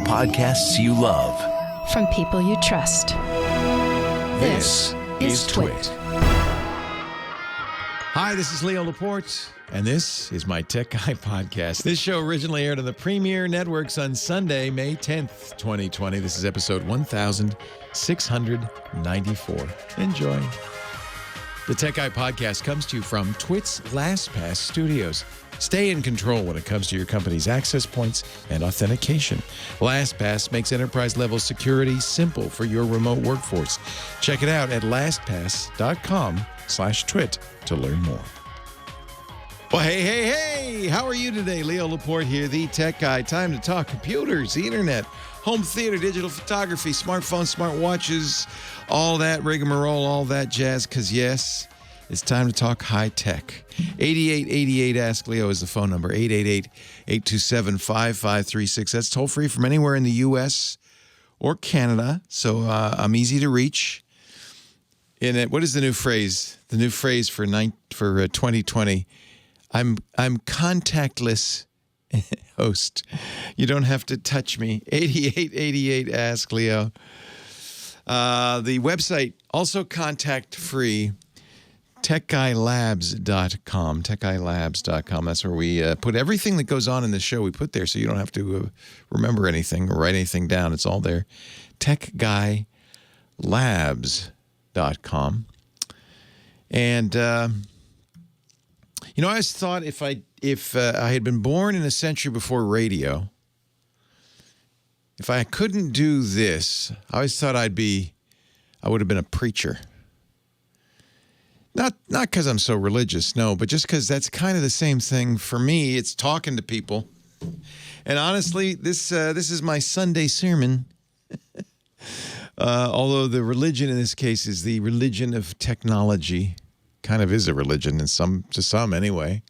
podcasts you love. From people you trust. This is TWiT. Hi, this is Leo Laporte, and this is my Tech Guy podcast. This show originally aired on the Premier Networks on Sunday, May 10th, 2020. This is episode 1694. Enjoy. The Tech Guy podcast comes to you from TWiT's LastPass studios. Stay in control when it comes to your company's access points and authentication. LastPass makes enterprise-level security simple for your remote workforce. Check it out at lastpass.com/twit to learn more. Well, hey, how are you today? Leo Laporte here, the Tech Guy. Time to talk computers, the internet, home theater, digital photography, smartphones, smartwatches, all that rigmarole, all that jazz, because yes, it's time to talk high tech. 8888 Ask Leo is the phone number, 888-827-5536. That's toll free from anywhere in the U.S. or Canada, so I'm easy to reach. In it, what is the new phrase? The new phrase for 2020. I'm contactless host. You don't have to touch me. 8888 Ask Leo. The website, also contact free, techguylabs.com. Techguylabs.com. That's where we put everything that goes on in the show. We put there so you don't have to remember anything or write anything down. It's all there. Techguylabs.com. And I always thought if I had been born in a century before radio, if I couldn't do this, I always thought I would have been a preacher. Not because I'm so religious, no, but just because that's kind of the same thing for me. It's talking to people. And honestly, this is my Sunday sermon. Although the religion in this case is the religion of technology. Kind of is a religion to some anyway.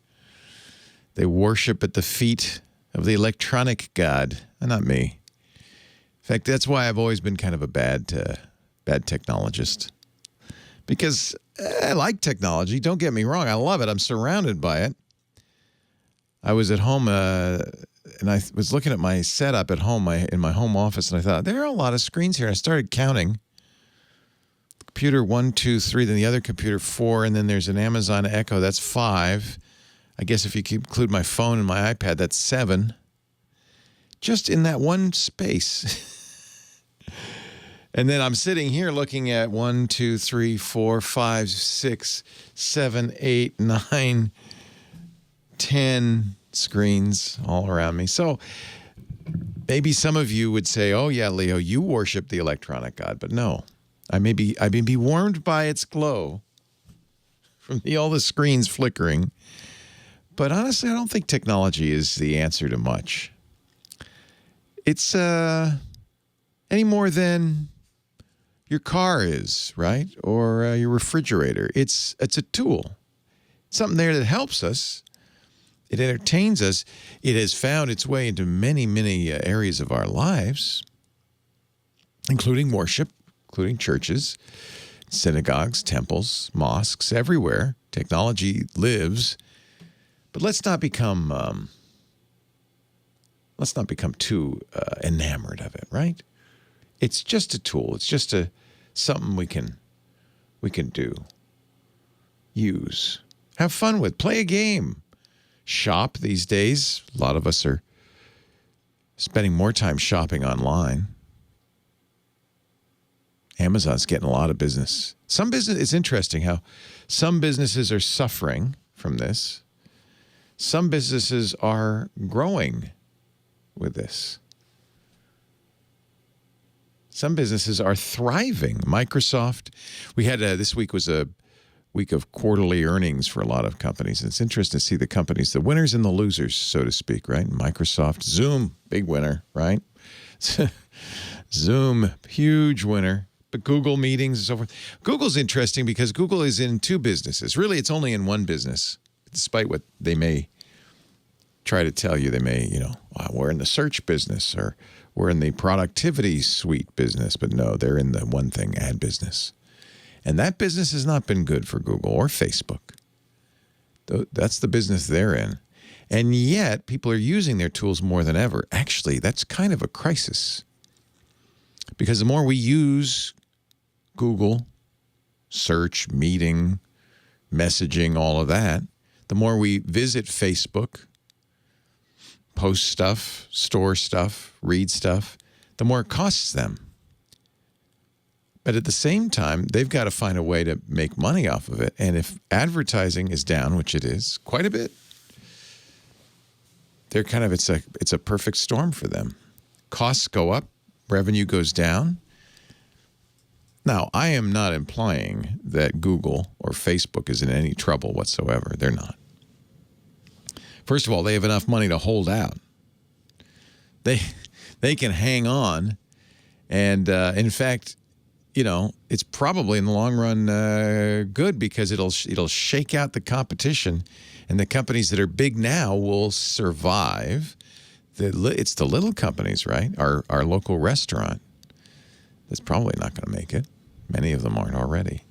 They worship at the feet of the electronic god, not me. In fact, that's why I've always been kind of a bad technologist. Because I like technology, don't get me wrong, I love it. I'm surrounded by it. I was at home and I was looking at my setup at home, in my home office, and I thought, there are a lot of screens here. I started counting. Computer 1, 2, 3, then the other computer 4, and then there's an Amazon Echo. That's 5. I guess if you include my phone and my iPad, that's 7. Just in that one space. And then I'm sitting here looking at 1, 2, 3, 4, 5, 6, 7, 8, 9, 10 screens all around me. So maybe some of you would say, oh yeah, Leo, you worship the electronic god, but no. I've been warmed by its glow from all the screens flickering. But honestly, I don't think technology is the answer to much. It's any more than your car is, right? Or your refrigerator. It's a tool. It's something there that helps us. It entertains us. It has found its way into many, many areas of our lives, including worship. Including churches, synagogues, temples, mosques, everywhere. Technology lives. But let's not become too enamored of it, right? It's just a tool. It's just something we can do, use, have fun with, play a game, shop these days. A lot of us are spending more time shopping online. Amazon's getting a lot of business. It's interesting how some businesses are suffering from this. Some businesses are growing with this. Some businesses are thriving. Microsoft, we had this week was a week of quarterly earnings for a lot of companies. It's interesting to see the companies, the winners and the losers, so to speak, right? Microsoft, Zoom, big winner, right? Zoom, huge winner. But Google meetings and so forth. Google's interesting because Google is in two businesses. Really, it's only in one business, despite what they may try to tell you. They may, we're in the search business or we're in the productivity suite business. But no, they're in the one thing, ad business. And that business has not been good for Google or Facebook. That's the business they're in. And yet, people are using their tools more than ever. Actually, that's kind of a crisis. Because the more we use Google, search, meeting, messaging, all of that, the more we visit Facebook, post stuff, store stuff, read stuff, the more it costs them. But at the same time, they've got to find a way to make money off of it. And if advertising is down, which it is quite a bit, they're kind of it's a perfect storm for them. Costs go up, revenue goes down. Now, I am not implying that Google or Facebook is in any trouble whatsoever. They're not. First of all, they have enough money to hold out. They can hang on, and in fact, you know, it's probably in the long run good because it'll shake out the competition, and the companies that are big now will survive. It's the little companies, right? Our local restaurant that's probably not going to make it. Many of them aren't already.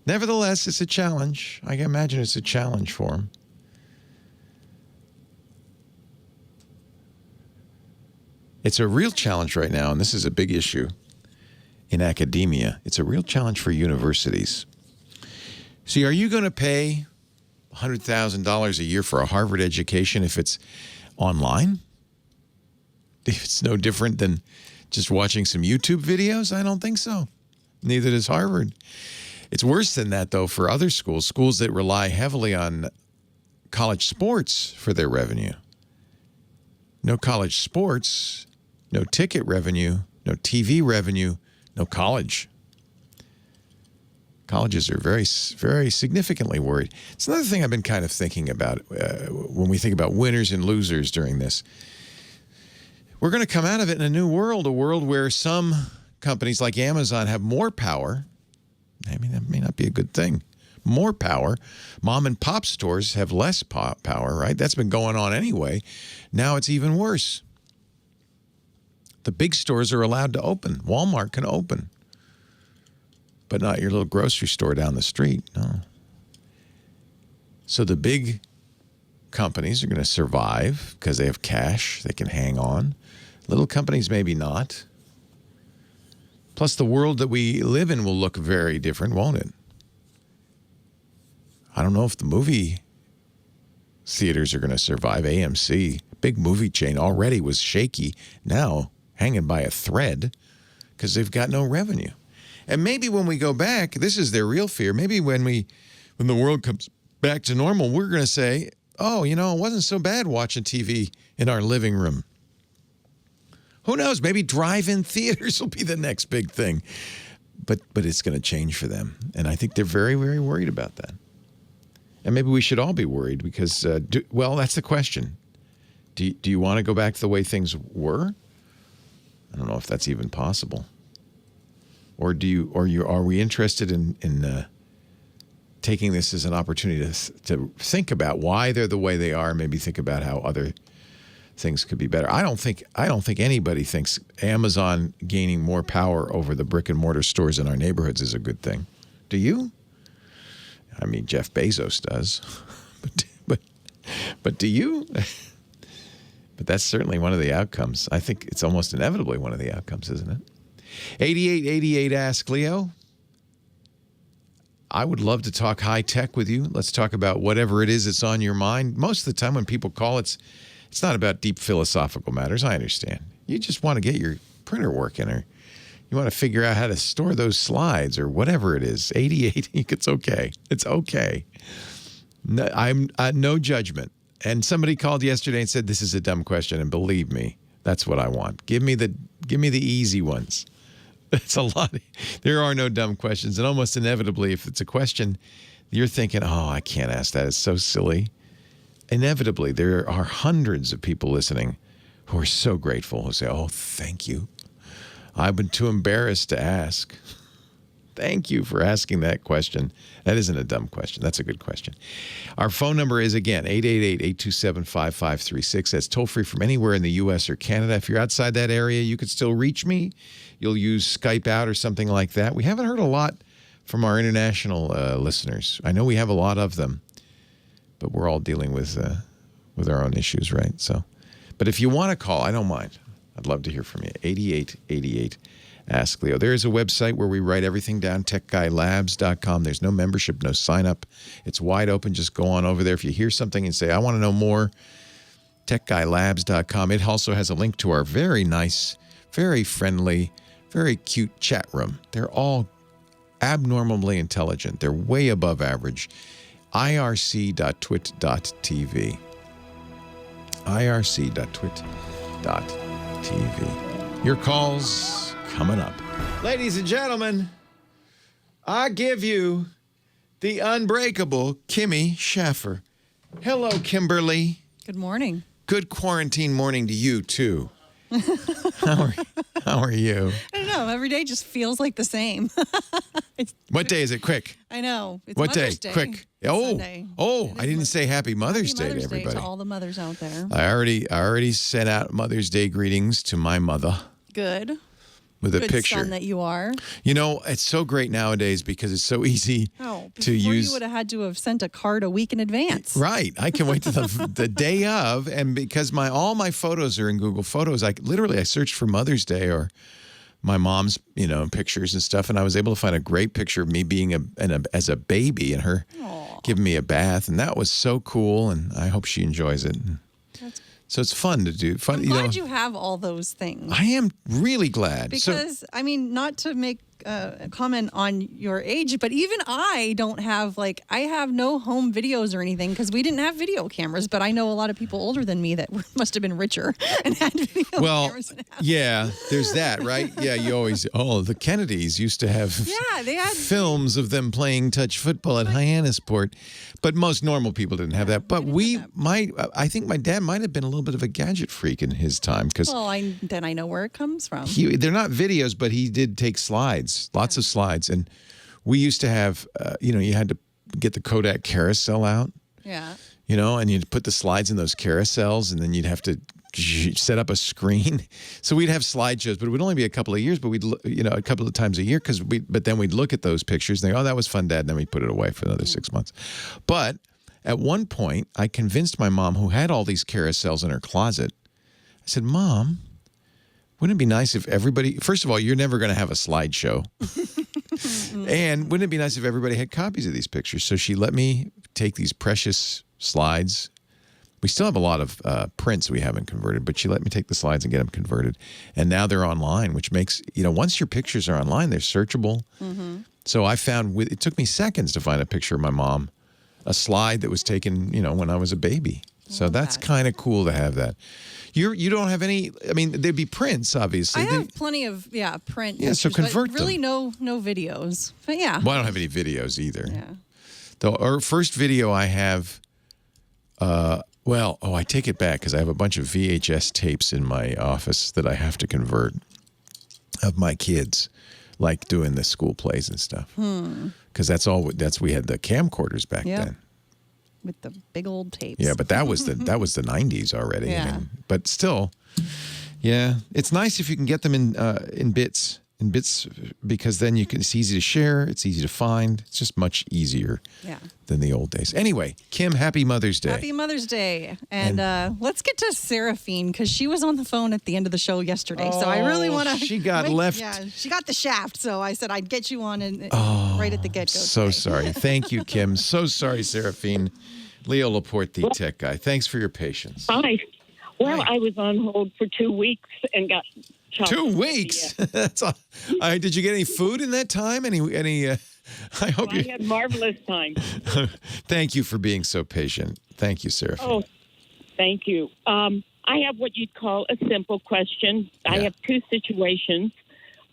Nevertheless, it's a challenge. I can imagine it's a challenge for them. It's a real challenge right now, and this is a big issue in academia. It's a real challenge for universities. See, are you going to pay $100,000 a year for a Harvard education if it's online? If it's no different than just watching some YouTube videos? I don't think so. Neither does Harvard. It's worse than that, though, for other schools that rely heavily on college sports for their revenue. No college sports, no ticket revenue, no TV revenue, no college. Colleges are very, very significantly worried. It's another thing I've been kind of thinking about when we think about winners and losers during this. We're going to come out of it in a new world, a world where some companies like Amazon have more power. I mean, that may not be a good thing. More power. Mom and pop stores have less power, right? That's been going on anyway. Now it's even worse. The big stores are allowed to open. Walmart can open. But not your little grocery store down the street. No. So the big companies are going to survive because they have cash. They can hang on. Little companies maybe not. Plus, the world that we live in will look very different, won't it? I don't know if the movie theaters are going to survive. AMC, big movie chain, already was shaky. Now hanging by a thread because they've got no revenue. And maybe when we go back, this is their real fear. Maybe when the world comes back to normal, we're going to say, oh, you know, it wasn't so bad watching TV in our living room. Who knows? Maybe drive-in theaters will be the next big thing. But it's going to change for them. And I think they're very, very worried about that. And maybe we should all be worried because, well, that's the question. Do you want to go back to the way things were? I don't know if that's even possible. Or are we interested in taking this as an opportunity to think about why they're the way they are, maybe think about how other things could be better. I don't think anybody thinks Amazon gaining more power over the brick and mortar stores in our neighborhoods is a good thing. Do you? I mean, Jeff Bezos does, but do you? But that's certainly one of the outcomes. I think it's almost inevitably one of the outcomes, isn't it? 8888 Ask Leo. I would love to talk high tech with you. Let's talk about whatever it is that's on your mind. Most of the time when people call, it's not about deep philosophical matters. I understand. You just want to get your printer working, or you want to figure out how to store those slides, or whatever it is. 88, it's okay. It's okay. No, I'm no judgment. And somebody called yesterday and said, this is a dumb question. And believe me, that's what I want. Give me the easy ones. That's a lot. There are no dumb questions. And almost inevitably, if it's a question, you're thinking, oh, I can't ask that. It's so silly. Inevitably, there are hundreds of people listening who are so grateful, who say, oh, thank you. I've been too embarrassed to ask. Thank you for asking that question. That isn't a dumb question. That's a good question. Our phone number is, again, 888-827-5536. That's toll-free from anywhere in the U.S. or Canada. If you're outside that area, you could still reach me. You'll use Skype out or something like that. We haven't heard a lot from our international listeners. I know we have a lot of them, but we're all dealing with our own issues, right? So, but if you want to call, I don't mind. I'd love to hear from you. 8888 Ask Leo. There is a website where we write everything down, techguylabs.com. There's no membership, no sign up. It's wide open. Just go on over there. If you hear something and say, I want to know more, techguylabs.com. It also has a link to our very nice, very friendly, very cute chat room. They're all abnormally intelligent. They're way above average. irc.twit.tv. irc.twit.tv. Your calls coming up. Ladies and gentlemen, I give you the unbreakable Kimmy Schaffer. Hello, Kimberly. Good morning. Good quarantine morning to you, too. How are you? I don't know. Every day just feels like the same. What day is it? Quick. I know. It's what Mother's day? Day. Quick. Sunday. I didn't say Happy Mother's Day to everybody. To all the mothers out there. I already sent out Mother's Day greetings to my mother. Good. With a Good picture. son that you are. You know, it's so great nowadays because it's so easy to use. You would have had to have sent a card a week in advance. Right. I can wait to the day of, and because all my photos are in Google Photos, I searched for Mother's Day or my mom's, pictures and stuff, and I was able to find a great picture of me being as a baby and her giving me a bath, and that was so cool, and I hope she enjoys it. So it's fun to do. I'm glad you have all those things. I am really glad. Because, not to make a comment on your age, but even I don't have, I have no home videos or anything because we didn't have video cameras, but I know a lot of people older than me that must have been richer and had video cameras. Well, yeah, there's that, right? Yeah, you always, the Kennedys used to have they had films of them playing touch football at Hyannisport, but most normal people didn't have that. But I think my dad might have been a little bit of a gadget freak in his time. Then I know where it comes from. They're not videos, but he did take slides. Lots of slides. And we used to have, you had to get the Kodak carousel out. Yeah. And you'd put the slides in those carousels, and then you'd have to set up a screen. So we'd have slideshows, but it would only be a couple of years, but we'd, a couple of times a year, but then we'd look at those pictures and think, oh, that was fun, Dad. And then we'd put it away for another 6 months. But at one point, I convinced my mom, who had all these carousels in her closet, I said, Mom, wouldn't it be nice if everybody, first of all, you're never going to have a slideshow. And wouldn't it be nice if everybody had copies of these pictures? So she let me take these precious slides. We still have a lot of prints we haven't converted, but she let me take the slides and get them converted. And now they're online, which makes, once your pictures are online, they're searchable. Mm-hmm. So I found, it took me seconds to find a picture of my mom, a slide that was taken, when I was a baby. So that's kind of cool to have that. You don't have any, there'd be prints, obviously. I have plenty of, print. Yeah, so convert them. Really no videos. But yeah. Well, I don't have any videos either. Yeah. Our first video I have, I take it back because I have a bunch of VHS tapes in my office that I have to convert of my kids, like doing the school plays and stuff. Because we had the camcorders back then. With the big old tapes. Yeah, but that was the 90s already. Yeah. But still, yeah, it's nice if you can get them in bits, because then it's easy to share, it's easy to find, it's just much easier than the old days. Anyway, Kim, happy Mother's Day. Happy Mother's Day. And let's get to Seraphine, because she was on the phone at the end of the show yesterday. So I really want to. She got left. Yeah, she got the shaft. So I said I'd get you on right at the get-go. So sorry. Thank you, Kim. So sorry, Seraphine. Leo Laporte, the tech guy. Thanks for your patience. Hi. Well, I was on hold for 2 weeks and got chopped. 2 weeks? That's all. Did you get any food in that time? Any? I hope I had marvelous time. Thank you for being so patient. Thank you, Seraphine. Oh, thank you. I have what you'd call a simple question. Yeah. I have two situations,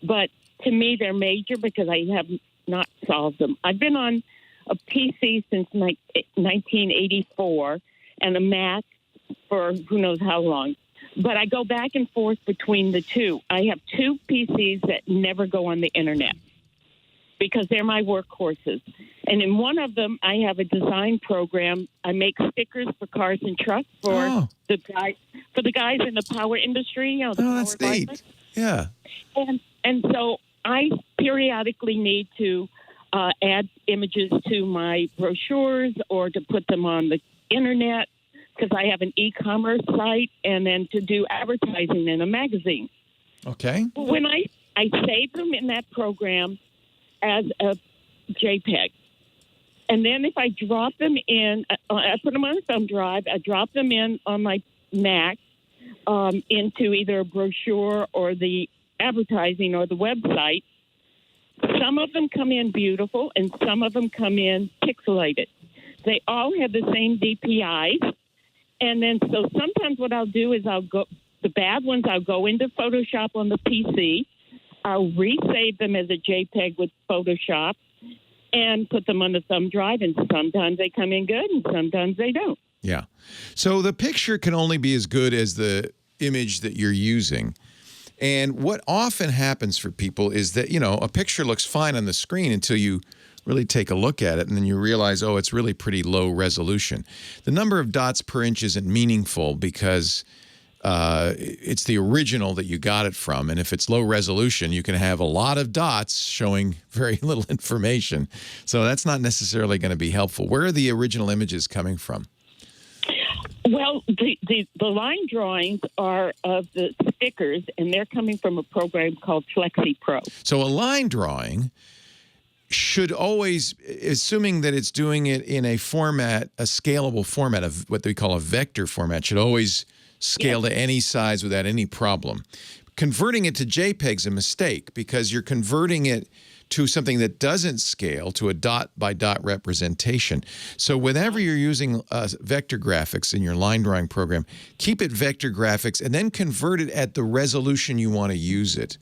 but to me they're major because I have not solved them. I've been on a PC since 1984 and a Mac for who knows how long. But I go back and forth between the two. I have two PCs that never go on the internet because they're my workhorses. And in one of them, I have a design program. I make stickers for cars and trucks for the guys in the power industry. That's neat. Yeah. And so I periodically need to add images to my brochures or to put them on the internet because I have an e-commerce site, and then to do advertising in a magazine. Okay. When I save them in that program as a JPEG, and then if I drop them in, I put them on a thumb drive, I drop them in on my Mac into either a brochure or the advertising or the website, some of them come in beautiful and some of them come in pixelated. They all have the same DPIs. And then so sometimes what I'll do is the bad ones, I'll go into Photoshop on the PC. I'll resave them as a JPEG with Photoshop and put them on the thumb drive. And sometimes they come in good and sometimes they don't. Yeah. So the picture can only be as good as the image that you're using. And what often happens for people is that, a picture looks fine on the screen until you really take a look at it, and then you realize, oh, it's really pretty low resolution. The number of dots per inch isn't meaningful because it's the original that you got it from, and if it's low resolution, you can have a lot of dots showing very little information. So that's not necessarily going to be helpful. Where are the original images coming from? Well, the line drawings are of the stickers, and they're coming from a program called FlexiPro. So a line drawing should always, assuming that it's doing it in a format, a scalable format of what they call a vector format, should always scale to any size without any problem. Converting it to JPEG is a mistake because you're converting it to something that doesn't scale to a dot-by-dot representation. So whenever you're using vector graphics in your line drawing program, keep it vector graphics and then convert it at the resolution you want to use it,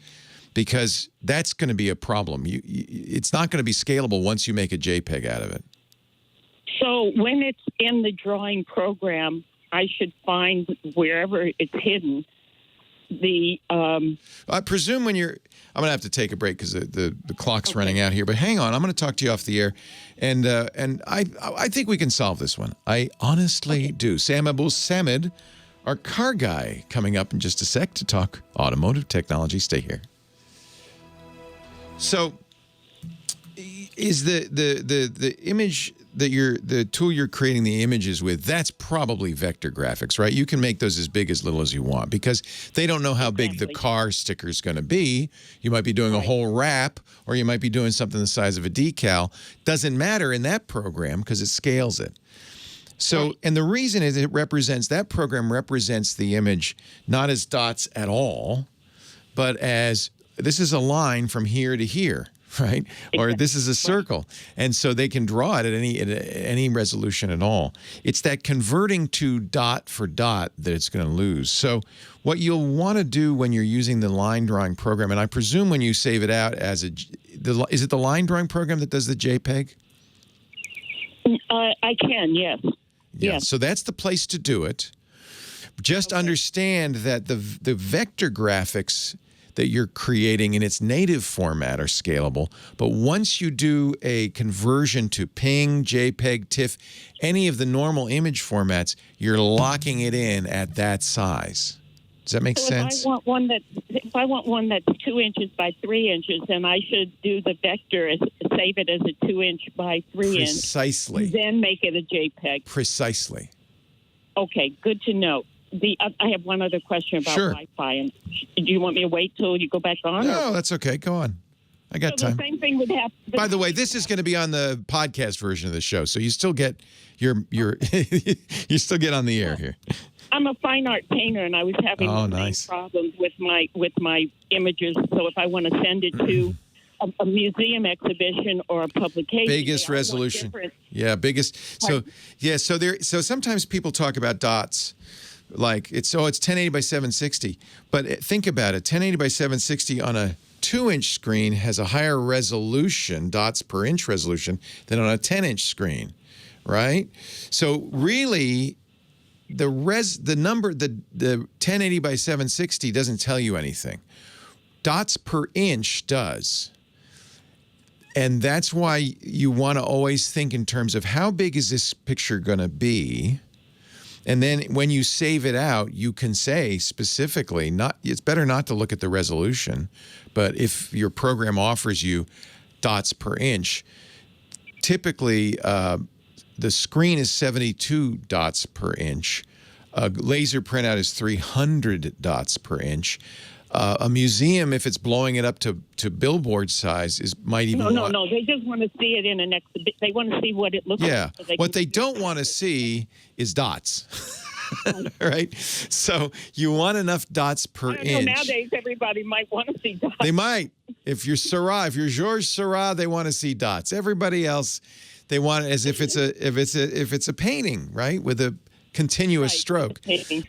because that's going to be a problem. It's not going to be scalable once you make a JPEG out of it. So when it's in the drawing program, I should find wherever it's hidden the... I presume when you're... I'm going to have to take a break because the clock's running out here. But hang on, I'm going to talk to you off the air, and I think we can solve this one. I honestly do. Sam Abuelsamid, our car guy, coming up in just a sec to talk automotive technology. Stay here. So, is the image that the tool you're creating the images with, that's probably vector graphics, right? You can make those as big as little as you want because they don't know how big the car sticker is going to be. You might be doing a whole wrap, or you might be doing something the size of a decal. Doesn't matter in that program because it scales it. So, and the reason is that program represents the image not as dots at all, but as this is a line from here to here. Right? Or this is a circle. And so they can draw it at any resolution at all. It's that converting to dot for dot that it's going to lose. So what you'll want to do when you're using the line drawing program, and I presume when you save it out as is it the line drawing program that does the JPEG? I can, yes. Yeah. So that's the place to do it. Just understand that the vector graphics that you're creating in its native format are scalable, but once you do a conversion to PNG, JPEG, TIFF, any of the normal image formats, you're locking it in at that size. Does that make sense? If I want one that's 2 inches by 3 inches, then I should do the vector, save it as a 2 inch by 3 inch. Precisely. Then make it a JPEG. Precisely. Okay, good to know. I have one other question about Wi-Fi. And do you want me to wait till you go back on? No, that's okay. Go on. I got time. The same thing would happen. By the way, this is going to be on the podcast version of the show, so you still get your you still get on the air here. I'm a fine art painter, and I was having problems with my images. So if I want to send it to a museum exhibition or a publication, biggest resolution, biggest. So so sometimes people talk about dots. Like it's 1080 by 760, but think about it. 1080 by 760 on a 2-inch screen has a higher resolution, dots per inch resolution, than on a 10-inch screen, right? So really, the 1080 by 760 doesn't tell you anything. Dots per inch does. And that's why you want to always think in terms of how big is this picture going to be? And then when you save it out, you can say specifically, it's better not to look at the resolution, but if your program offers you dots per inch, typically the screen is 72 dots per inch. A laser printout is 300 dots per inch. A museum, if it's blowing it up to billboard size, might even No. They just want to see it in an exhibit. They want to see what it looks like. So what they don't want to see is dots. Right? So you want enough dots per inch. Nowadays, everybody might want to see dots. They might. If you're Seurat, if you're Georges Seurat, they want to see dots. Everybody else, they want it as if it's a painting, right? With a continuous stroke.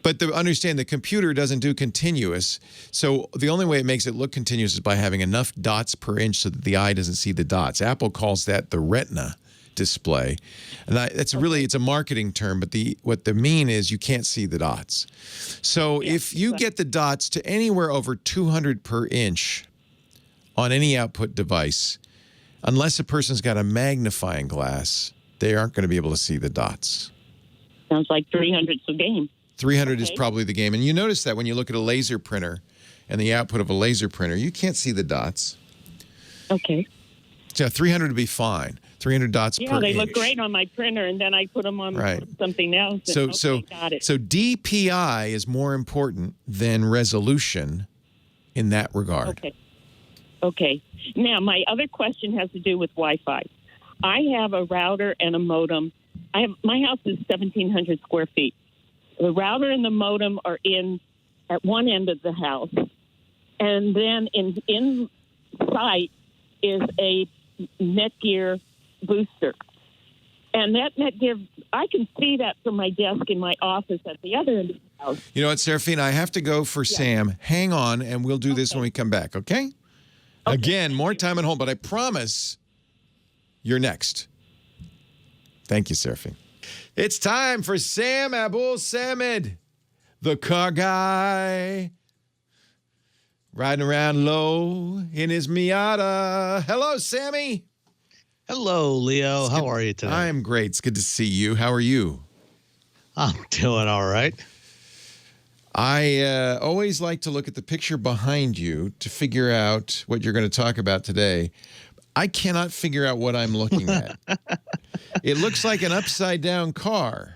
But understand the computer doesn't do continuous. So the only way it makes it look continuous is by having enough dots per inch so that the eye doesn't see the dots. Apple calls that the Retina Display. And it's a marketing term, but what they mean is you can't see the dots. So if you get the dots to anywhere over 200 per inch on any output device, unless a person's got a magnifying glass, they aren't going to be able to see the dots. Sounds like 300's the game. 300 is probably the game. And you notice that when you look at a laser printer and the output of a laser printer, you can't see the dots. Okay. So 300 would be fine. 300 dots per inch. Yeah, they look great on my printer, and then I put them on something else. Got it. So DPI is more important than resolution in that regard. Okay. Now, my other question has to do with Wi-Fi. I have a router and a modem. My house is 1,700 square feet. The router and the modem are at one end of the house, and then in sight is a Netgear booster. And that Netgear, I can see that from my desk in my office at the other end of the house. You know what, Serafina? I have to go for Sam. Hang on, and we'll do this when we come back, okay? Again, more time at home, but I promise you're next. Thank you, Serafina. It's time for Sam Abuelsamid, the car guy, riding around low in his Miata. Hello, Sammy. Hello, Leo. How are you today? I'm great. It's good to see you. How are you? I'm doing all right. I always like to look at the picture behind you to figure out what you're going to talk about today. I cannot figure out what I'm looking at. It looks like an upside-down car.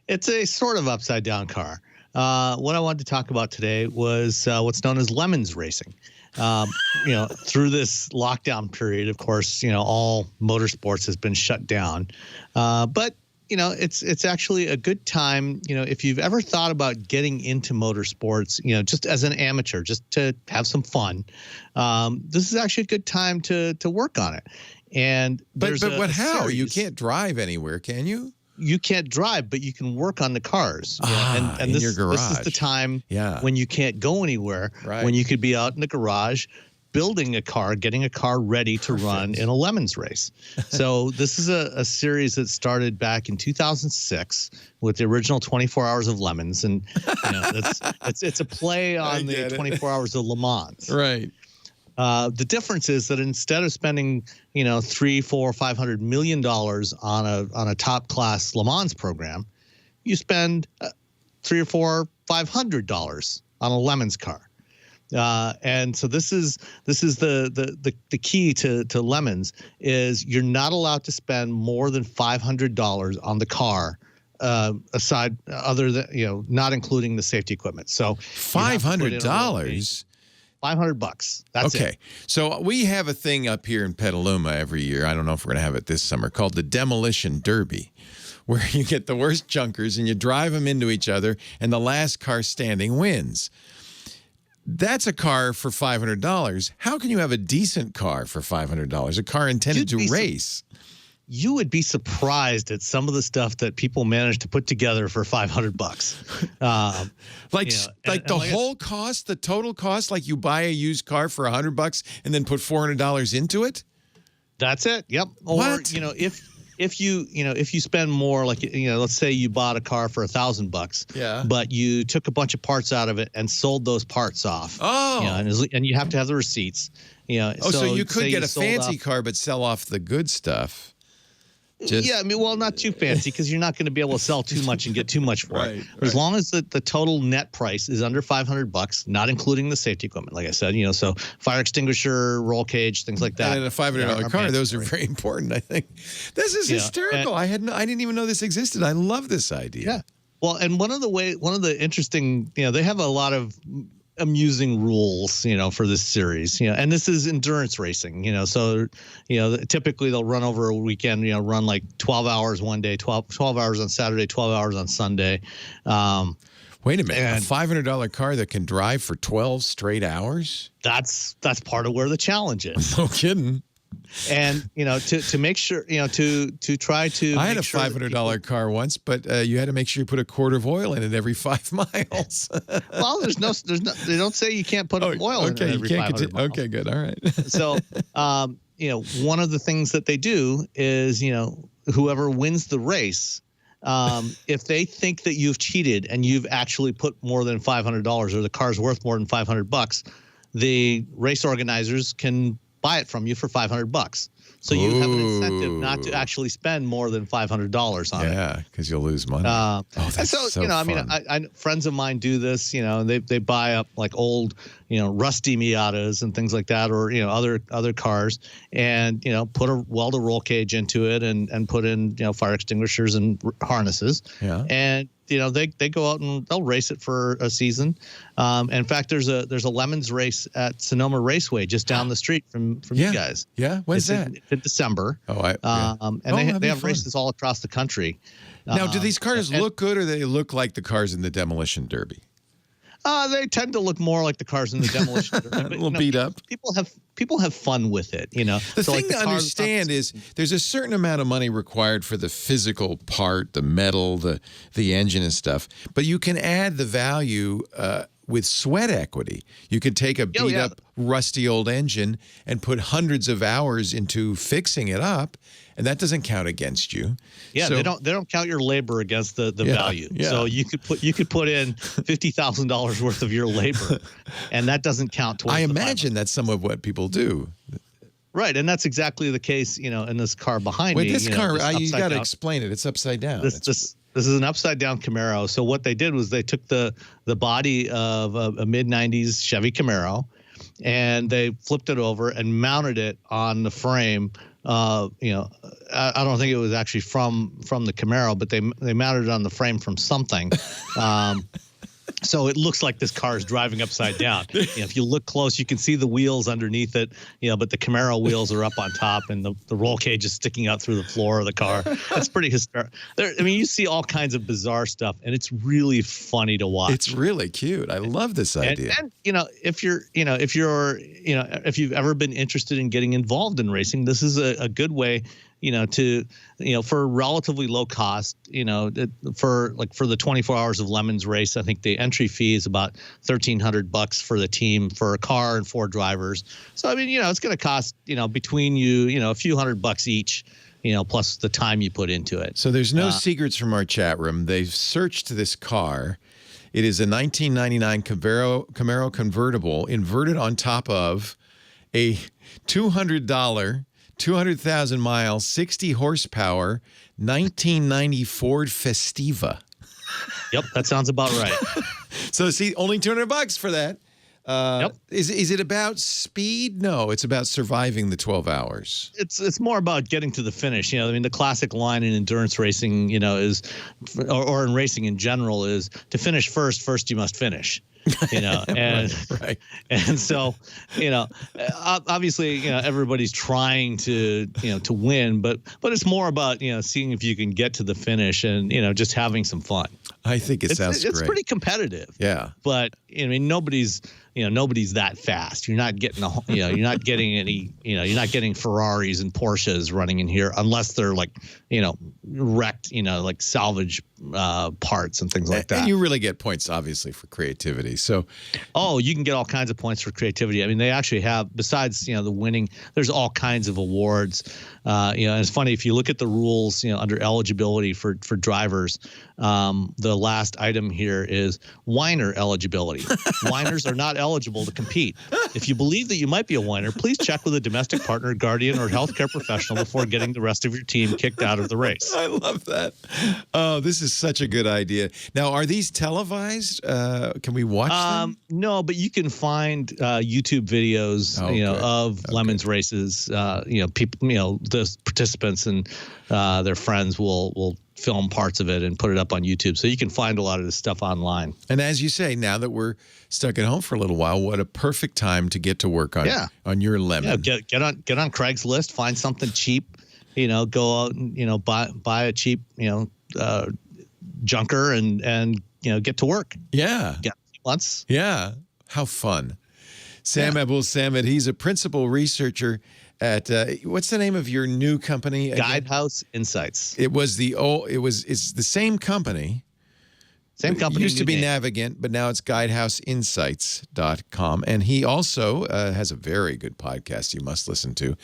It's a sort of upside-down car. What I wanted to talk about today was what's known as lemons racing. Through this lockdown period, of course, all motorsports has been shut down. But it's actually a good time, if you've ever thought about getting into motorsports, just as an amateur, just to have some fun. This is actually a good time to work on it. And but how? You can't drive anywhere, can you? You can't drive, but you can work on the cars. And in your garage. This is the time when you can't go anywhere, when you could be out in the garage building a car, getting a car ready to run in a lemons race. So this is a series that started back in 2006 with the original 24 Hours of Lemons. And it's a play on the 24 Hours of Le Mans. Right. The difference is that instead of spending, $300, $400, $500 million on a top class Le Mans program, you spend $300 or $500 on a lemons car. And so this is the key to lemons is you're not allowed to spend more than $500 on the car, aside other than not including the safety equipment. So $500. $500. That's it. Okay. So we have a thing up here in Petaluma every year. I don't know if we're going to have it this summer, called the Demolition Derby, where you get the worst junkers and you drive them into each other, and the last car standing wins. That's a car for $500. How can you have a decent car for $500? A car intended to race. You would be surprised at some of the stuff that people manage to put together for $500. Whole cost, the total cost, like you buy a used car for $100 and then put $400 into it. That's it. Yep. Or what? If you spend more, like let's say you bought a car for $1,000, but you took a bunch of parts out of it and sold those parts off. And you have to have the receipts. So you could get a fancy car but sell off the good stuff. Yeah, I mean, well, not too fancy because you're not going to be able to sell too much and get too much for it. Right. As long as the total net price is under $500, not including the safety equipment, like I said, so fire extinguisher, roll cage, things like that. And in a $500 car, those are very important, I think. This is hysterical. I didn't even know this existed. I love this idea. Yeah. Well, and one of the interesting, they have a lot of amusing rules, for this series, and this is endurance racing, so, typically they'll run over a weekend, run like 12 hours one day, 12 hours on Saturday, 12 hours on Sunday. Wait a minute, a $500 car that can drive for 12 straight hours? That's part of where the challenge is. No kidding. And, to make sure, to try to. I had a $500 car once, but you had to make sure you put a quart of oil in it every 5 miles. Well, they don't say you can't put oil in it every 500 miles. Okay, good. All right. So, one of the things that they do is, whoever wins the race, if they think that you've cheated and you've actually put more than $500 or the car's worth more than $500, the race organizers can buy it from you for $500. So you have an incentive not to actually spend more than $500 on it. Yeah, because you'll lose money. That's so fun. I mean, I friends of mine do this. They buy up like old, rusty Miatas and things like that, or other cars, and weld a roll cage into it and put in fire extinguishers and harnesses. Yeah. And they go out and they'll race it for a season. In fact, there's a Lemons race at Sonoma Raceway just down the street from you guys. Yeah, when's that? In December. And they have races all across the country. Now, do these cars look good, or they look like the cars in the Demolition Derby? They tend to look more like the cars in the Demolition Derby. A little beat up. People have fun with it, The thing to understand is there's a certain amount of money required for the physical part, the metal, the engine and stuff. But you can add the value with sweat equity. You could take a beat up, rusty old engine and put hundreds of hours into fixing it up, and that doesn't count against you. Yeah, so, they don't count your labor against the value. Yeah. So you could put in $50,000 worth of your labor, and that doesn't count towards. I imagine that's some of what people do. Right, and that's exactly the case, in this car behind me. Wait, this car, you got to explain it. It's upside down. This is an upside down Camaro. So what they did was they took the body of a mid-90s Chevy Camaro, and they flipped it over and mounted it on the frame. I don't think it was actually from the Camaro, but they mounted it on the frame from something. So it looks like this car is driving upside down. If you look close, you can see the wheels underneath it, but the Camaro wheels are up on top, and the roll cage is sticking out through the floor of the car. That's pretty hysterical. You see all kinds of bizarre stuff, and it's really funny to watch. It's really cute. I love this idea. And if you've ever been interested in getting involved in racing, this is a good way. For relatively low cost, for the 24 hours of Lemons race, I think the entry fee is about $1,300 for the team for a car and 4 drivers. So, it's going to cost, between you, a few $100 each, plus the time you put into it. So there's no secrets from our chat room. They've searched this car. It is a 1999 Camaro convertible inverted on top of a $200 200,000 miles, 60 horsepower, 1990 Ford Festiva. Yep, that sounds about right. So see, only $200 for that. Yep. Is it about speed? No, it's about surviving the 12 hours. It's more about getting to the finish. The classic line in endurance racing, is, or in racing in general, is to finish first you must finish. And right. And so, obviously, everybody's trying to win, but it's more about, seeing if you can get to the finish and, just having some fun. I think it sounds great. It's pretty competitive. Yeah. But nobody's that fast. You're not getting you're not getting any, you're not getting Ferraris and Porsches running in here unless they're wrecked, like salvage parts and things like that. And you really get points, obviously, for creativity. So, you can get all kinds of points for creativity. I mean, they actually have, besides the winning, there's all kinds of awards. And it's funny if you look at the rules, under eligibility for drivers. The last item here is whiner eligibility. Whiners are not eligible to compete. If you believe that you might be a whiner, please check with a domestic partner, guardian, or healthcare professional before getting the rest of your team kicked out of the race. I love that. Oh, this is such a good idea. Now, are these televised? Can we watch them? No, but you can find YouTube videos, of Lemons races. People, the participants and their friends will film parts of it and put it up on YouTube. So you can find a lot of this stuff online. And as you say, now that we're stuck at home for a little while, what a perfect time to get to work on your Lemon. Yeah, get on Craigslist, find something cheap, go out and, buy a cheap, junker and get to work. Yeah. Get months. Yeah. How fun. Sam Abuelsamid, he's a principal researcher at what's the name of your new company again? Guidehouse Insights. It's the same company. Same company. It used to be Navigant, but now it's guidehouseinsights.com. And he also has a very good podcast you must listen to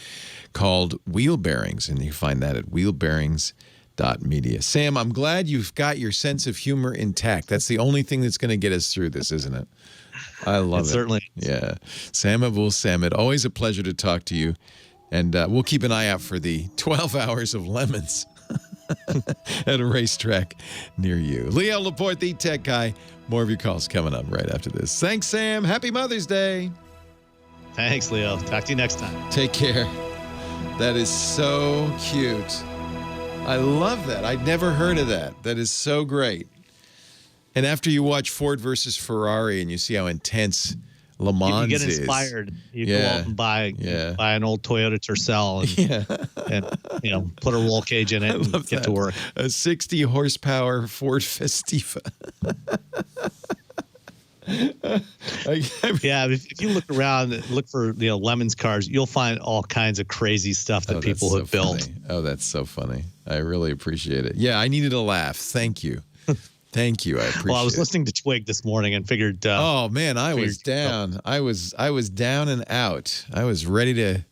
called Wheel Bearings, and you find that at wheelbearings.media. Sam, I'm glad you've got your sense of humor intact. That's the only thing that's going to get us through this, isn't it? I love it. Certainly. Yeah. Sam Abuelsamid, always a pleasure to talk to you. And we'll keep an eye out for the 12 hours of lemons at a racetrack near you. Leo Laporte, the tech guy. More of your calls coming up right after this. Thanks, Sam. Happy Mother's Day. Thanks, Leo. Talk to you next time. Take care. That is so cute. I love that. I'd never heard of that. That is so great. And after you watch Ford versus Ferrari and you see how intense Le Mans is. You get inspired. You go out and buy an old Toyota Tercel and put a roll cage in it and get to work. A 60 horsepower Ford Festiva. If you look around and look for Lemons cars, you'll find all kinds of crazy stuff that people have built. Oh, that's so funny. I really appreciate it. Yeah, I needed a laugh. Thank you. Thank you. I appreciate it. Well, I was listening to Twig this morning and figured. Oh man, I was down. I was down and out. I was ready to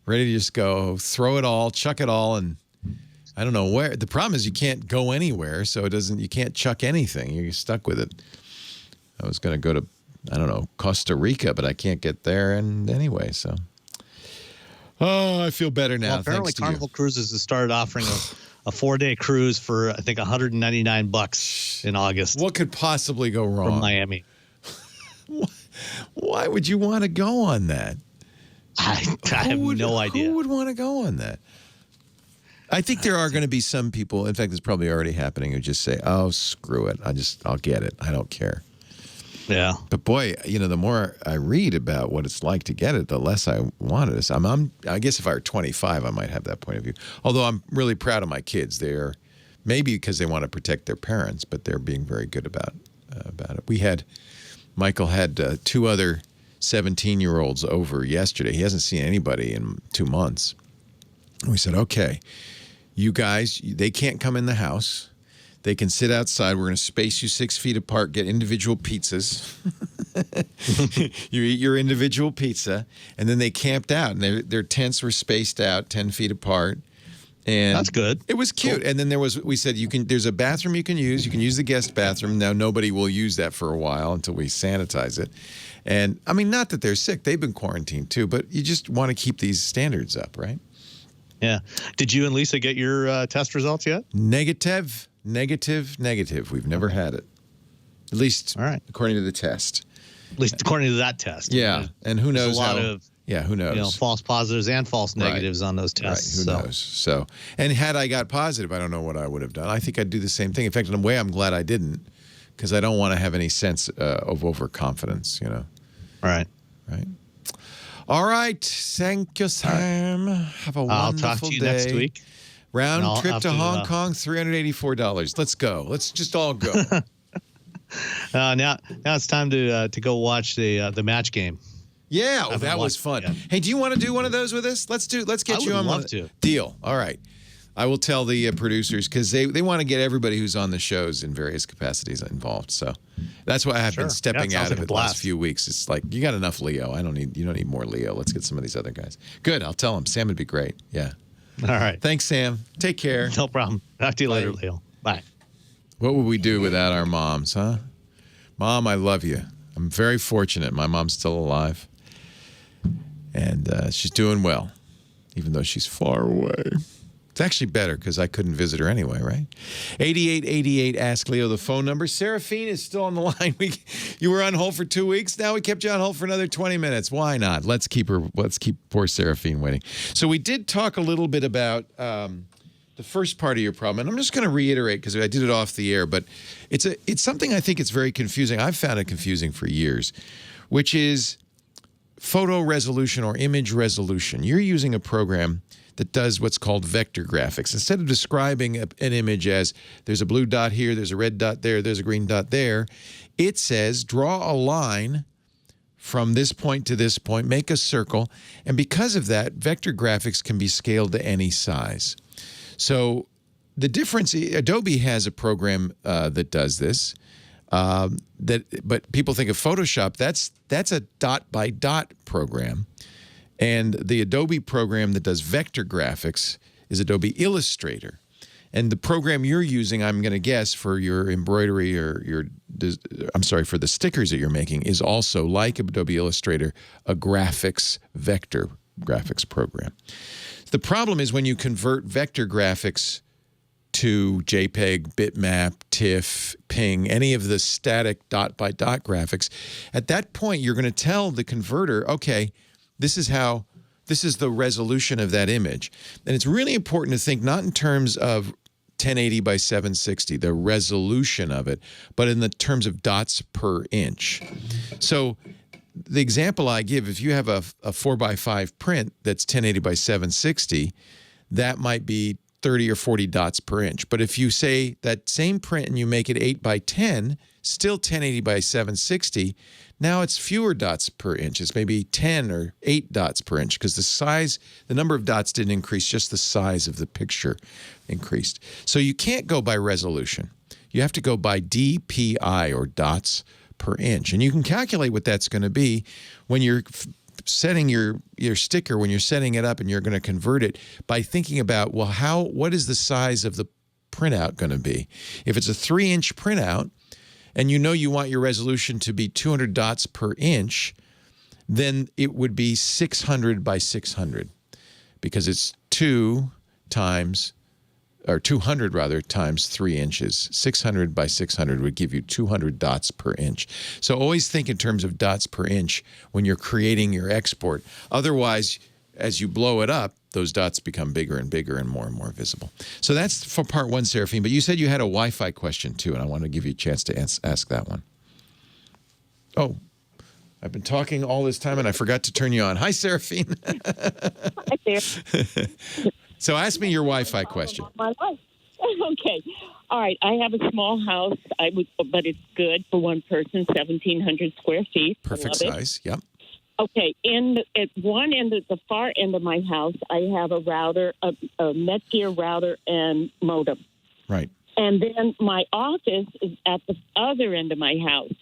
just go throw it all, chuck it all, and I don't know where. The problem is you can't go anywhere, so you can't chuck anything. You're stuck with it. I was going to go to, I don't know, Costa Rica, but I can't get there. And anyway, so. Oh, I feel better now. Well, apparently Carnival Cruises has started offering a 4-day cruise for, I think, $199 in August. What could possibly go wrong? From Miami. Why would you want to go on that? I have no idea. Who would want to go on that? I think there are going to be some people, in fact, it's probably already happening, who just say, oh, screw it. I'll get it. I don't care. Yeah. But boy, the more I read about what it's like to get it, the less I want it. I guess if I were 25, I might have that point of view. Although I'm really proud of my kids. They're maybe because they want to protect their parents, but they're being very good about it. Michael had 2 other 17-year-olds over yesterday. He hasn't seen anybody in 2 months. And we said, okay, you guys, they can't come in the house. They can sit outside. We're going to space you 6 feet apart, get individual pizzas. You eat your individual pizza. And then they camped out, and their tents were spaced out 10 feet apart. And that's good. It was cute. Cool. And then we said, there's a bathroom you can use. You can use the guest bathroom. Now, nobody will use that for a while until we sanitize it. And, I mean, not that they're sick. They've been quarantined, too. But you just want to keep these standards up, right? Yeah. Did you and Lisa get your test results yet? Negative. We've never had it. At least according to the test. At least according to that test. Yeah. And who knows who knows? False positives and false negatives on those tests. Right. Who knows? So, and had I got positive, I don't know what I would have done. I think I'd do the same thing. In fact, in a way, I'm glad I didn't, because I don't want to have any sense of overconfidence, Right. Right. All right. Thank you, Sam. Have a wonderful day. I'll talk to you next week. Round trip to Hong Kong, $384. Let's go. Let's just all go. Now it's time to go watch the match game. Yeah, that was fun. Hey, do you want to do one of those with us? Let's get you on one. To. Deal. All right. I will tell the producers because they want to get everybody who's on the shows in various capacities involved. So that's why I've been stepping out of it the last few weeks. It's like, you got enough Leo. You don't need more Leo. Let's get some of these other guys. Good. I'll tell them. Sam would be great. Yeah. All right. Thanks, Sam. Take care. No problem. Talk to you later, Leo. Bye. What would we do without our moms, huh? Mom, I love you. I'm very fortunate. My mom's still alive. And she's doing well, even though she's far away. It's actually better because I couldn't visit her anyway, right? 8888, ask Leo the phone number. Seraphine is still on the line. You were on hold for 2 weeks. Now we kept you on hold for another 20 minutes. Why not? Let's keep poor Seraphine waiting. So we did talk a little bit about the first part of your problem, and I'm just going to reiterate because I did it off the air, but it's something I think it's very confusing. I've found it confusing for years, which is photo resolution or image resolution. You're using a program that does what's called vector graphics. Instead of describing an image as there's a blue dot here, there's a red dot there, there's a green dot there, it says draw a line from this point to this point, make a circle, and because of that, vector graphics can be scaled to any size. So the difference, Adobe has a program that does this, but people think of Photoshop, that's a dot-by-dot program. And the Adobe program that does vector graphics is Adobe Illustrator. And the program you're using, I'm going to guess, for your embroidery or for the stickers that you're making is also, like Adobe Illustrator, a vector graphics program. The problem is when you convert vector graphics to JPEG, bitmap, TIFF, ping, any of the static dot-by-dot graphics, at that point you're going to tell the converter, okay, this is the resolution of that image. And it's really important to think not in terms of 1080 by 760, the resolution of it, but in the terms of dots per inch. So the example I give, if you have a 4x5 print that's 1080 by 760, that might be 30 or 40 dots per inch. But if you say that same print and you make it 8 by 10, still 1080 by 760, now it's fewer dots per inch. It's maybe 10 or 8 dots per inch because the number of dots didn't increase, just the size of the picture increased. So you can't go by resolution. You have to go by DPI, or dots per inch. And you can calculate what that's going to be when you're setting your sticker, when you're setting it up and you're going to convert it by thinking about, well, what is the size of the printout going to be? If it's a 3-inch printout, and you want your resolution to be 200 dots per inch, then it would be 600 by 600 because it's 200 times 3 inches. 600 by 600 would give you 200 dots per inch. So always think in terms of dots per inch when you're creating your export. Otherwise, as you blow it up, those dots become bigger and bigger and more visible. So that's for part one, Seraphine. But you said you had a Wi-Fi question, too, and I want to give you a chance to ask that one. Oh, I've been talking all this time, and I forgot to turn you on. Hi, Seraphine. Hi there. So ask me your Wi-Fi question. My life. Okay. All right. I have a small house, but it's good for one person, 1,700 square feet. Perfect size, yep. Okay, at one end, at the far end of my house, I have a router, a Netgear router and modem. Right. And then my office is at the other end of my house.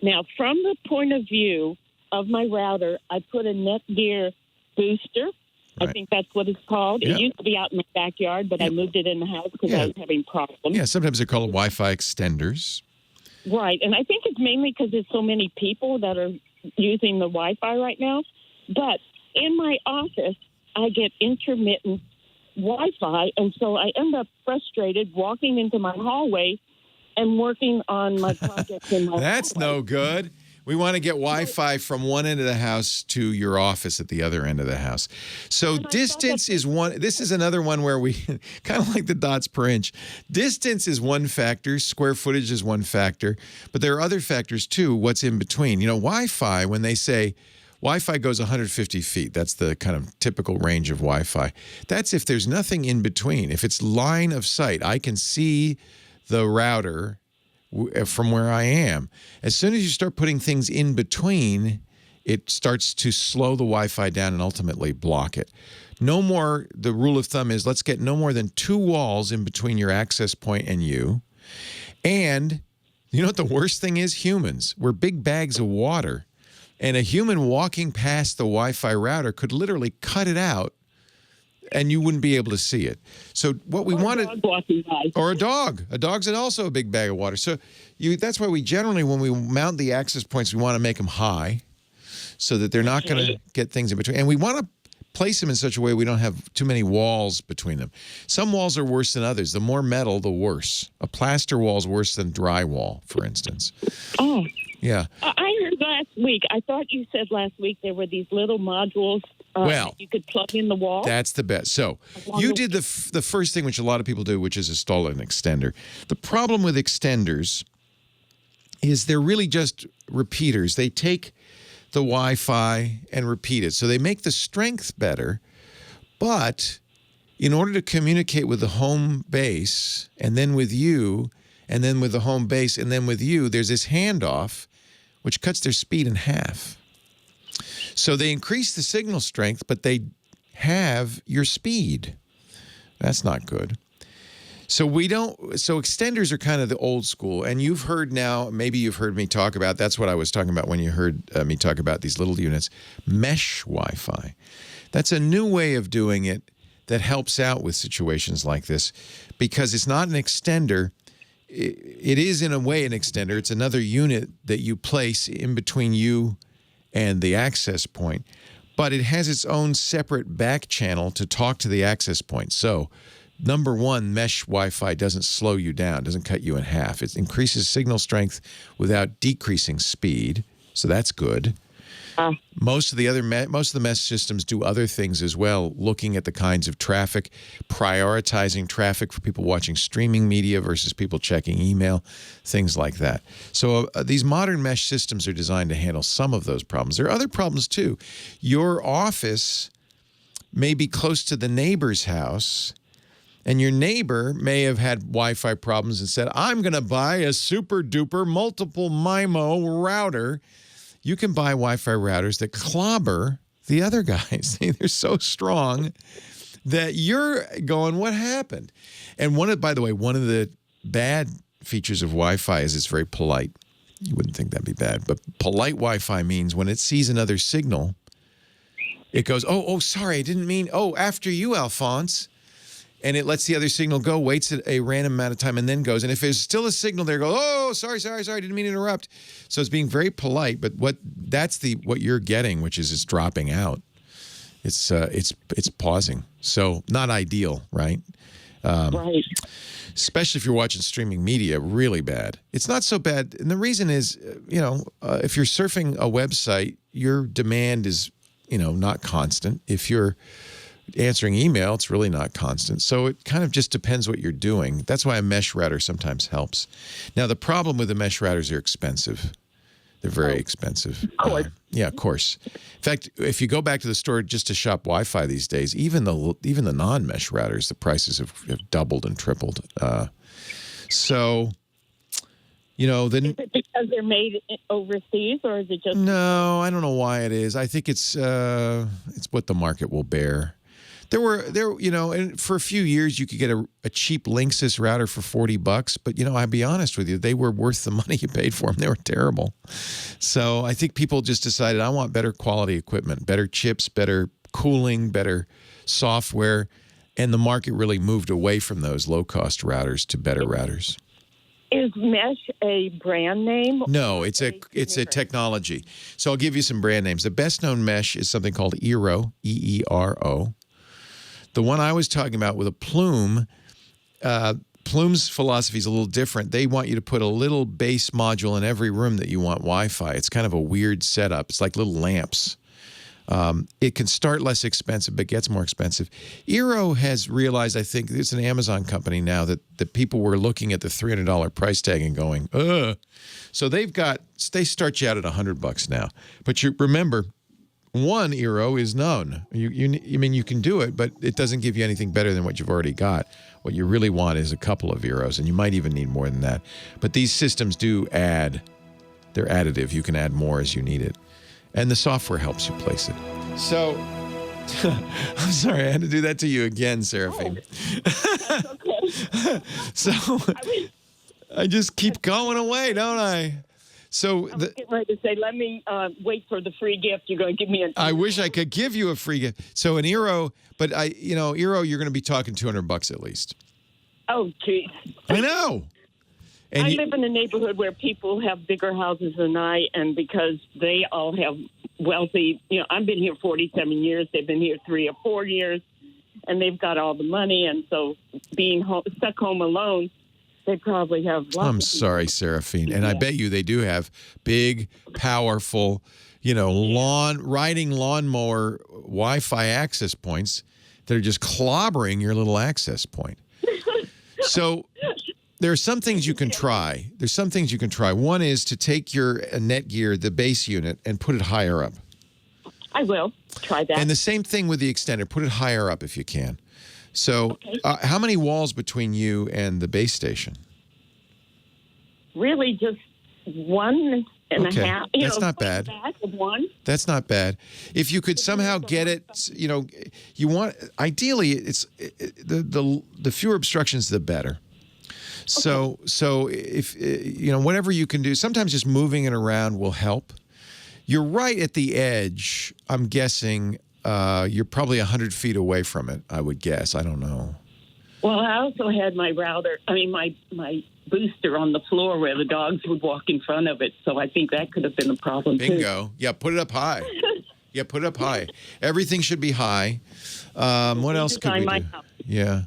Now, from the point of view of my router, I put a Netgear booster. Right. I think that's what it's called. Yep. It used to be out in my backyard, but I moved it in the house because I was having problems. Yeah, sometimes they call it Wi-Fi extenders. Right, and I think it's mainly because there's so many people that are using the Wi-Fi right now. But in my office, I get intermittent Wi-Fi, and so I end up frustrated walking into my hallway and working on my projects in my That's hallway. No good. We want to get Wi-Fi from one end of the house to your office at the other end of the house. So distance is one. This is another one where we kind of like the dots per inch. Distance is one factor. Square footage is one factor. But there are other factors too. What's in between? Wi-Fi, when they say Wi-Fi goes 150 feet, that's the kind of typical range of Wi-Fi. That's if there's nothing in between. If it's line of sight, I can see the router from where I am. As soon as you start putting things in between, it starts to slow the Wi-Fi down and ultimately block it. No more, the rule of thumb is let's get no more than 2 walls in between your access point and you. And you know what the worst thing is? Humans. We're big bags of water. And a human walking past the Wi-Fi router could literally cut it out and you wouldn't be able to see it. So what we wanted... Or a dog walking by. Or a dog. A dog's also a big bag of water. So that's why we generally, when we mount the access points, we want to make them high so that they're not going to get things in between. And we want to place them in such a way we don't have too many walls between them. Some walls are worse than others. The more metal, the worse. A plaster wall is worse than drywall, for instance. Oh. Yeah. I heard last week, I thought you said last week there were these little modules that you could plug in the wall. That's the best. So you did the first thing, which a lot of people do, which is install an extender. The problem with extenders is they're really just repeaters. They take the Wi-Fi and repeat it. So they make the strength better, but in order to communicate with the home base and then with you and then with the home base and then with you, there's this handoff which cuts their speed in half. So they increase the signal strength, but they have your speed. That's not good. So extenders are kind of the old school, and you've heard now, maybe you've heard me talk about, that's what I was talking about when you heard me talk about these little units, mesh Wi-Fi. That's a new way of doing it that helps out with situations like this because it's not an extender. It is in a way an extender. It's another unit that you place in between you and the access point, but it has its own separate back channel to talk to the access point. So number one, mesh Wi-Fi doesn't slow you down, doesn't cut you in half. It increases signal strength without decreasing speed, so that's good. Most of the mesh systems do other things as well, looking at the kinds of traffic, prioritizing traffic for people watching streaming media versus people checking email, things like that. So these modern mesh systems are designed to handle some of those problems. There are other problems too. Your office may be close to the neighbor's house, and your neighbor may have had Wi-Fi problems and said, I'm going to buy a super-duper multiple MIMO router. You can buy Wi-Fi routers that clobber the other guys. They're so strong that you're going, what happened? And by the way, one of the bad features of Wi-Fi is it's very polite. You wouldn't think that'd be bad, but polite Wi-Fi means when it sees another signal, it goes, oh, sorry, I didn't mean, after you, Alphonse. And it lets the other signal go, waits a random amount of time, and then goes. And if there's still a signal there, go, oh, sorry, didn't mean to interrupt. So it's being very polite, but what you're getting, which is it's dropping out. It's pausing. So not ideal, right? Right. Especially if you're watching streaming media, really bad. It's not so bad, and the reason is, if you're surfing a website, your demand is, not constant. If you're answering email, it's really not constant. So it kind of just depends what you're doing. That's why a mesh router sometimes helps. Now, the problem with the mesh routers, they're expensive. They're very expensive. Of course. Yeah, of course. In fact, if you go back to the store just to shop Wi-Fi these days, even the non-mesh routers, the prices have doubled and tripled. So, is it because they're made overseas, or is it just... No, I don't know why it is. I think it's what the market will bear. And for a few years you could get a cheap Linksys router for $40, but I'll be honest with you, they were worth the money you paid for them. They were terrible. So I think people just decided, I want better quality equipment, better chips, better cooling, better software, and the market really moved away from those low-cost routers to better routers. Is mesh a brand name? No, it's a technology. So I'll give you some brand names. The best known mesh is something called Eero, E-E-R-O. The one I was talking about with a Plume, Plume's philosophy is a little different. They want you to put a little base module in every room that you want Wi-Fi. It's kind of a weird setup. It's like little lamps. It can start less expensive, but gets more expensive. Eero has realized, I think, it's an Amazon company now, that people were looking at the $300 price tag and going, ugh. So they start you out at $100 now. But remember, one Eero is known. You can do it, but it doesn't give you anything better than what you've already got. What you really want is a couple of Eeros, and you might even need more than that. But these systems do add. They're additive. You can add more as you need it. And the software helps you place it. So, I'm sorry, I had to do that to you again, Seraphine. That's okay. So, I just keep going away, don't I? So, I was getting ready to say, let me wait for the free gift you're going to give me. I wish I could give you a free gift. So, an Eero, but Eero, you're going to be talking $200 at least. Oh, geez. I know. And I live in a neighborhood where people have bigger houses than I, and because they all have wealthy, I've been here 47 years. They've been here 3 or 4 years, and they've got all the money. And so being stuck home alone, they probably have lots I'm of sorry, Seraphine. And I bet you they do have big, powerful, riding lawnmower Wi-Fi access points that are just clobbering your little access point. So there are some things you can try. One is to take your Netgear, the base unit, and put it higher up. I will try that. And the same thing with the extender. Put it higher up if you can. So how many walls between you and the base station? Really just 1.5. That's not bad. Back of one. That's not bad. If you could somehow get it, you want, ideally, it's the fewer obstructions, the better. So if, whatever you can do, sometimes just moving it around will help. You're right at the edge. I'm guessing you're probably 100 feet away from it, I would guess. I don't know. Well, I also had my my booster on the floor where the dogs would walk in front of it. So I think that could have been a problem, too. Bingo. Yeah, put it up high. Put it up high. Everything should be high. What else could we do? Yeah.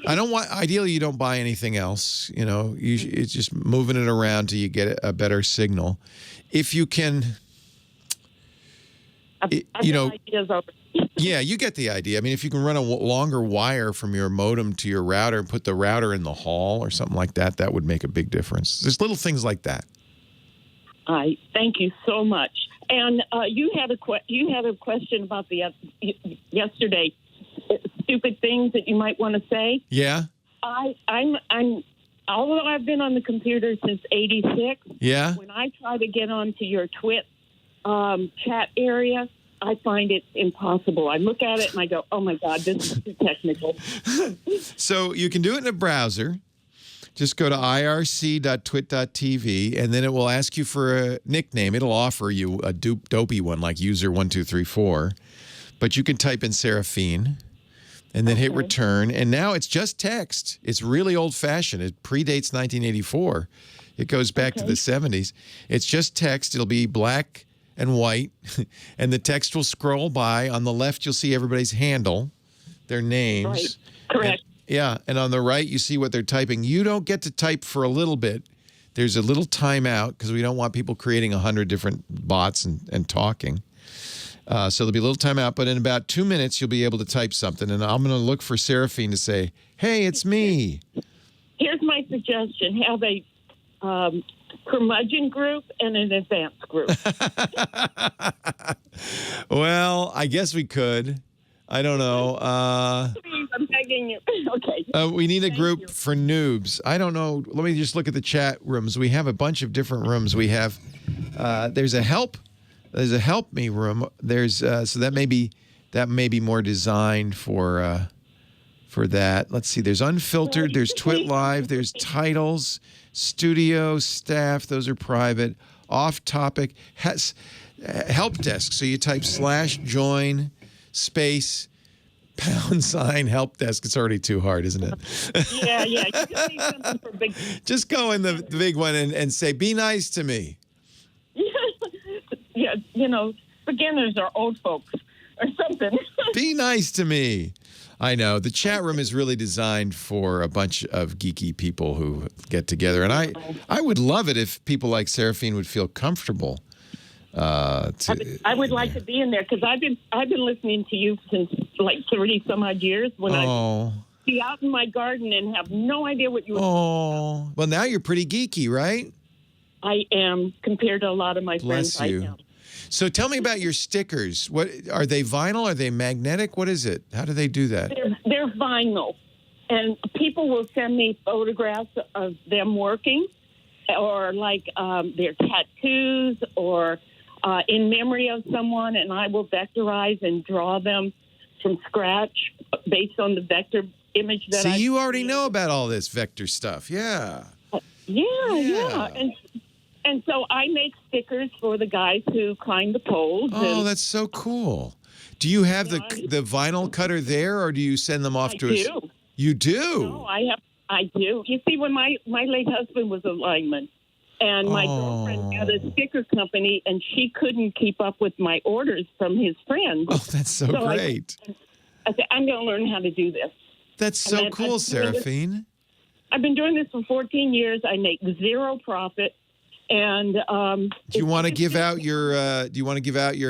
Ideally, you don't buy anything else. It's just moving it around till you get a better signal. If you can, yeah, you get the idea. I mean, if you can run a longer wire from your modem to your router and put the router in the hall or something like that, that would make a big difference. There's little things like that. I thank you so much. And you had a question about the yesterday. Stupid things that you might want to say. Yeah. I'm although I've been on the computer since '86. Yeah. When I try to get onto your TWiT chat area, I find it impossible. I look at it and I go, "Oh my God, this is too technical." So you can do it in a browser. Just go to irc.twit.tv, and then it will ask you for a nickname. It'll offer you a dopey one like user1234, but you can type in Seraphine. And then hit return. And now it's just text. It's really old-fashioned. It predates 1984. It goes back to the 70s. It's just text. It'll be black and white. And the text will scroll by. On the left, you'll see everybody's handle, their names. Right. Correct. And on the right, you see what they're typing. You don't get to type for a little bit. There's a little timeout because we don't want people creating 100 different bots and talking. So there'll be a little timeout, but in about 2 minutes, you'll be able to type something. And I'm going to look for Seraphine to say, "Hey, it's me." Here's my suggestion. Have a curmudgeon group and an advanced group. Well, I guess we could. I don't know. Please, I'm begging you. Okay. We need a group for noobs. I don't know. Let me just look at the chat rooms. We have a bunch of different rooms. We have, there's a help me room. There's so that may be more designed for that. Let's see. There's unfiltered. There's TWiT Live. There's titles, studio, staff. Those are private. Off topic. Help desk. So you type /join space # help desk. It's already too hard, isn't it? Yeah. You just need something for big. Just go in the big one and say, "Be nice to me." Yeah, beginners are old folks or something. Be nice to me. I know. The chat room is really designed for a bunch of geeky people who get together. And I would love it if people like Seraphine would feel comfortable. I would like to be in there because I've been listening to you since like 30 some odd years when I be out in my garden and have no idea what you were talking about. Well, now you're pretty geeky, right? I am compared to a lot of my friends. Bless you. So tell me about your stickers. What are they, vinyl? Are they magnetic? What is it? How do they do that? They're vinyl, and people will send me photographs of them working, or like their tattoos, or in memory of someone, and I will vectorize and draw them from scratch based on the vector image that See, I've you already seen. know about all this vector stuff. Yeah. Yeah. And so I make stickers for the guys who climb the poles. Oh, and that's so cool. Do you have the vinyl cutter there, or do you send them off to us? I do. You do? No, I do. You see, when my late husband was a lineman, and my girlfriend had a sticker company, and she couldn't keep up with my orders from his friends. Oh, that's so great. I said, I'm going to learn how to do this. That's so cool, Seraphine. I've been doing this for 14 years. I make zero profit. And do you want to give out your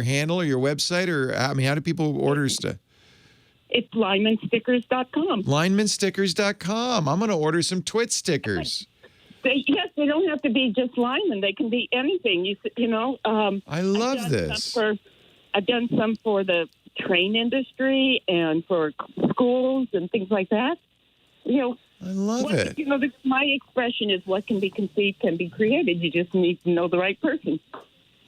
handle or your website, or I mean, how do people order stuff? It's linemanstickers.com. Linemanstickers.com. I'm going to order some TWiT stickers. Yes, they don't have to be just linemen. They can be anything. You know. I love this. I've done some for the train industry and for schools and things like that. You know. I love it. You know, my expression is what can be conceived can be created. You just need to know the right person.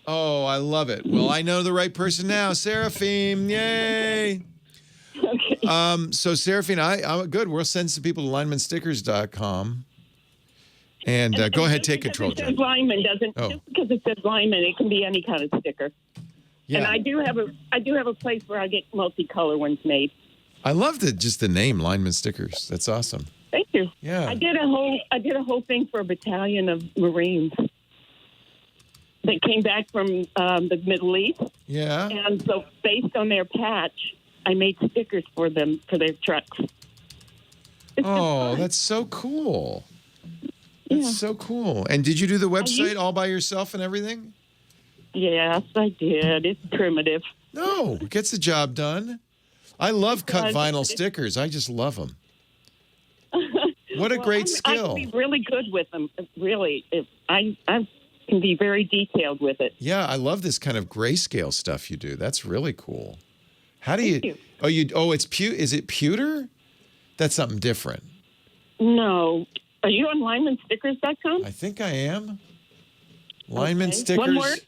Oh, I love it. Well, I know the right person now. Seraphine, yay. Okay. So, Seraphine, I'm good. We'll send some people to linemanstickers.com. And go ahead, take control, John. Just because it says lineman, it can be any kind of sticker. Yeah. And I do have a place where I get multicolor ones made. I love just the name, Lineman Stickers. That's awesome. Thank you. Yeah. I did a whole thing for a battalion of Marines that came back from the Middle East. Yeah. And so based on their patch, I made stickers for them for their trucks. Oh, that's so cool. That's so cool. And did you do the website all by yourself and everything? Yes, I did. It's primitive. No, it gets the job done. I love cut vinyl stickers. I just love them. What a great skill. I can be really good with them. Really. I can be very detailed with it. Yeah, I love this kind of grayscale stuff you do. That's really cool. How do you? Is it pewter? That's something different. No. Are you on linemanstickers.com? I think I am. Lineman stickers. One word?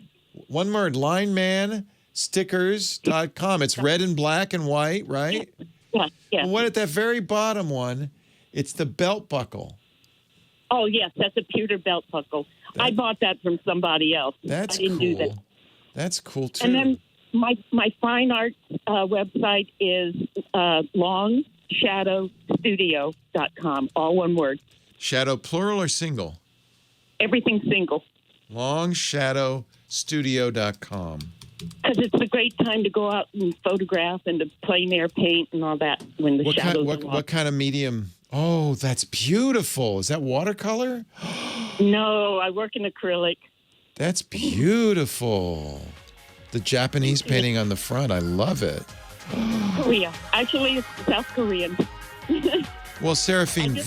One word. Linemanstickers.com. It's red and black and white, right? Yeah. What at that very bottom one? It's the belt buckle. Oh, yes, that's a pewter belt buckle. I bought that from somebody else. That's I didn't do that. That's cool, too. And then my fine art website is longshadowstudio.com, all one word. Shadow plural or single? Everything single. Longshadowstudio.com. Because it's a great time to go out and photograph and to plein air paint and all that when the shadows are what kind of medium? Oh, that's beautiful. Is that watercolor? No, I work in acrylic. That's beautiful. The Japanese painting on the front. I love it. Korea. Actually, it's South Korean. Well, Seraphine,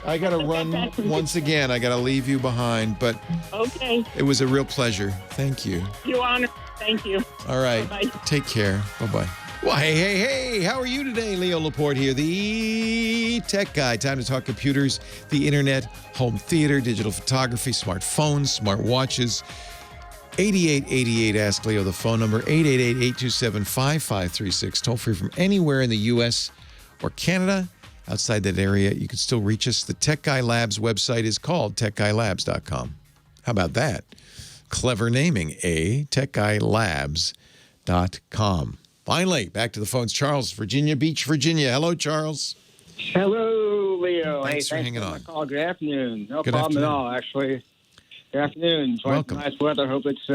I got to run once again. I got to leave you behind, but okay. It was a real pleasure. Thank you. Your honor. Thank you. All right. Bye-bye. Take care. Bye-bye. Well, hey. How are you today? Leo Laporte here, the tech guy. Time to talk computers, the internet, home theater, digital photography, smartphones, smart watches. 8888 Ask Leo, the phone number, 888-827-5536. Toll free from anywhere in the U.S. or Canada. Outside that area, you can still reach us. The Tech Guy Labs website is called techguylabs.com. How about that? Clever naming, techguylabs.com. Finally, back to the phones. Charles, Virginia Beach, Virginia. Hello, Charles. Hello, Leo. Thanks for hanging on. Good afternoon. No Good problem afternoon. at all, actually. Good afternoon. It's Welcome. nice weather. Hope it's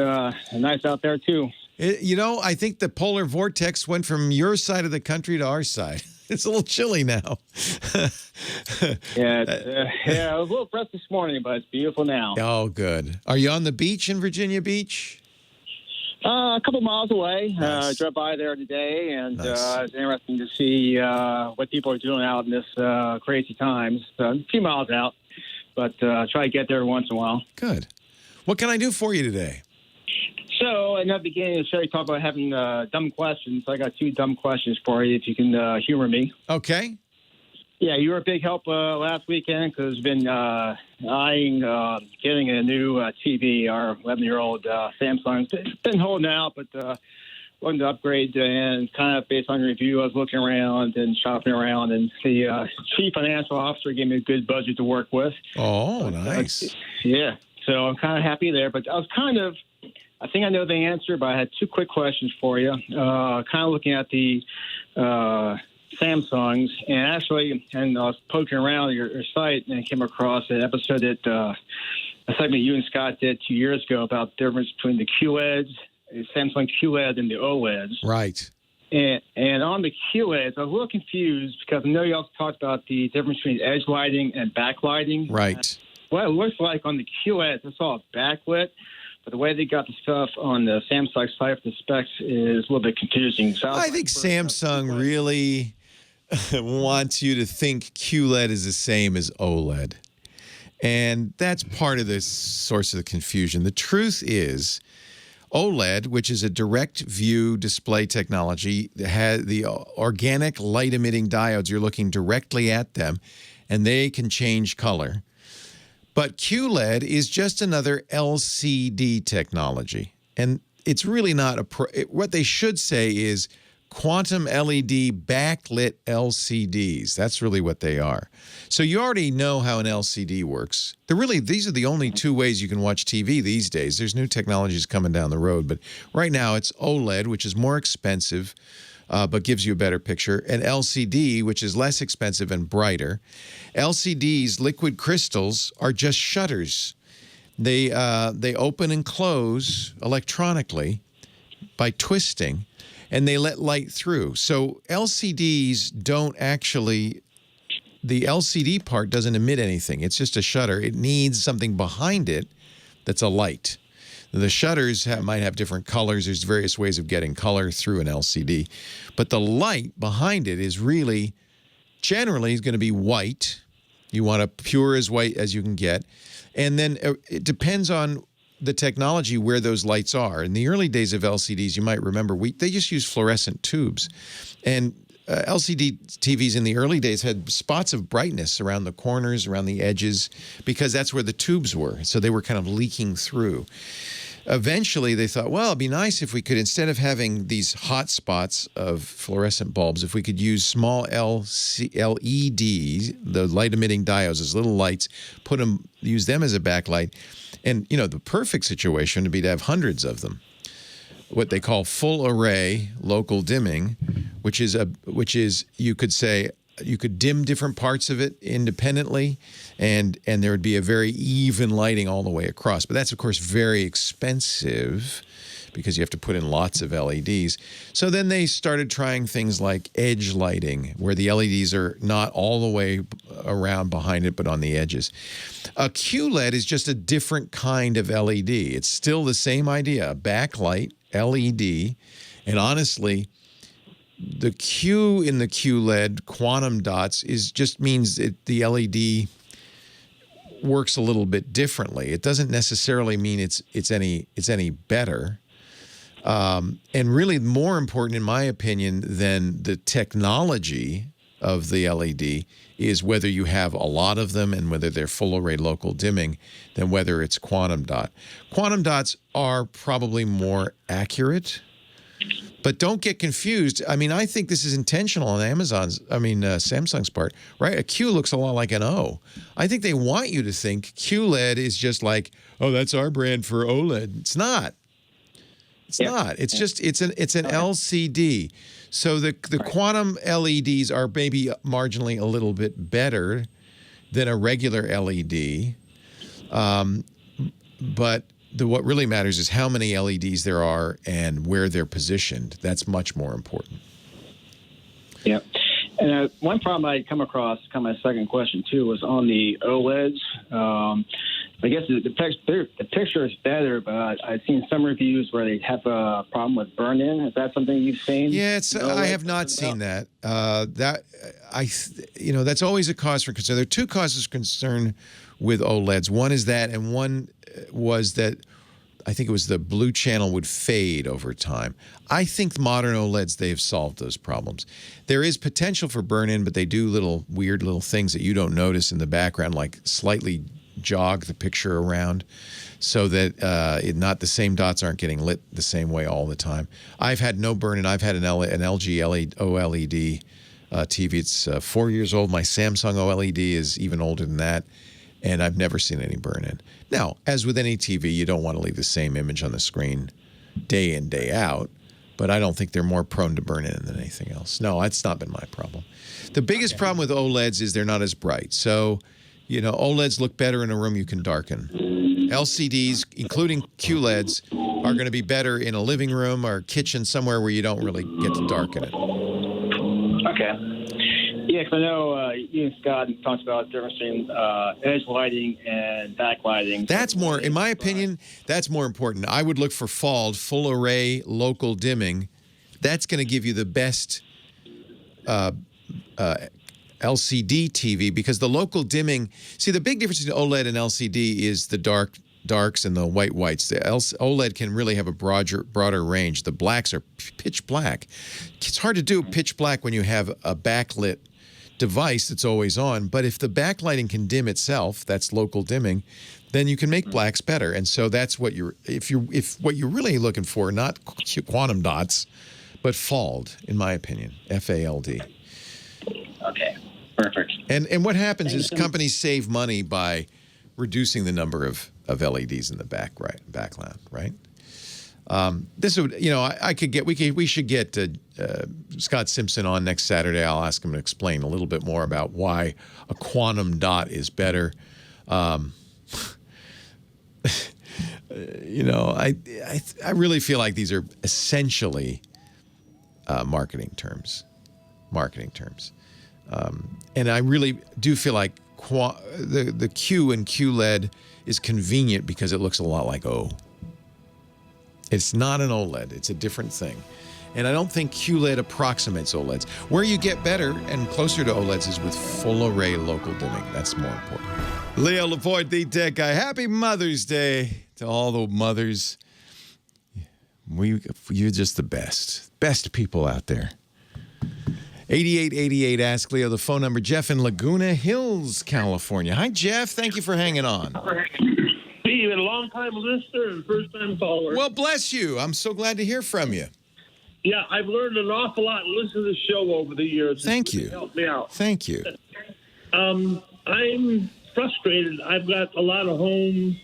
nice out there, too. I think the polar vortex went from your side of the country to our side. It's a little chilly now. Yeah, I was a little pressed this morning, but it's beautiful now. Oh, good. Are you on the beach in Virginia Beach? A couple miles away. Nice. Drove by there today, and Nice. it's interesting to see what people are doing out in this crazy times. A few miles out, but try to get there once in a while. Good. What can I do for you today? So, in the beginning of the show, you talked about having dumb questions. I got 2 dumb questions for you, if you can humor me. Okay. Yeah, you were a big help last weekend because there's been eyeing getting a new TV. Our 11-year-old Samsung's been holding out, but wanted to upgrade. And kind of based on your review, I was looking around and shopping around, and the chief financial officer gave me a good budget to work with. Oh, nice. Yeah, so I'm kind of happy there. But I think I know the answer, but I had two quick questions for you. Kind of looking at the Samsungs, and I was poking around your site and came across an episode that a segment you and Scott did 2 years ago about the difference between the QLEDs, the Samsung QLED, and the OLEDs. Right. And on the QLEDs, I was a little confused because I know you also talked about the difference between edge lighting and backlighting. Right. What it looks like on the QLEDs, it's all backlit. But the way they got the stuff on the Samsung site for the specs is a little bit confusing. So I think Samsung really wants you to think QLED is the same as OLED. And that's part of the source of the confusion. The truth is OLED, which is a direct view display technology, has the organic light-emitting diodes. You're looking directly at them, and they can change color. But QLED is just another LCD technology. And it's really not what they should say is quantum LED backlit LCDs. That's really what they are. So you already know how an LCD works. These are the only two ways you can watch TV these days. There's new technologies coming down the road, but right now it's OLED, which is more expensive, but gives you a better picture, and LCD, which is less expensive and brighter. LCDs, liquid crystals, are just shutters. They open and close electronically by twisting, and they let light through. So LCDs don't actually, the LCD part doesn't emit anything. It's just a shutter. It needs something behind it that's a light. The shutters might have different colors. There's various ways of getting color through an LCD. But the light behind it is really, generally, is going to be white. You want a pure as white as you can get. And then it depends on the technology where those lights are. In the early days of LCDs, you might remember, they just used fluorescent tubes. And LCD TVs in the early days had spots of brightness around the corners, around the edges, because that's where the tubes were. So they were kind of leaking through. Eventually, they thought, well, it'd be nice if we could, instead of having these hot spots of fluorescent bulbs, if we could use small LEDs, the light-emitting diodes, as little lights, use them as a backlight. And, you know, the perfect situation would be to have hundreds of them. What they call full array local dimming, which is you could say you could dim different parts of it independently, and there would be a very even lighting all the way across. But that's, of course, very expensive because you have to put in lots of LEDs. So then they started trying things like edge lighting, where the LEDs are not all the way around behind it, but on the edges. A QLED is just a different kind of LED. It's still the same idea, a backlight LED, and honestly, the Q in the QLED, quantum dots, just means the LED works a little bit differently. It doesn't necessarily mean it's any better. And really more important, in my opinion, than the technology of the LED is whether you have a lot of them and whether they're full array local dimming than whether it's quantum dot. Quantum dots are probably more accurate, but don't get confused. I mean, I think this is intentional on Samsung's part, right? A Q looks a lot like an O. I think they want you to think QLED is just like, oh, that's our brand for OLED. It's not. It's not. It's just it's an LCD. So the quantum LEDs are maybe marginally a little bit better than a regular LED, but what really matters is how many LEDs there are and where they're positioned. That's much more important. Yeah. And one problem I come across, kind of my second question too, was on the OLEDs. I guess the picture is better, but I've seen some reviews where they have a problem with burn-in. Is that something you've seen? Yeah, I have not seen that. That's always a cause for concern. There are two causes of concern with OLEDs. One is that, and one was that I think it was the blue channel would fade over time. I think modern OLEDs, they have solved those problems. There is potential for burn-in, but they do weird little things that you don't notice in the background, like slightly jog the picture around so that not the same dots aren't getting lit the same way all the time. I've had no burn-in. I've had an LG OLED TV. It's 4 years old. My Samsung OLED is even older than that, and I've never seen any burn-in. Now, as with any TV, you don't want to leave the same image on the screen day in, day out, but I don't think they're more prone to burn-in than anything else. No, that's not been my problem. The biggest problem with OLEDs is they're not as bright. So, you know, OLEDs look better in a room you can darken. LCDs, including QLEDs, are going to be better in a living room or kitchen somewhere where you don't really get to darken it. Okay. Yeah, because I know you and Scott talked about the difference between edge lighting and backlighting. That's more, in my opinion, that's more important. I would look for FALD, full array local dimming. That's going to give you the best LCD TV, because the local dimming, see, the big difference between OLED and LCD is the darks and the whites. The OLED can really have a broader range. The blacks are pitch black. It's hard to do pitch black when you have a backlit device that's always on, but if the backlighting can dim itself, that's local dimming, then you can make blacks better. And so that's what if what you're really looking for, not quantum dots, but FALD, in my opinion, FALD. Okay, perfect. And what happens is companies save money by reducing the number of LEDs in the background, right? This would, you know, we should get Scott Simpson on next Saturday. I'll ask him to explain a little bit more about why a quantum dot is better. You know, I really feel like these are essentially marketing terms. And I really do feel like the Q in QLED is convenient because it looks a lot like O. It's not an OLED. It's a different thing. And I don't think QLED approximates OLEDs. Where you get better and closer to OLEDs is with full array local dimming. That's more important. Leo Laporte, the tech guy. Happy Mother's Day to all the mothers. You're just the best people out there. 8888 Ask Leo, the phone number. Jeff in Laguna Hills, California. Hi, Jeff. Thank you for hanging on. Steve, a long-time listener and first-time caller. Well, bless you. I'm so glad to hear from you. Yeah, I've learned an awful lot listening to the show over the years. Thank you. Help me out. Thank you. I'm frustrated. I've got a lot of home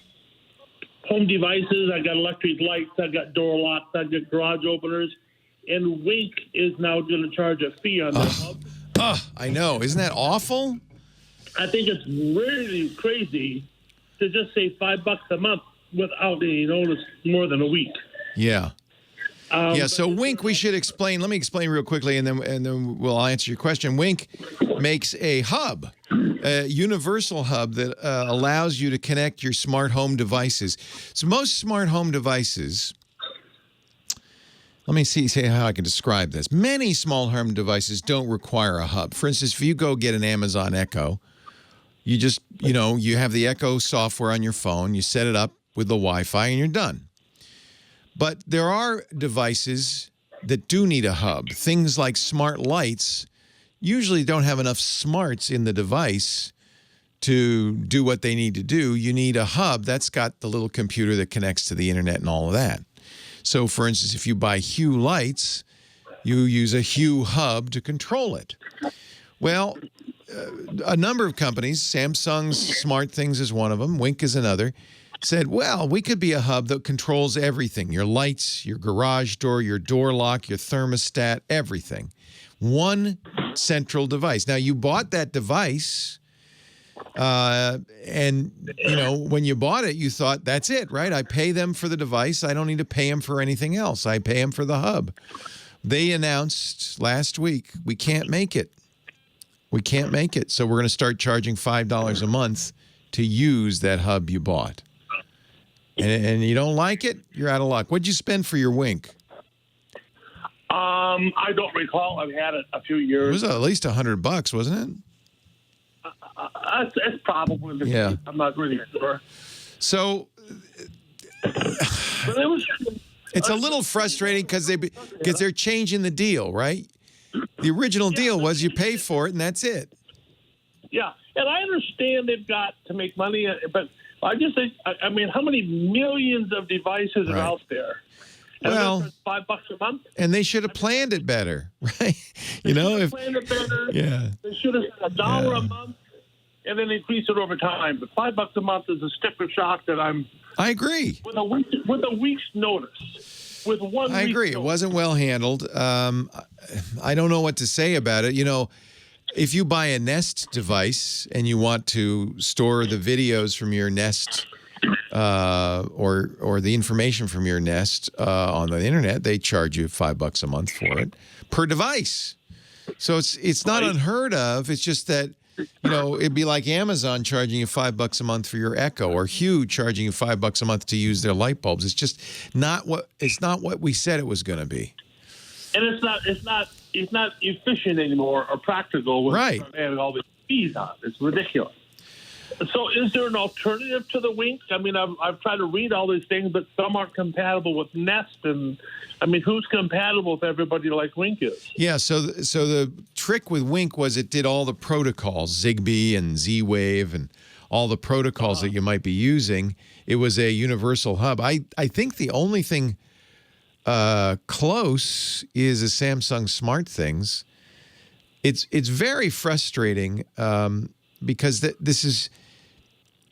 devices. I got electric lights. I got door locks. I got garage openers. And Wink is now going to charge a fee on that. I know. Isn't that awful? I think it's really crazy to just say $5 a month without any notice more than a week. Yeah. So Wink, we should explain. Let me explain real quickly, and then we'll answer your question. Wink makes a hub, a universal hub that allows you to connect your smart home devices. So most smart home devices, let me say how I can describe this. Many small home devices don't require a hub. For instance, if you go get an Amazon Echo, you just, you have the Echo software on your phone, you set it up with the Wi-Fi, and you're done. But there are devices that do need a hub. Things like smart lights usually don't have enough smarts in the device to do what they need to do. You need a hub that's got the little computer that connects to the internet and all of that. So, for instance, if you buy Hue lights, you use a Hue hub to control it. Well, a number of companies, Samsung's Smart Things is one of them, Wink is another, said, well, we could be a hub that controls everything, your lights, your garage door, your door lock, your thermostat, everything. One central device. Now, you bought that device, and, when you bought it, you thought, that's it, right? I pay them for the device. I don't need to pay them for anything else. I pay them for the hub. They announced last week, we can't make it. We can't make it. So we're going to start charging $5 a month to use that hub you bought. And you don't like it, you're out of luck. What'd you spend for your Wink? I don't recall. I've had it a few years. It was at least $100, wasn't it? It's probably the case. I'm not really sure. So it's a little frustrating because they're changing the deal, right? The original deal was you pay for it and that's it. Yeah, And I understand they've got to make money, but I just think, I mean, how many millions of devices are out there? And well, $5 a month? And they should have planned it better, right? You know, if planned it better. Yeah. They should have said $1 a month and then increase it over time. But $5 a month is a sticker shock that I agree. With a week's notice. With 1 week. I agree. It wasn't well handled. I don't know what to say about it. You know, if you buy a Nest device and you want to store the videos from your Nest or the information from your Nest on the internet, they charge you $5 a month for it per device. So it's not unheard of. It's just that, you know, it'd be like Amazon charging you $5 a month for your Echo, or Hue charging you $5 a month to use their light bulbs. It's just not what we said it was going to be. And it's not efficient anymore or practical with adding all these fees on. It's ridiculous. So is there an alternative to the Wink? I mean, I've tried to read all these things, but some aren't compatible with Nest. And, I mean, who's compatible with everybody like Wink is? Yeah, so the trick with Wink was it did all the protocols, Zigbee and Z-Wave and all the protocols that you might be using. It was a universal hub. I think the only thing close is a Samsung SmartThings. It's very frustrating because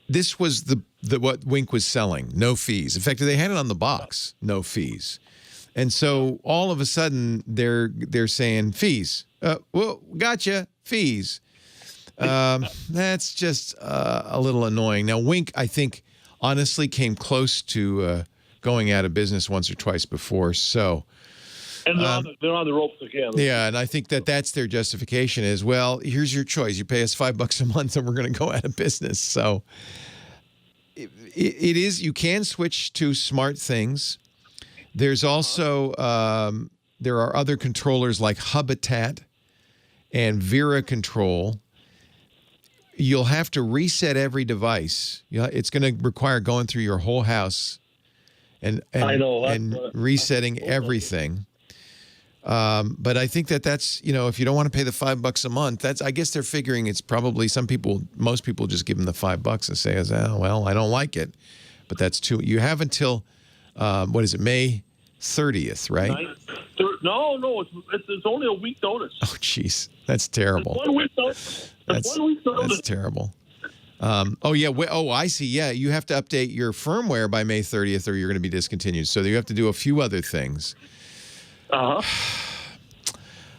this was the what Wink was selling, no fees. In fact, they had it on the box, no fees. And so all of a sudden they're saying fees. Well, gotcha, fees. That's just a little annoying. Now, Wink, I think, honestly came close to going out of business once or twice before. So, and they're on the ropes again. Yeah, and I think that's their justification is, well, here's your choice. You pay us $5 a month and we're going to go out of business. So it is, you can switch to SmartThings. There's also, there are other controllers like Hubitat and Vera Control. You'll have to reset every device. It's going to require going through your whole house and resetting everything. But I think that's, you know, if you don't want to pay the $5 a month, I guess they're figuring it's probably most people just give them the $5 and say, oh, well, I don't like it. But that's too, you have until, what is it, May 30th, right? No, it's only a week notice. Oh, jeez. That's terrible. It's 1 week notice. That's terrible. Oh, yeah. I see. Yeah, you have to update your firmware by May 30th or you're going to be discontinued. So you have to do a few other things. I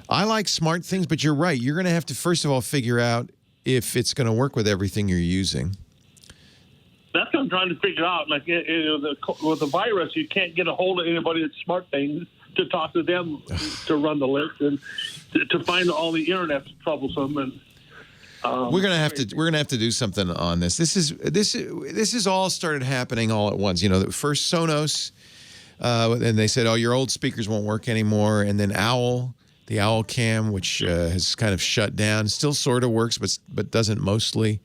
like SmartThings, but you're right. You're going to have to, first of all, figure out if it's going to work with everything you're using. That's what I'm trying to figure out. Like, with the virus, you can't get a hold of anybody at SmartThings to talk to them to run the list and to find all the internet's troublesome. And we're gonna have to do something on this. This is all started happening all at once. You know, first Sonos. And they said, oh, your old speakers won't work anymore. And then the Owl Cam, which has kind of shut down, still sort of works, but doesn't mostly.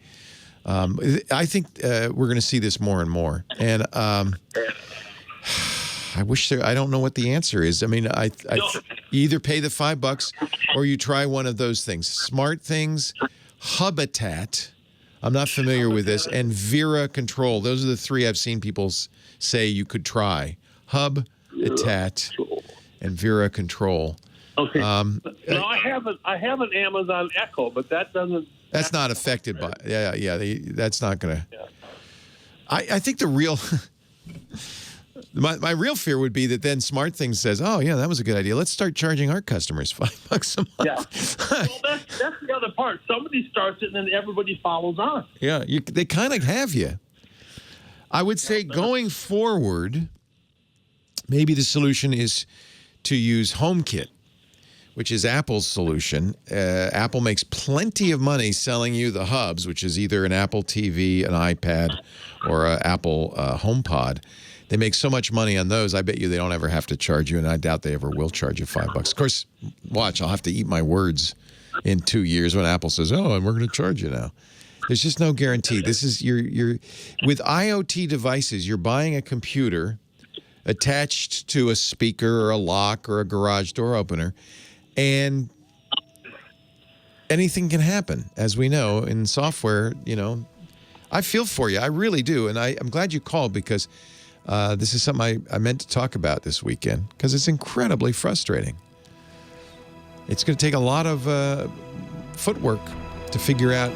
I think we're going to see this more and more. And I wish I don't know what the answer is. I mean, you either pay the $5 or you try one of those things. SmartThings, Hubitat. I'm not familiar with this. And Vera Control. Those are the three I've seen people say you could try. Hubitat and Vera Control. Okay. No, I have an Amazon Echo, but that doesn't. That's not affected by. Yeah. That's not gonna. Yeah. I think the real. My real fear would be that then SmartThings says, "Oh yeah, that was a good idea. Let's start charging our customers $5 a month." Yeah. Well, that's the other part. Somebody starts it, and then everybody follows on. Yeah, they kind of have you. I would say going forward. Maybe the solution is to use HomeKit, which is Apple's solution. Apple makes plenty of money selling you the hubs, which is either an Apple TV, an iPad, or an Apple HomePod. They make so much money on those, I bet you they don't ever have to charge you, and I doubt they ever will charge you $5. Of course, watch, I'll have to eat my words in 2 years when Apple says, oh, and we're going to charge you now. There's just no guarantee. This is you're with IoT devices, you're buying a computer attached to a speaker or a lock or a garage door opener, and anything can happen, as we know in software. I feel for you. I really do. And I'm glad you called, because this is something I meant to talk about this weekend, because it's incredibly frustrating. It's going to take a lot of footwork to figure out,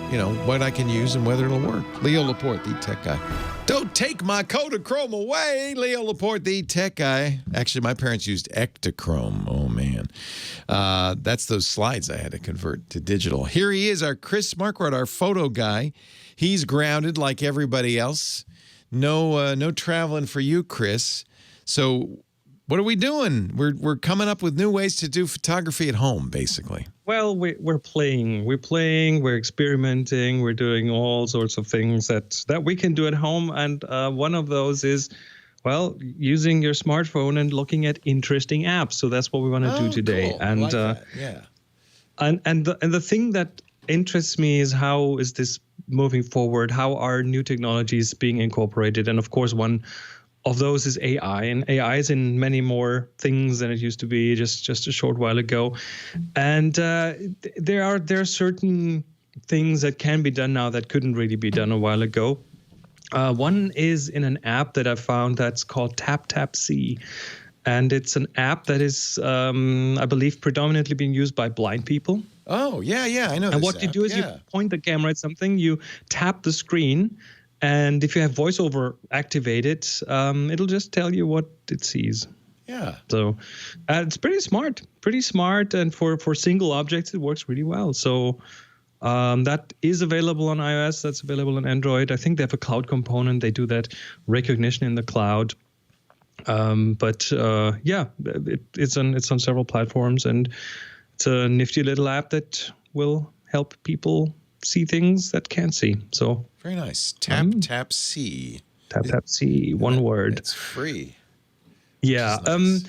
what I can use and whether it'll work. Leo Laporte, the tech guy. Don't take my Kodachrome away, Leo Laporte, the tech guy. Actually, my parents used Ektachrome. Oh, man. That's those slides I had to convert to digital. Here he is, our Chris Marquardt, our photo guy. He's grounded like everybody else. No traveling for you, Chris. So what are we doing? We're coming up with new ways to do photography at home, basically. Well, we're playing, we're experimenting, we're doing all sorts of things that we can do at home. And one of those is, using your smartphone and looking at interesting apps. So that's what we want to do today. Cool. And I like that. Yeah. And the thing that interests me is, how is this moving forward? How are new technologies being incorporated? And of course, one of those is AI, and AI is in many more things than it used to be just a short while ago. And there are certain things that can be done now that couldn't really be done a while ago. One is in an app that I found that's called TapTapSee. And it's an app that is, I believe, predominantly being used by blind people. Oh, yeah, I know. And what you do is you point the camera at something, you tap the screen, and if you have voiceover activated, it'll just tell you what it sees. Yeah. So it's pretty smart, and for single objects, it works really well. So that is available on iOS, that's available on Android. I think they have a cloud component. They do that recognition in the cloud. It's on several platforms, and it's a nifty little app that will help people see things that can't see. So very nice. TapTapSee. TapTapSee, one word. It's free. Yeah. Nice.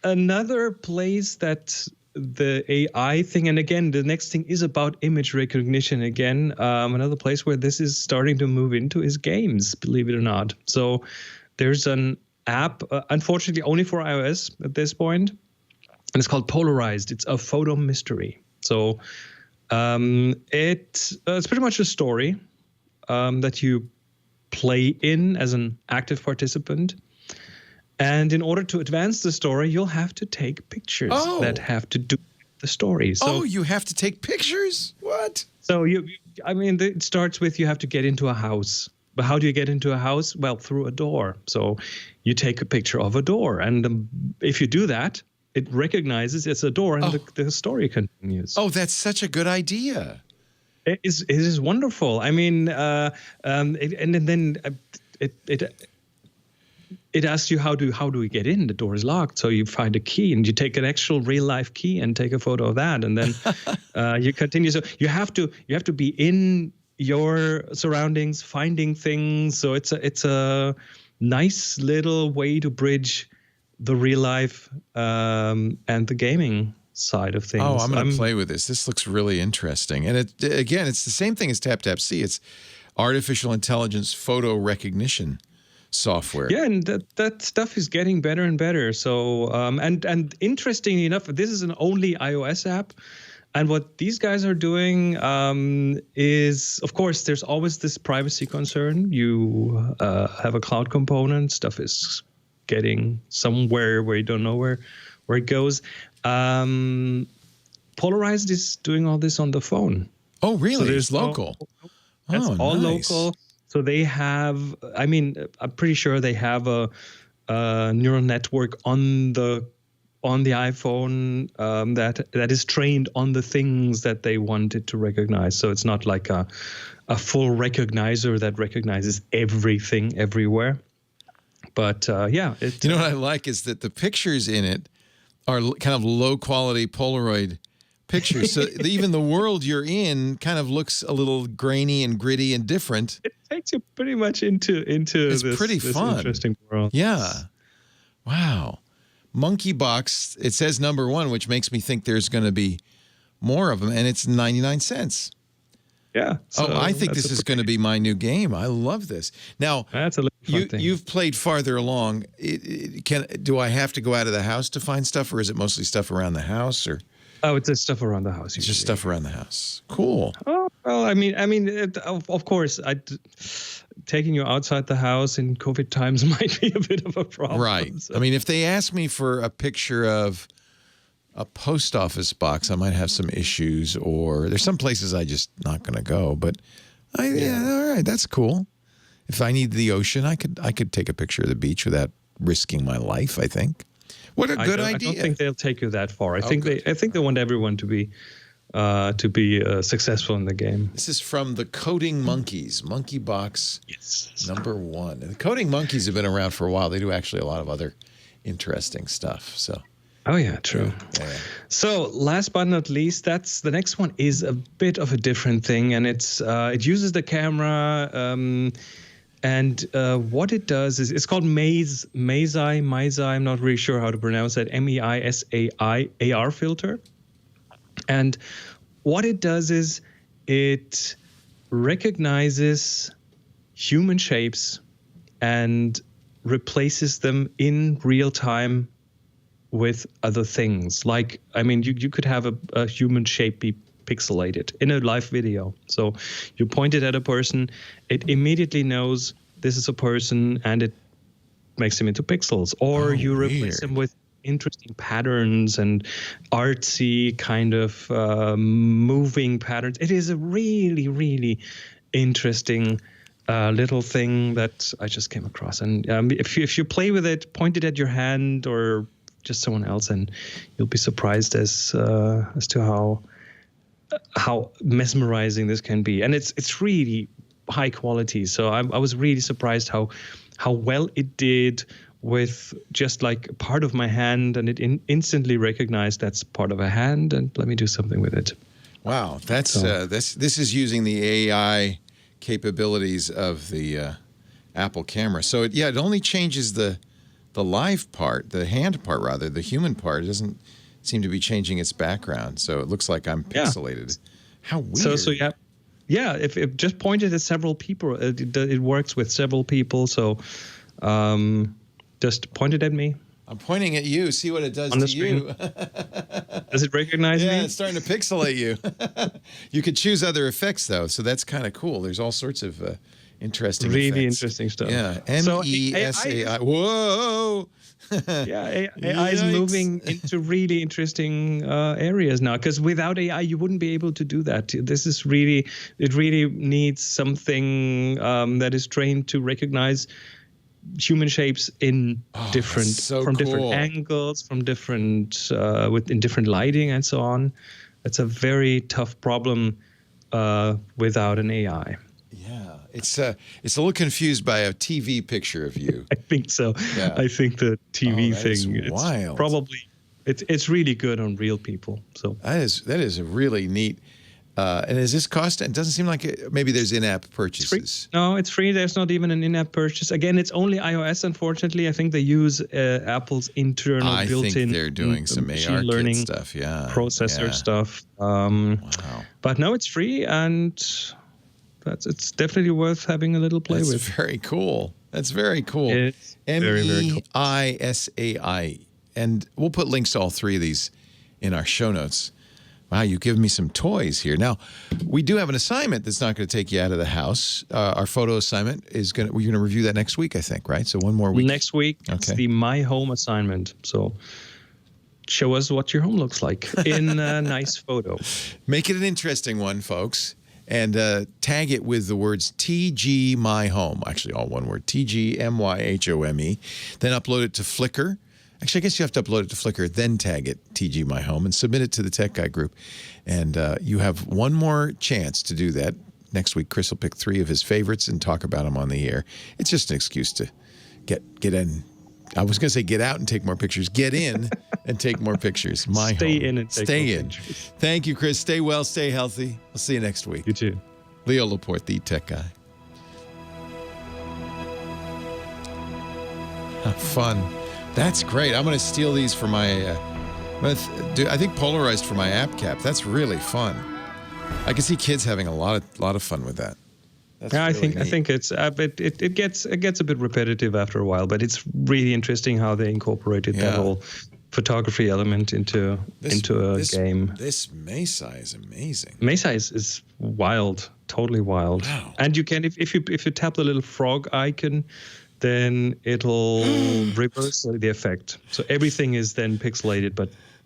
Another place that the AI thing, and again, the next thing is about image recognition again. Another place where this is starting to move into is games, believe it or not. So there's an app, unfortunately only for iOS at this point, and it's called Polarized. It's a photo mystery. So it's pretty much a story that you play in as an active participant. And in order to advance the story, you'll have to take pictures that have to do with the story. So, you have to take pictures? What? So it starts with, you have to get into a house. But how do you get into a house? Well, through a door. So you take a picture of a door. And if you do that, it recognizes it's a door, and the story continues. Oh, that's such a good idea. It is wonderful. I mean, it asks you, how do we get in? The door is locked. So you find a key, and you take an actual real life key and take a photo of that. And then you continue. So you have to be in your surroundings, finding things. So it's a nice little way to bridge the real life and the gaming side of things. Oh, I'm going to play with this. This looks really interesting. And it's the same thing as TapTapSee. It's artificial intelligence photo recognition software. Yeah, and that stuff is getting better and better. So and interestingly enough, this is an only iOS app. And what these guys are doing is, of course, there's always this privacy concern. You have a cloud component. Stuff is getting somewhere where you don't know where it goes. Polarized is doing all this on the phone. Oh, really? So it's local. That's all nice. local. So they have, I'm pretty sure they have a neural network on the iPhone that is trained on the things that they wanted to recognize. So it's not like a full recognizer that recognizes everything everywhere. But what I like is that the pictures in it are kind of low quality Polaroid pictures. So even the world you're in kind of looks a little grainy and gritty and different. It takes you pretty much into it's this, pretty this fun. Interesting world. Yeah. Wow. Monkey Box, it says #1, which makes me think there's going to be more of them, and it's 99 cents. Yeah. So I think this is going to be my new game. I love this. Now, that's a fun thing. You've played farther along. Do I have to go out of the house to find stuff, or is it mostly stuff around the house? Or Oh, it's just stuff around the house. It's just stuff around the house. Cool. Oh, well, I mean, of course, taking you outside the house in COVID times might be a bit of a problem. Right. So. I mean, if they ask me for a picture of a post office box, I might have some issues, or there's some places I just not going to go. But all right, that's cool. If I need the ocean, I could take a picture of the beach without risking my life, I think. What a good idea. I don't think they'll take you that far. I think they want everyone to be successful in the game. This is from the Coding Monkeys, Monkey Box #1. And the Coding Monkeys have been around for a while. They do actually a lot of other interesting stuff. So. Oh yeah, true. Yeah. So last but not least, the next one is a bit of a different thing, and it uses the camera. And what it does is it's called Meisai. I'm not really sure how to pronounce that. MEISAI AR filter. And what it does is it recognizes human shapes and replaces them in real time with other things. Like, I mean, you could have a human shape be pixelated in a live video. So you point it at a person, it immediately knows this is a person, and it makes him into pixels. Or you replace him with interesting patterns and artsy kind of moving patterns. It is a really, really interesting little thing that I just came across. And if you play with it, point it at your hand or just someone else, and you'll be surprised as to how mesmerizing this can be. And it's really high quality. So I was really surprised how well it did with just like part of my hand, and it instantly recognized that's part of a hand, and let me do something with it. Wow, that's this is using the AI capabilities of the Apple camera. So it only changes the live part, the hand part rather, the human part. It doesn't seem to be changing its background. So it looks like I'm pixelated. How weird. So yeah. If just pointed at several people, it works with several people. So just point it at me. I'm pointing at you. See what it does to you. Does it recognize me? Yeah, it's starting to pixelate you. You could choose other effects, though, so that's kind of cool. There's all sorts of interesting really effects. interesting stuff. Yeah, MESAI. Whoa! Yeah, AI is moving into really interesting areas now, because without AI, you wouldn't be able to do that. It really needs something that is trained to recognize human shapes in different angles, from different in different lighting and so on. It's a very tough problem without an AI. Yeah, it's a little confused by a TV picture of you. I think so. Yeah. I think the TV thing is wild. Probably it's really good on real people. So that is a really neat. And is this cost? It doesn't seem like maybe there's in-app purchases. It's free. No, it's free. There's not even an in-app purchase. Again, it's only iOS. Unfortunately, I think they use Apple's internal built-in. I think they're doing some AR learning stuff. Yeah, processor stuff. Wow. But no, it's free, and it's definitely worth having a little play with. That's very cool. That's very cool. It's very, very cool. MEISAI, and we'll put links to all three of these in our show notes. Wow, you've given me some toys here. Now, we do have an assignment that's not going to take you out of the house. Our photo assignment we're going to review that next week, I think, right? So one more week. Next week, It's the My Home assignment. So show us what your home looks like in a nice photo. Make it an interesting one, folks. And tag it with the words TG My Home. Actually, all one word, TGMYHOME. Then upload it to Flickr. Actually, I guess you have to upload it to Flickr, then tag it TG My Home, and submit it to the Tech Guy group. And you have one more chance to do that. Next week, Chris will pick 3 of his favorites and talk about them on the air. It's just an excuse to get in. I was going to say get out and take more pictures. Get in and take more pictures. Stay in and take more pictures. Thank you, Chris. Stay well, stay healthy. We'll see you next week. You too. Leo Laporte, the Tech Guy. Fun. That's great. I'm going to steal these for my, I think Polarized for my app cap. That's really fun. I can see kids having a lot of fun with that. That's yeah, really I think it's it gets a bit repetitive after a while, but it's really interesting how they incorporated that whole photography element into a game. This Mesa is amazing. Mesa is wild, totally wild. Wow. And you can if you tap the little frog icon, then it'll reverse the effect. So everything is then pixelated,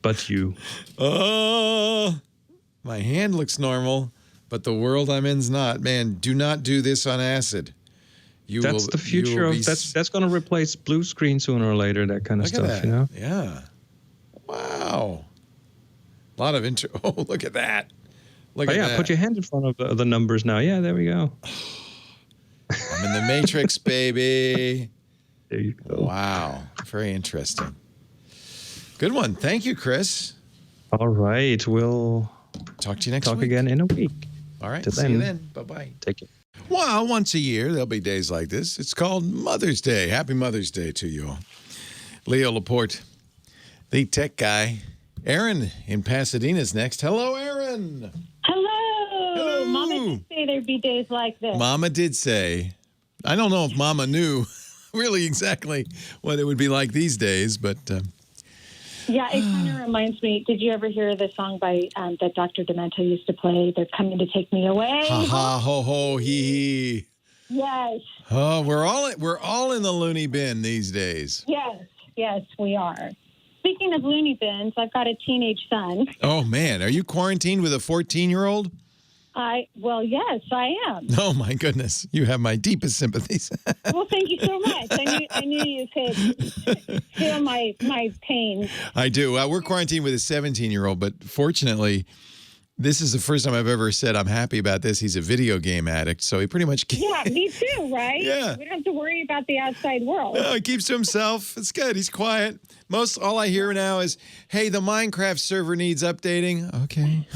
but you. Oh, my hand looks normal, but the world I'm in's not. Man, do not do this on acid. That's the future of that's going to replace blue screen sooner or later. That kind of stuff, you know. Yeah. Wow. A lot of Oh, look at that. Look at that. Put your hand in front of the numbers now. Yeah, there we go. I'm in the Matrix, baby. There you go. Wow. Very interesting. Good one. Thank you, Chris. All right. We'll talk to you next week. Talk again in a week. All right. Till See you then. Bye-bye. Take care. Well, once a year, there'll be days like this. It's called Mother's Day. Happy Mother's Day to you all. Leo Laporte, the tech guy. Aaron in Pasadena is next. Hello, Aaron. Hello. Mama did say there'd be days like this. Mama did say. I don't know if Mama knew really exactly what it would be like these days, but... yeah, it kind of reminds me. Did you ever hear the song by that Dr. Demento used to play? They're coming to take me away. Ha ha ho ho hee hee. Yes. Oh, we're all in the loony bin these days. Yes, we are. Speaking of loony bins, I've got a teenage son. Oh man, are you quarantined with a 14-year-old? Well, yes, I am. Oh my goodness, you have my deepest sympathies. Well, thank you so much. I knew you could feel my pain. I do. We're quarantined with a 17-year-old, but fortunately, this is the first time I've ever said I'm happy about this. He's a video game addict, so he pretty much Yeah, me too, right? Yeah. We don't have to worry about the outside world. No, he keeps to himself. It's good. He's quiet. All I hear now is, hey, the Minecraft server needs updating. Okay.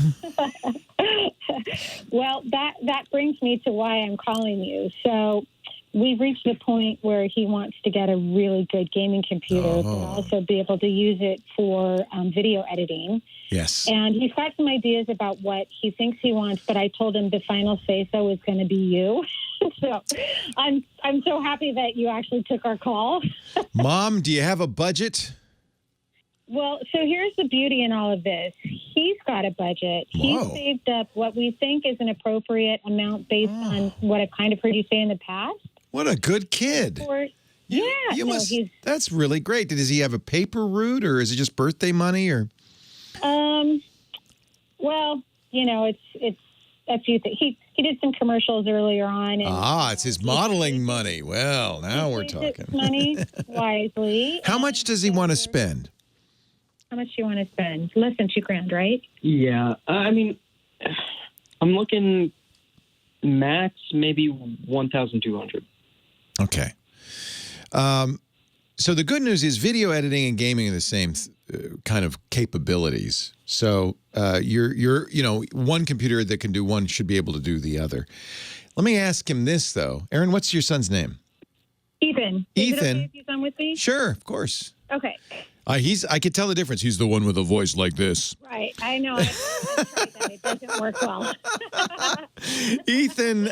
Well, that brings me to why I'm calling you. So we've reached the point where he wants to get a really good gaming computer, but also be able to use it for video editing. Yes. And he's got some ideas about what he thinks he wants, but I told him the final say-so is going to be you. So I'm so happy that you actually took our call. Mom, do you have a budget? Well, so here's the beauty in all of this. He's got a budget. Whoa. He's saved up what we think is an appropriate amount based on what I've kind of heard you say in the past. What a good kid. That's really great. Does he have a paper route, or is it just birthday money, or? Well, you know, it's a few things. He did some commercials earlier on. And, it's his modeling money. Well, now we're talking. Money wisely. How much does he want to spend? How much do you want to spend? Less than $2,000, right? Yeah. I mean, I'm looking max maybe 1,200. Okay. So the good news is video editing and gaming are the same kind of capabilities. So you're one computer that can do one should be able to do the other. Let me ask him this though. Aaron, what's your son's name? Ethan. Is it okay if he's on with me? Sure, of course. Okay. I could tell the difference. He's the one with a voice like this. Right. I know. I tried that. It doesn't work well. Ethan,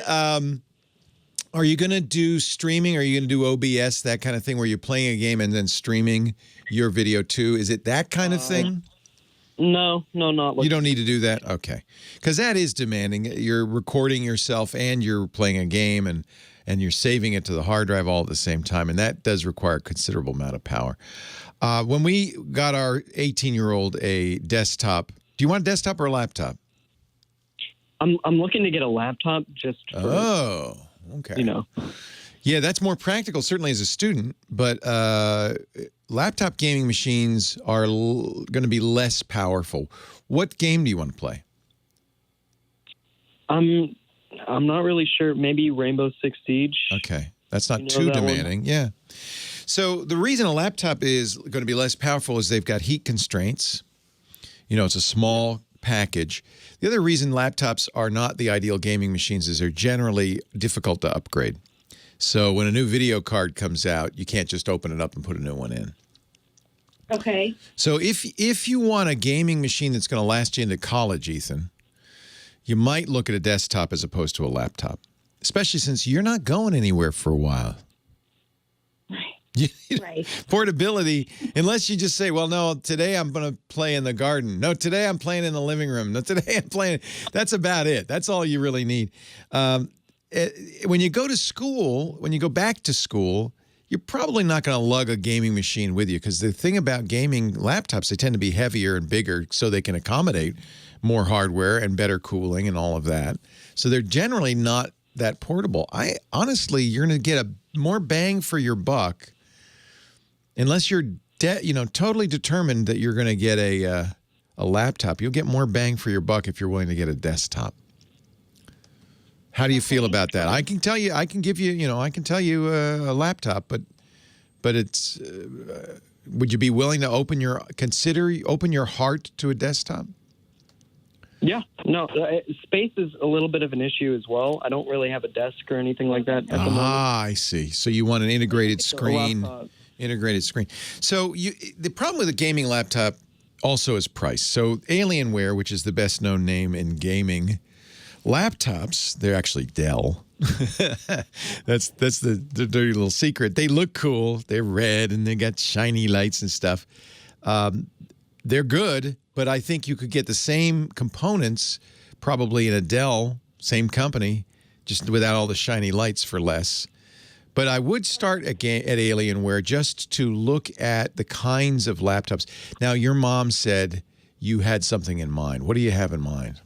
are you going to do streaming? Are you going to do OBS, that kind of thing, where you're playing a game and then streaming your video too? Is it that kind of thing? No, not. You don't need to do that? Okay. Because that is demanding. You're recording yourself and you're playing a game and you're saving it to the hard drive all at the same time, and that does require a considerable amount of power. When we got our 18-year-old a desktop, do you want a desktop or a laptop? I'm looking to get a laptop just for, okay. You know. Yeah, that's more practical, certainly as a student, but laptop gaming machines are going to be less powerful. What game do you want to play? I'm not really sure. Maybe Rainbow Six Siege. Okay. That's not too demanding. Yeah. So the reason a laptop is going to be less powerful is they've got heat constraints. You know, it's a small package. The other reason laptops are not the ideal gaming machines is they're generally difficult to upgrade. So when a new video card comes out, you can't just open it up and put a new one in. Okay. So if you want a gaming machine that's going to last you into college, Ethan, you might look at a desktop as opposed to a laptop, especially since you're not going anywhere for a while. Right. Right. Portability, unless you just say, well, no, today I'm going to play in the garden. No, today I'm playing in the living room. No, today I'm playing. That's about it. That's all you really need. When you go to school, when you go back to school, you're probably not going to lug a gaming machine with you, because the thing about gaming laptops, they tend to be heavier and bigger so they can accommodate more hardware and better cooling and all of that. So they're generally not that portable. Honestly, you're going to get a more bang for your buck unless you're totally determined that you're going to get a laptop. You'll get more bang for your buck if you're willing to get a desktop. How do you feel about that? I can tell you, I can tell you a laptop, but it's, would you be willing to open your heart to a desktop? Yeah, no, space is a little bit of an issue as well. I don't really have a desk or anything like that at the moment. I see. So you want an integrated screen. Integrated screen. So the problem with a gaming laptop also is price. So Alienware, which is the best known name in gaming laptops, they're actually Dell. That's the dirty little secret. They look cool. They're red and they got shiny lights and stuff. They're good, but I think you could get the same components probably in a Dell, same company, just without all the shiny lights for less. But I would start at Alienware just to look at the kinds of laptops. Now, your mom said you had something in mind. What do you have in mind?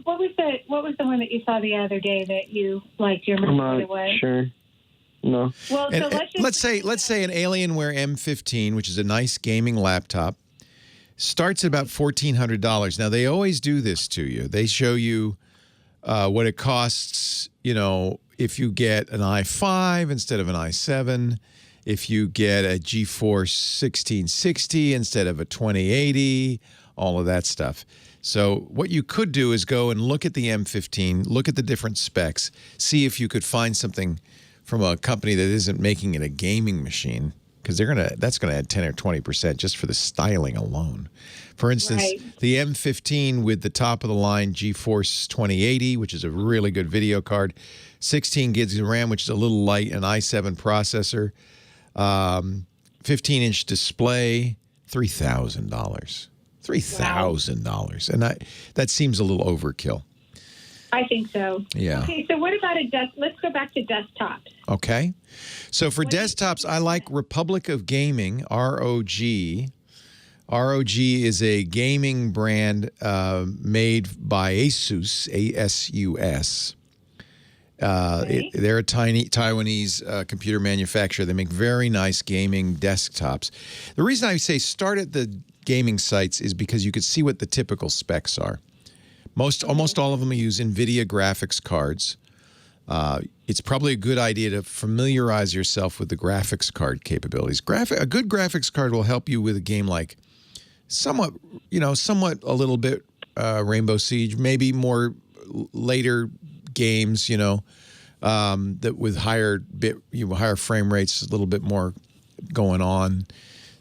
What was the one that you saw the other day that you liked? You remember what it was? Sure. No. Well, so let's say an Alienware M15, which is a nice gaming laptop, starts at about $1,400. Now, they always do this to you. They show you what it costs, if you get an i5 instead of an i7, if you get a GeForce 1660 instead of a 2080, all of that stuff. So what you could do is go and look at the M15, look at the different specs, see if you could find something from a company that isn't making it a gaming machine, because that's going to add 10 or 20% just for the styling alone. For instance, the M15 with the top-of-the-line GeForce 2080, which is a really good video card, 16 gigs of RAM, which is a little light, an i7 processor, 15-inch display, $3,000. $3,000. And that seems a little overkill. I think so. Yeah. Okay, so what about let's go back to desktops. Okay. So for desktops, I like Republic of Gaming, ROG. ROG is a gaming brand made by Asus, A-S-U-S. They're a Taiwanese computer manufacturer. They make very nice gaming desktops. The reason I say start at the gaming sites is because you could see what the typical specs are. Almost all of them use NVIDIA graphics cards. It's probably a good idea to familiarize yourself with the graphics card capabilities. A good graphics card will help you with a game like somewhat a little bit Rainbow Siege, maybe more later games, that with higher frame rates, a little bit more going on.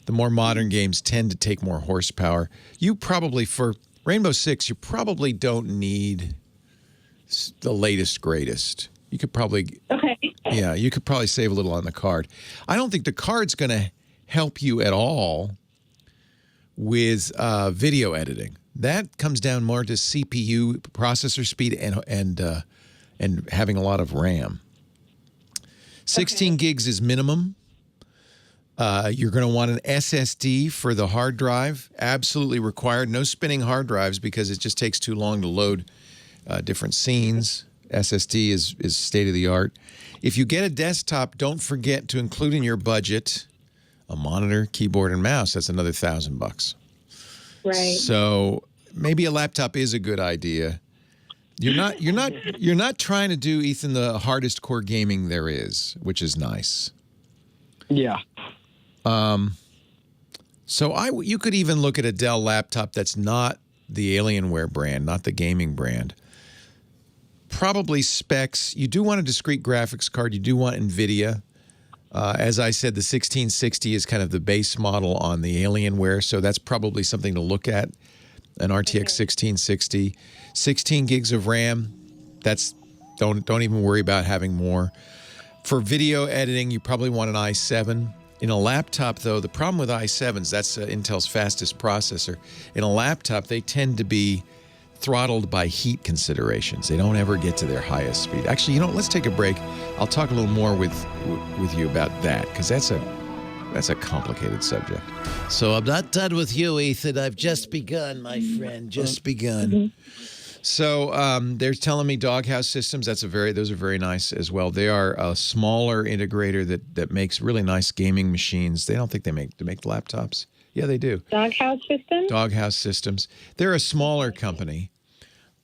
The more modern games tend to take more horsepower. You probably, for Rainbow Six, you probably don't need the latest, greatest. You could probably, you could probably save a little on the card. I don't think the card's going to help you at all with video editing. That comes down more to CPU, processor speed, and having a lot of RAM. 16 gigs is minimum. You're going to want an SSD for the hard drive, absolutely required. No spinning hard drives because it just takes too long to load different scenes. SSD is state of the art. If you get a desktop, don't forget to include in your budget a monitor, keyboard, and mouse. That's another $1,000. Right. So maybe a laptop is a good idea. You're not trying to do, Ethan, the hardest core gaming there is, which is nice. Yeah. So you could even look at a Dell laptop that's not the Alienware brand, not the gaming brand. Probably specs. You do want a discrete graphics card. You do want NVIDIA. As I said, the 1660 is kind of the base model on the Alienware, so that's probably something to look at. An RTX 1660, 16 gigs of RAM. Don't even worry about having more. For video editing, you probably want an i7. In a laptop, though, the problem with i7s, that's Intel's fastest processor. In a laptop, they tend to be throttled by heat considerations. They don't ever get to their highest speed. Actually, let's take a break. I'll talk a little more with you about that, because that's a complicated subject. So I'm not done with you, Ethan. I've just begun, my friend. Just begun. Mm-hmm. So they're telling me Doghouse Systems. Those are very nice as well. They are a smaller integrator that makes really nice gaming machines. They don't think they make laptops. Yeah, they do. Doghouse Systems? Doghouse Systems. They're a smaller company.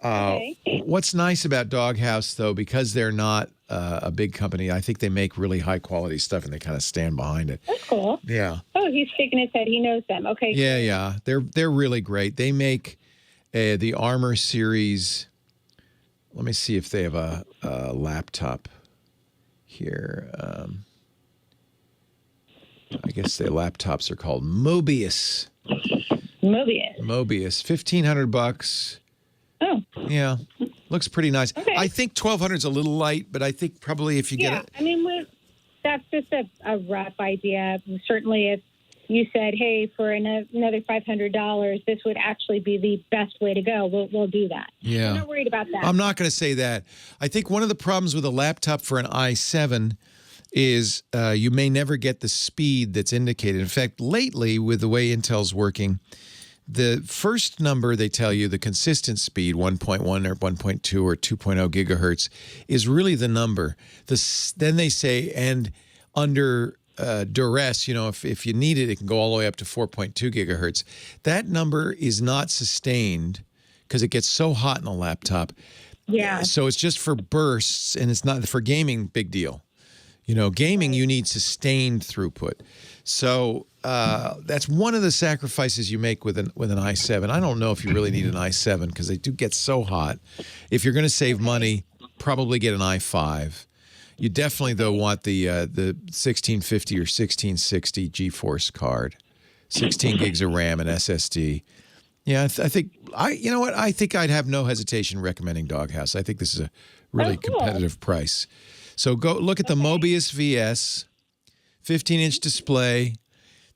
Okay. What's nice about Doghouse, though, because they're not a big company, I think they make really high quality stuff and they kind of stand behind it. That's cool. Yeah. Oh, he's shaking his head. He knows them. Okay. Yeah. They're really great. They make the Armor series. Let me see if they have a laptop here. I guess their laptops are called Mobius. Mobius. $1,500. Oh. Yeah. Looks pretty nice. Okay. I think 1,200 is a little light, but I think probably if you get it. I mean, that's just a rough idea. Certainly, if you said, hey, for another $500, this would actually be the best way to go, we'll do that. Yeah. I'm not worried about that. I'm not going to say that. I think one of the problems with a laptop for an i7 is you may never get the speed that's indicated. In fact, lately, with the way Intel's working, the first number they tell you, the consistent speed, 1.1 or 1.2 or 2.0 gigahertz, is really the number. Then they say, and under duress, if you need it, it can go all the way up to 4.2 gigahertz. That number is not sustained because it gets so hot in a laptop. Yeah. So it's just for bursts, and it's not for gaming. Big deal. Gaming, you need sustained throughput. So that's one of the sacrifices you make with an i7. I don't know if you really need an i7 because they do get so hot. If you're going to save money, probably get an i5. You definitely, though, want the 1650 or 1660 GeForce card, 16 gigs of RAM and SSD. Yeah, I think I'd have no hesitation recommending Doghouse. I think this is a really competitive price. So go look at the Mobius VS, 15-inch display,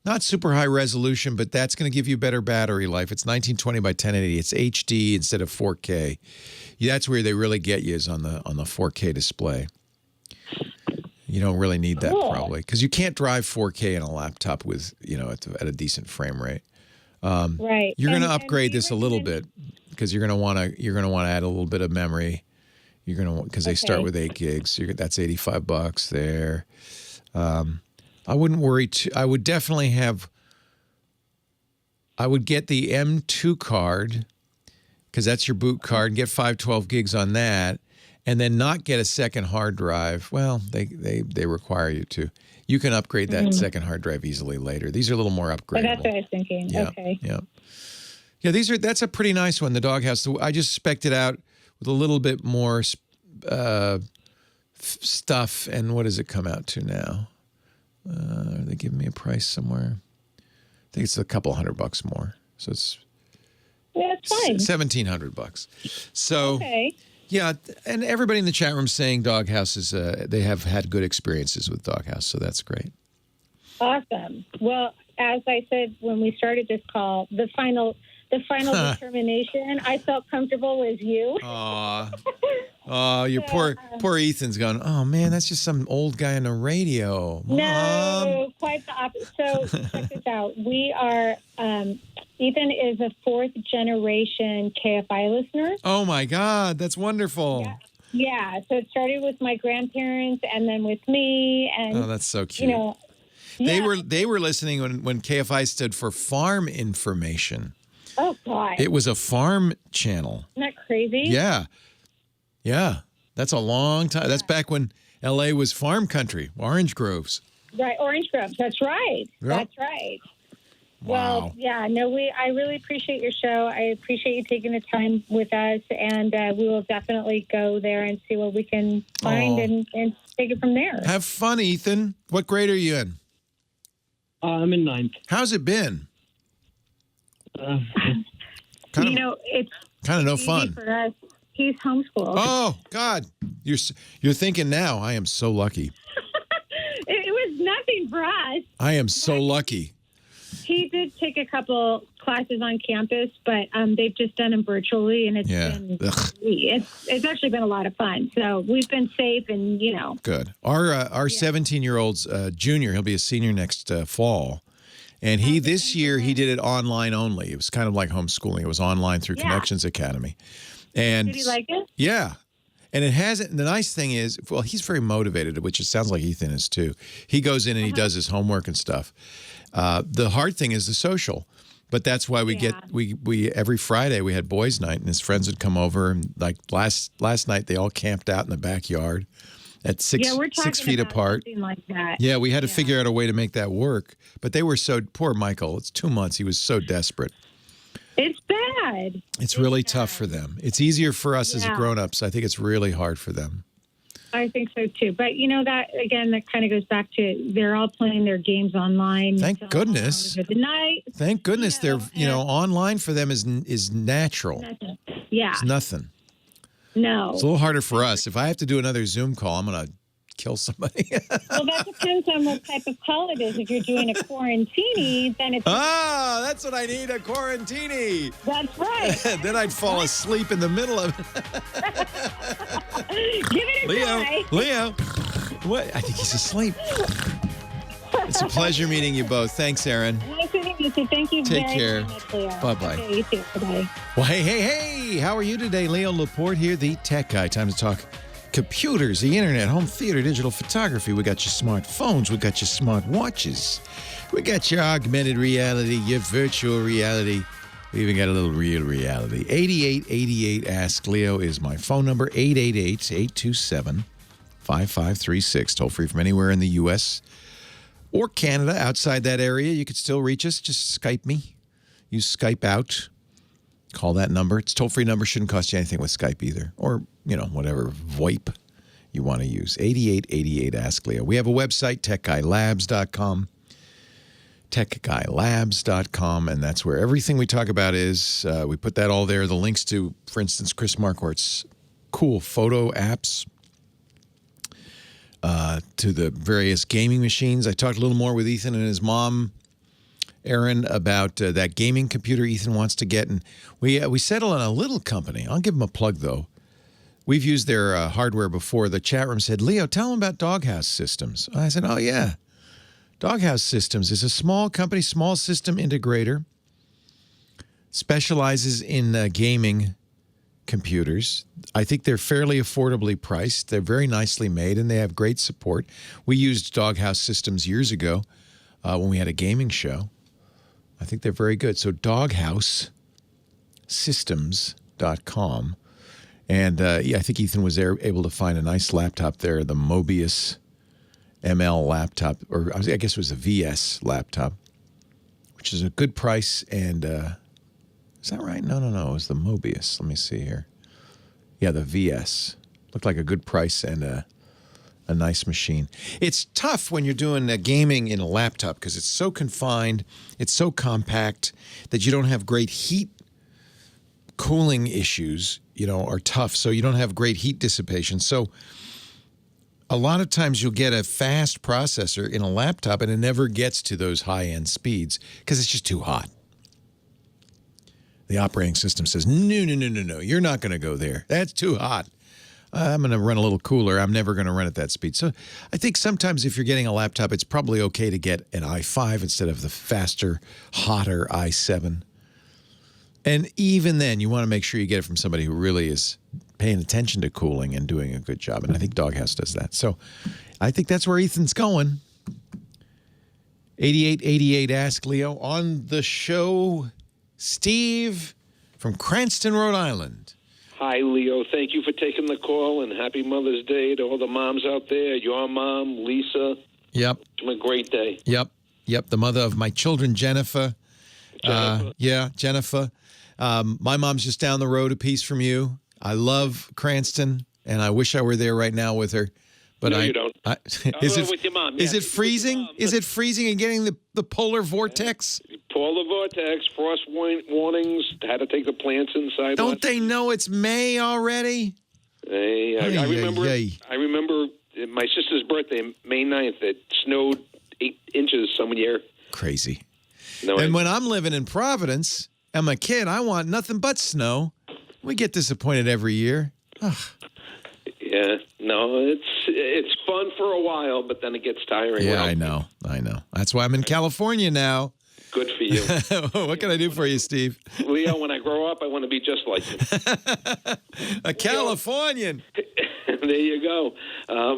not super high resolution, but that's going to give you better battery life. It's 1920 by 1080. It's HD instead of 4K. Yeah, that's where they really get you, is on the 4K display. You don't really need that probably, because you can't drive 4K in a laptop with at a decent frame rate. Right. You're going to upgrade this a little bit because you're going to want to add a little bit of memory. You're going to, because they start with 8 gigs. That's $85 there. I wouldn't worry I would definitely I would get the M2 card, because that's your boot card, and get 512 gigs on that, and then not get a second hard drive. Well, they require you to. You can upgrade that second hard drive easily later. These are a little more upgradable. That's what I was thinking. Yeah, okay. Yeah, that's a pretty nice one, the Doghouse. I just spec'd it out with a little bit more stuff. And what does it come out to now? Are they giving me a price somewhere? I think it's a couple $100 more. So it's fine. $1,700. So yeah, and everybody in the chat room saying Doghouse is they have had good experiences with Doghouse, so that's great. Awesome. Well, as I said when we started this call, the final determination I felt comfortable was you. Oh, your poor Ethan's going, oh, man, that's just some old guy on the radio. Mom. No, quite the opposite. So check this out. We are, Ethan is a 4th generation KFI listener. Oh, my God. That's wonderful. Yeah. So it started with my grandparents and then with me. And, oh, that's so cute. They were listening when KFI stood for Farm Information. Oh, God. It was a farm channel. Isn't that crazy? Yeah. Yeah. That's a long time. That's back when L.A. was farm country, orange groves. Right, orange groves. That's right. Yep. That's right. Wow. Well, yeah, no, I really appreciate your show. I appreciate you taking the time with us, and we will definitely go there and see what we can find and take it from there. Have fun, Ethan. What grade are you in? I'm in 9th. How's it been? It's Kind of no fun. for us. He's homeschooled. Oh God, you're thinking now. I am so lucky. It was nothing for us. I am so lucky. He did take a couple classes on campus, but they've just done them virtually, and it's actually been a lot of fun. So we've been safe, and Good. Our 17-year-old's junior. He'll be a senior next fall, and this year he did it online only. It was kind of like homeschooling. It was online through Connections Academy. And did he like it? Yeah. And it hasn't. The nice thing is, well, he's very motivated, which it sounds like Ethan is too. He goes in and he does his homework and stuff. The hard thing is the social, but that's why we every Friday we had boys' night, and his friends would come over, and like last night they all camped out in the backyard at 6 feet apart. Something like that. Yeah, we had to figure out a way to make that work, but they were so poor. Michael, it's 2 months. He was so desperate. It's bad. It's really tough for them. It's easier for us as grown-ups. I think it's really hard for them. I think so too. But that again, that kind of goes back to they're all playing their games online. Thank goodness. At night. Thank goodness they're online for them is natural. Nothing. Yeah. It's nothing. No. It's a little harder for us. If I have to do another Zoom call, I'm gonna kill somebody. Well, that depends on what type of call it is. If you're doing a quarantini, then it's... that's what I need, a quarantini. That's right. Then I'd fall asleep in the middle of it. Give it a try. Leo. What? I think he's asleep. It's a pleasure meeting you both. Thanks, Aaron. Nice meeting you too. Thank you Take care. very much, Leo. Bye-bye. Okay, you too. Bye-bye. Well, hey. How are you today? Leo Laporte here, the tech guy. Time to talk computers, the internet, home theater, digital photography. We got your smartphones. We got your smart watches. We got your augmented reality, your virtual reality. We even got a little real reality. 8888 Ask Leo is my phone number. 888-827-5536. Toll free from anywhere in the U.S. or Canada. Outside that area, you could still reach us. Just Skype me. Use Skype out. Call that number. It's a toll-free number. Shouldn't cost you anything with Skype either. Or, whatever VoIP you want to use. 8888 Ask Leo. We have a website, techguylabs.com. techguylabs.com, and that's where everything we talk about is. We put that all there. The links to, for instance, Chris Marquardt's cool photo apps, to the various gaming machines. I talked a little more with Ethan and his mom, Aaron, about that gaming computer Ethan wants to get. And we settled on a little company. I'll give them a plug, though. We've used their hardware before. The chat room said, Leo, tell them about Doghouse Systems. I said, oh, yeah. Doghouse Systems is a small company, small system integrator, specializes in gaming computers. I think they're fairly affordably priced. They're very nicely made, and they have great support. We used Doghouse Systems years ago when we had a gaming show. I think they're very good. So doghousesystems.com. And I think Ethan was able to find a nice laptop there, the Mobius ML laptop, or I guess it was a VS laptop, which is a good price. And is that right? No. It was the Mobius. Let me see here. Yeah, the VS. Looked like a good price and a nice machine. It's tough when you're doing gaming in a laptop because it's so confined, it's so compact that you don't have great heat. Cooling issues, are tough, so you don't have great heat dissipation. So a lot of times you'll get a fast processor in a laptop and it never gets to those high-end speeds because it's just too hot. The operating system says, no, you're not going to go there. That's too hot. I'm going to run a little cooler. I'm never going to run at that speed. So I think sometimes if you're getting a laptop, it's probably okay to get an i5 instead of the faster, hotter i7. And even then, you want to make sure you get it from somebody who really is paying attention to cooling and doing a good job. And I think Doghouse does that. So I think that's where Ethan's going. 8888 Ask Leo. On the show, Steve from Cranston, Rhode Island. Hi, Leo. Thank you for taking the call, and happy Mother's Day to all the moms out there. Your mom, Lisa. Yep. It's a great day. Yep. The mother of my children, Jennifer. Jennifer. My mom's just down the road a piece from you. I love Cranston, and I wish I were there right now with her. But no, you don't. Is it with your mom? Is Yes, it freezing? with your mom, Is it freezing and getting the polar vortex? Polar vortex, frost warnings. Had to take the plants inside. Don't they know it's May already? Hey, I remember. I remember my sister's birthday, May 9th. It snowed 8 inches some year. Crazy. No, And when I'm living in Providence, I'm a kid, I want nothing but snow. We get disappointed every year. Ugh. Yeah, no, it's fun for a while, but then it gets tiring. Yeah, I know. That's why I'm in California now. Good for you. What can I do for you, Steve? Leo, when I grow up, I want to be just like you. A Californian. There you go.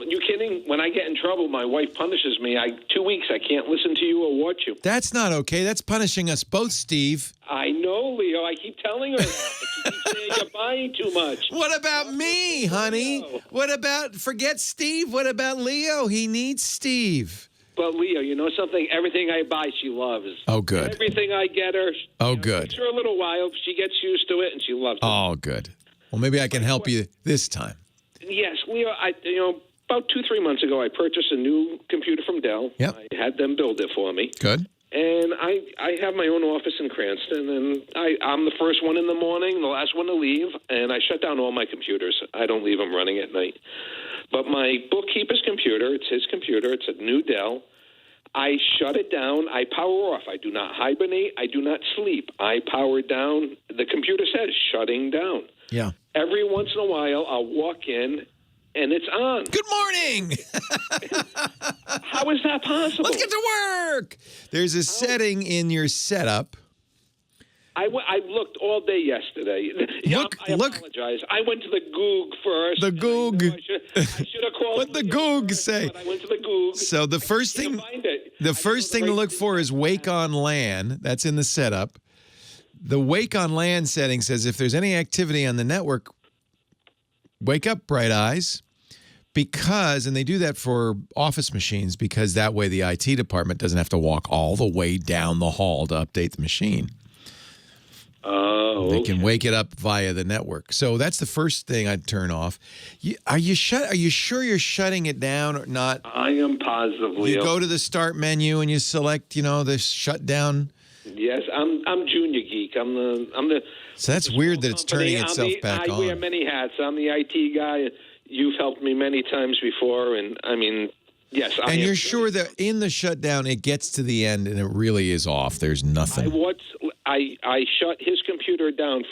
You kidding? When I get in trouble, my wife punishes me. 2 weeks, I can't listen to you or watch you. That's not okay. That's punishing us both, Steve. I know, Leo. I keep telling her that, but she keeps saying you're buying too much. What about me, honey? What about, forget Steve, what about Leo? He needs Steve. But, Leo, you know something? Everything I buy, she loves. Oh, good. Everything I get her. Good. It takes her a little while. She gets used to it, and she loves it. Oh, good. Well, maybe I can help you this time. Yes, Leo, about 2-3 months ago, I purchased a new computer from Dell. Yep. I had them build it for me. Good. And I have my own office in Cranston, and I'm the first one in the morning, the last one to leave, and I shut down all my computers. I don't leave them running at night. But my bookkeeper's computer, it's his computer, it's a new Dell. I shut it down. I power off. I do not hibernate. I do not sleep. I power down. The computer says shutting down. Yeah. Every once in a while, I'll walk in, and it's on. Good morning. How is that possible? Let's get to work. There's a setting in your setup. I looked all day yesterday. I apologize. I went to the Goog first. The Goog. I should have called. What the Goog say? I went to the Goog. So the first thing to look for is Wake-on-Lan. That's in the setup. The Wake-on-Lan setting says if there's any activity on the network, wake up, bright eyes. Because, and they do that for office machines, because that way the IT department doesn't have to walk all the way down the hall to update the machine. Oh, They can wake it up via the network. So that's the first thing I'd turn off. Are you sure you're shutting it down or not? I am positively. You go to the start menu and you select, the shutdown. Yes, I'm junior geek. I'm the. So that's weird that it's turning itself back on. I wear many hats. I'm the IT guy. You've helped me many times before, and I mean, yes. And you're sure that in the shutdown it gets to the end and it really is off. There's nothing. I shut his computer down.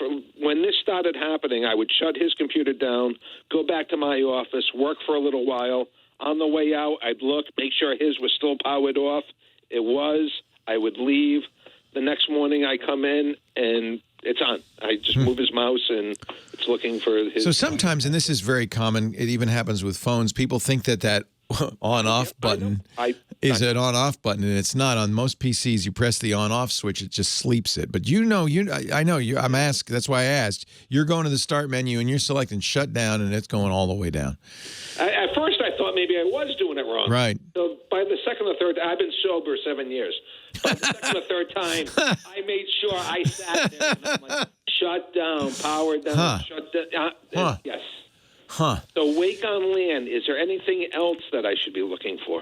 When this started happening, I would shut his computer down, go back to my office, work for a little while. On the way out, I'd look, make sure his was still powered off. It was. I would leave. The next morning, I come in, and it's on. I just move his mouse, and it's looking for his... So sometimes, and this is very common, it even happens with phones, people think that on-off button is an on-off button, and it's not. On most PCs, you press the on-off switch, it just sleeps it. But I'm asked, that's why I asked. You're going to the start menu, and you're selecting shut down, and it's going all the way down. At first, I thought maybe I was doing it wrong. Right. So by the second or third, I've been sober 7 years. By the second or third time, I made sure I sat there, and I'm like, shut down, power down, shut down. Yes. Huh. So Wake-on-Lan, is there anything else that I should be looking for?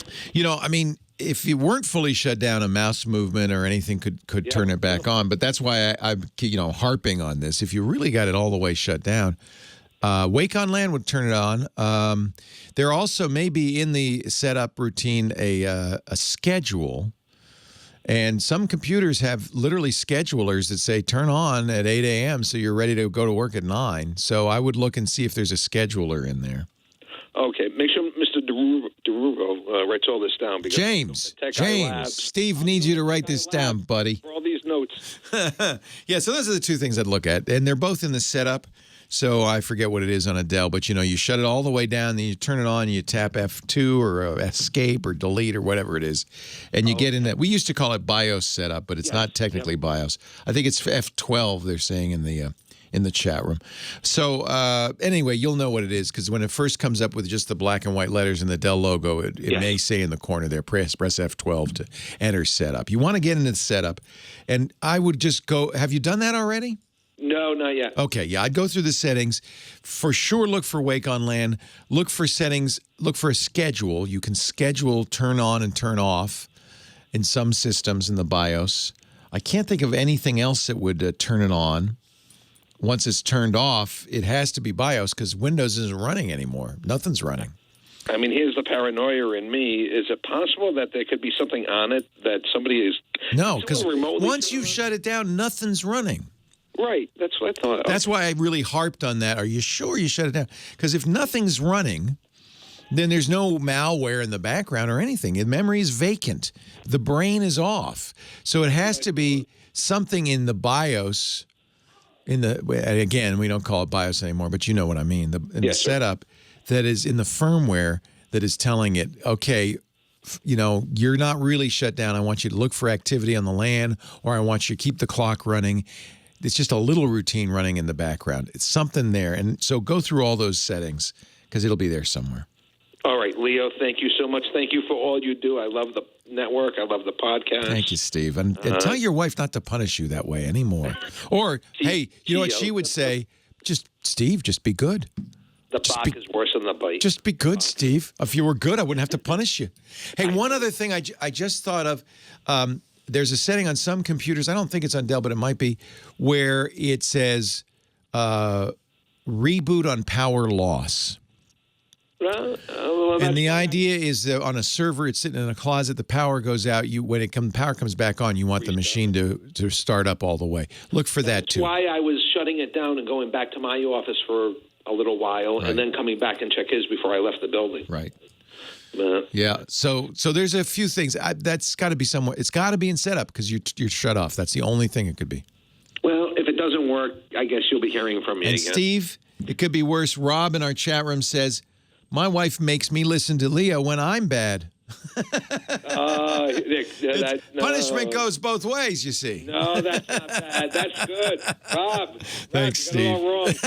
If you weren't fully shut down, a mouse movement or anything could turn it back on. But that's why I'm harping on this. If you really got it all the way shut down, Wake-on-Lan would turn it on. There also may be in the setup routine a schedule. And some computers have literally schedulers that say turn on at 8 a.m. so you're ready to go to work at 9. So I would look and see if there's a scheduler in there. Okay. Make sure Mr. DeRugo writes all this down. James, Steve needs you to write this down, buddy. For all these notes. Yeah, so those are the two things I'd look at. And they're both in the setup. So I forget what it is on a Dell, but you shut it all the way down, then you turn it on, you tap F2 or escape or delete or whatever it is, and you get in that. We used to call it BIOS setup, but it's not technically BIOS. I think it's F12. They're saying in the chat room. So anyway, you'll know what it is because when it first comes up with just the black and white letters and the Dell logo, it may say in the corner there, press F12 to enter setup. You want to get into the setup, and I would just go. Have you done that already? No, not yet. Okay, yeah, I'd go through the settings. For sure, look for Wake-on-Lan. Look for settings. Look for a schedule. You can schedule turn on and turn off in some systems in the BIOS. I can't think of anything else that would turn it on. Once it's turned off, it has to be BIOS because Windows isn't running anymore. Nothing's running. I mean, here's the paranoia in me. Is it possible that there could be something on it that somebody is... No, because once you've shut it down, nothing's running. Right. That's what I thought. That's why I really harped on that. Are you sure you shut it down? Because if nothing's running, then there's no malware in the background or anything. The memory is vacant. The brain is off. So it has to be something in the BIOS. Again, we don't call it BIOS anymore, but you know what I mean. The setup that is in the firmware that is telling it, okay, you're not really shut down. I want you to look for activity on the LAN, or I want you to keep the clock running. It's just a little routine running in the background. It's something there. And so go through all those settings because it'll be there somewhere. All right, Leo, thank you so much. Thank you for all you do. I love the network. I love the podcast. Thank you, Steve. And tell your wife not to punish you that way anymore. Or, hey, you know what she would say? Steve, just be good. The bark is worse than the bite. Just be good, Steve. If you were good, I wouldn't have to punish you. Hey, one other thing I just thought of. There's a setting on some computers, I don't think it's on Dell, but it might be, where it says reboot on power loss. And the idea is that on a server, it's sitting in a closet, the power goes out. When power comes back on, you want the machine to start up all the way. Look for that, too. That's why I was shutting it down and going back to my office for a little while, and then coming back and check his before I left the building. Right. Yeah. So there's a few things. That's got to be somewhere. It's got to be in setup because you're shut off. That's the only thing it could be. Well, if it doesn't work, I guess you'll be hearing from me and again. Steve, it could be worse. Rob in our chat room says, my wife makes me listen to Leo when I'm bad. Punishment goes both ways, you see. No, that's not bad. That's good. Rob. Thanks, Steve. Rob's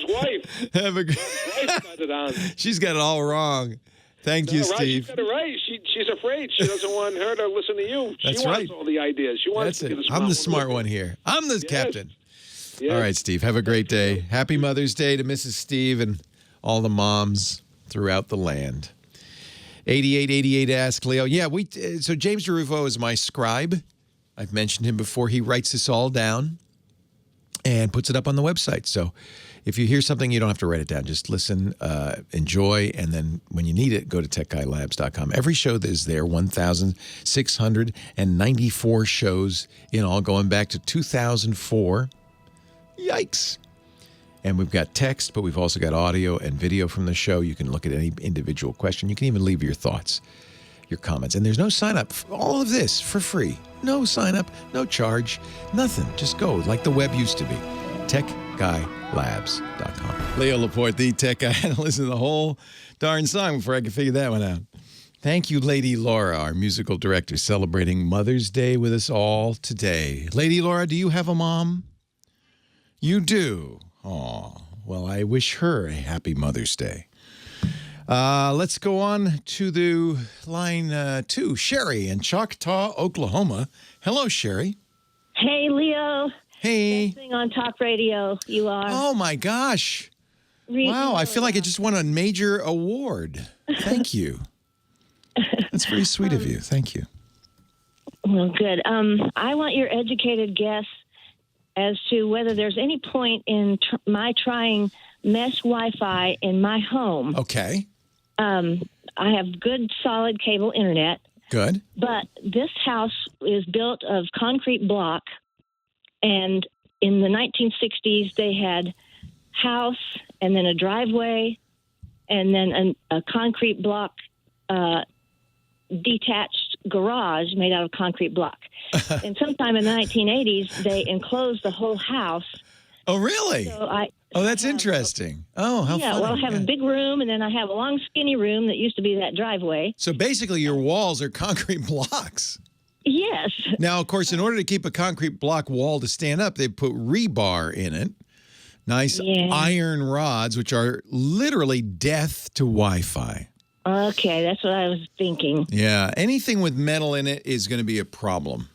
wife. Got it on. She's got it all wrong. Thank you, Steve. She's got it right. She's afraid. She doesn't want her to listen to you. She wants all the ideas. She wants to be the smart one. I'm the smart one here. I'm the captain. Yes. All right, Steve. Have a great day. Happy Mother's Day to Mrs. Steve and all the moms throughout the land. 8888 Ask Leo. Yeah, so James DeRufo is my scribe. I've mentioned him before. He writes this all down and puts it up on the website. So if you hear something, you don't have to write it down. Just listen, enjoy, and then when you need it, go to techguylabs.com. Every show that is there, 1,694 shows in all, going back to 2004. Yikes. And we've got text, but we've also got audio and video from the show. You can look at any individual question. You can even leave your thoughts, your comments. And there's no sign up. All of this for free. No sign up, no charge, nothing. Just go like the web used to be. TechGuyLabs.com. Leo Laporte, the tech guy. I had to listen to the whole darn song before I could figure that one out. Thank you, Lady Laura, our musical director, celebrating Mother's Day with us all today. Lady Laura, do you have a mom? You do. Oh, well, I wish her a happy Mother's Day. Let's go on to the line 2. Sherry in Choctaw, Oklahoma. Hello, Sherry. Hey, Leo. Hey. Best thing on talk radio, you are. Oh, my gosh. Wow, I feel like I just won a major award. Thank you. That's very sweet of you. Thank you. Well, good. I want your educated guess as to whether there's any point in my trying mesh Wi-Fi in my home. Okay. I have good, solid cable internet. Good. But this house is built of concrete block, and in the 1960s, they had house and then a driveway and then a concrete block detached garage made out of concrete block. And sometime in the 1980s, they enclosed the whole house. Oh, really? So that's interesting. Oh, how funny. Well, I have a big room, and then I have a long, skinny room that used to be that driveway. So basically, your walls are concrete blocks. Yes. Now, of course, in order to keep a concrete block wall to stand up, they put rebar in it. Nice iron rods, which are literally death to Wi-Fi. Okay, that's what I was thinking. Yeah, anything with metal in it is going to be a problem.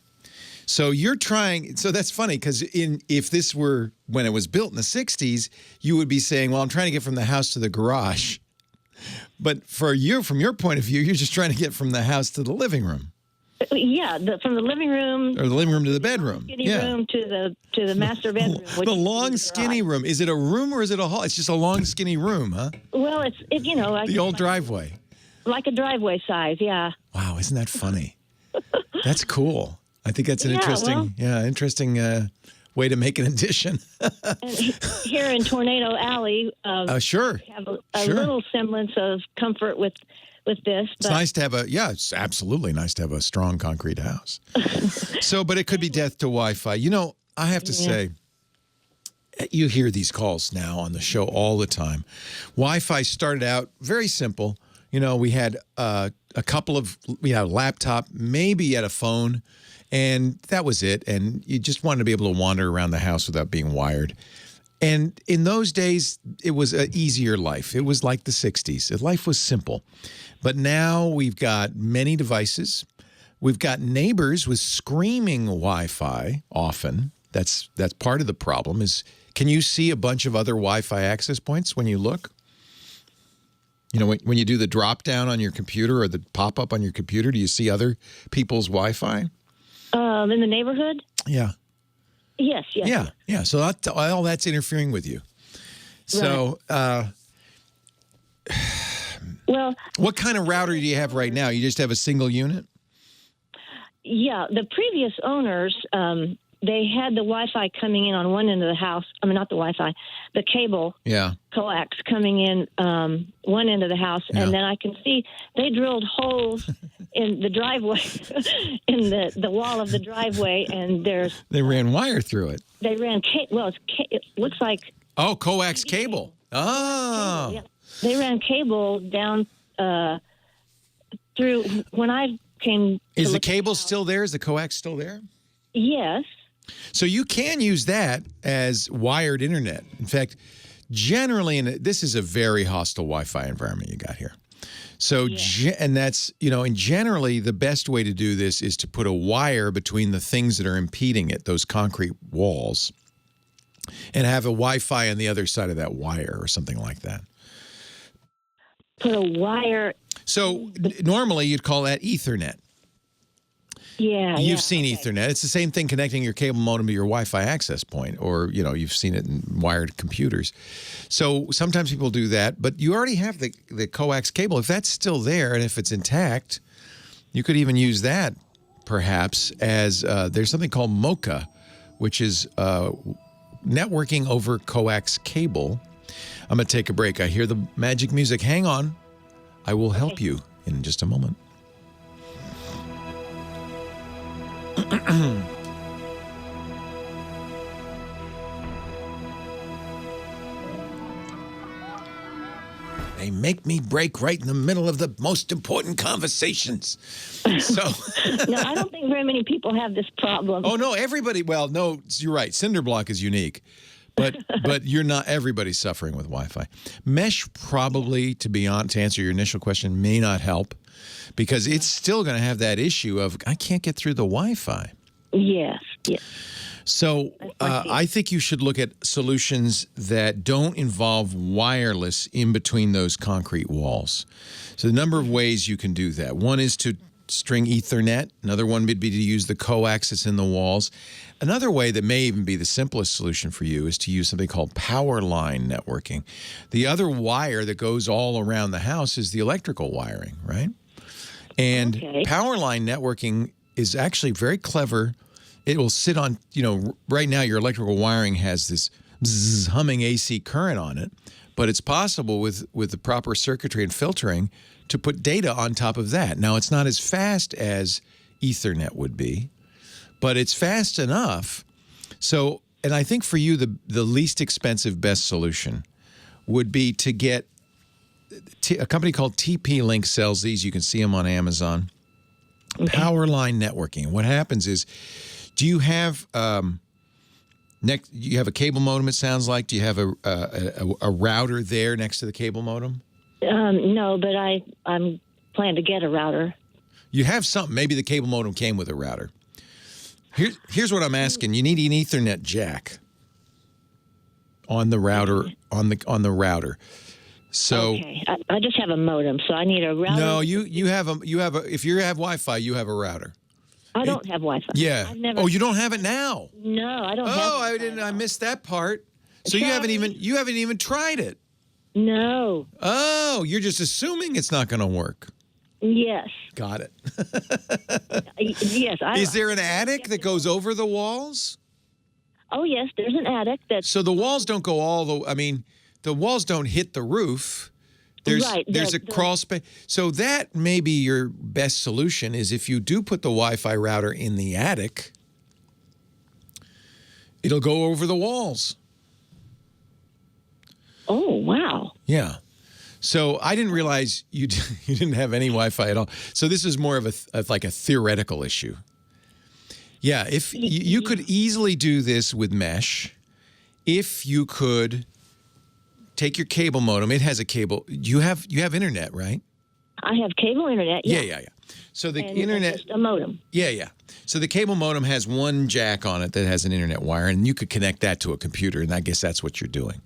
So you're trying. So that's funny because if this were when it was built in the 60s, you would be saying, well, I'm trying to get from the house to the garage. But for you, from your point of view, you're just trying to get from the house to the living room. Yeah, from the living room. Or the living room to the bedroom. Skinny room to the master bedroom. The long, skinny room. Is it a room or is it a hall? It's just a long, skinny room, huh? Well, it's like the old driveway. Like a driveway size, yeah. Wow, isn't that funny? That's cool. I think that's an interesting way to make an addition. And here in Tornado Alley, sure. have a little semblance of comfort with this. It's nice to have it's absolutely nice to have a strong concrete house. But it could be death to Wi-Fi. You know, I have to say, you hear these calls now on the show all the time. Wi-Fi started out very simple. You know, we had a laptop, maybe you had a phone, and that was it. And you just wanted to be able to wander around the house without being wired. And in those days, it was an easier life. It was like the 60s. Life was simple. But now we've got many devices. We've got neighbors with screaming Wi-Fi often. That's part of the problem is, can you see a bunch of other Wi-Fi access points when you look? You know, when you do the drop down on your computer or the pop-up on your computer, do you see other people's Wi-Fi? In the neighborhood? Yeah. Yes. Yeah. So all that's interfering with you. So, well, what kind of router do you have right now? You just have a single unit? Yeah. The previous owners, they had the Wi-Fi coming in on one end of the house. I mean, not the Wi-Fi, the cable. Yeah. Coax coming in one end of the house, and then I can see they drilled holes in the driveway, in the wall of the driveway, and they ran wire through it. They ran it looks like coax cable. Oh, yeah. They ran cable down through when I came. Is the cable still there? Is the coax still there? Yes. So you can use that as wired internet. In fact, generally, this is a very hostile Wi-Fi environment you got here. So, and that's, and generally the best way to do this is to put a wire between the things that are impeding it, those concrete walls, and have a Wi-Fi on the other side of that wire or something like that. Put a wire. So normally you'd call that Ethernet. Yeah, You've seen Ethernet. It's the same thing connecting your cable modem to your Wi-Fi access point, or, you've seen it in wired computers. So sometimes people do that, but you already have the coax cable. If that's still there and if it's intact, you could even use that perhaps as there's something called MoCA, which is networking over coax cable. I'm going to take a break. I hear the magic music. Hang on. I will help you in just a moment. They make me break right in the middle of the most important conversations. So no, I don't think very many people have this problem. Oh, no, everybody. Well, no, you're right. Cinderblock is unique. But you're not, everybody's suffering with Wi-Fi. Mesh probably, to answer your initial question, may not help because it's still going to have that issue of, I can't get through the Wi-Fi. Yes. So I think you should look at solutions that don't involve wireless in between those concrete walls. So the number of ways you can do that. One is to string Ethernet. Another one would be to use the coax that's in the walls. Another way that may even be the simplest solution for you is to use something called Powerline Networking. The other wire that goes all around the house is the electrical wiring, right? And Powerline Networking is actually very clever. It will sit on, right now your electrical wiring has this bzzz, humming AC current on it, but it's possible with the proper circuitry and filtering to put data on top of that. Now, it's not as fast as Ethernet would be, but it's fast enough. So, and I think for you, the least expensive, best solution would be to get a company called TP-Link sells these. You can see them on Amazon. Powerline Networking. What happens is, do you have you have a cable modem? It sounds like. Do you have a router there next to the cable modem? No, but I'm planning to get a router. You have something. Maybe the cable modem came with a router. Here's what I'm asking. You need an Ethernet jack on the router, on the router. So okay, I just have a modem, so I need a router. No, you have a if you have Wi-Fi, you have a router. I don't have Wi-Fi. Yeah. Never, you don't have it now. No, I don't have Wi-Fi. I missed that part. So you haven't even tried it. No. Oh, you're just assuming it's not going to work. Yes. Got it. Yes. Is there an attic that goes over the walls? Oh, yes, there's an attic. So the walls don't go the walls don't hit the roof. There's a crawl space. So that may be your best solution is if you do put the Wi-Fi router in the attic, it'll go over the walls. Oh, wow. Yeah. So I didn't realize you didn't have any Wi-Fi at all. So this is more of a theoretical issue. Yeah, if you could easily do this with mesh, if you could take your cable modem. It has a cable. You have internet, right? I have cable internet. Yeah. So the internet, just a modem. Yeah. So the cable modem has one jack on it that has an internet wire, and you could connect that to a computer, and I guess that's what you're doing.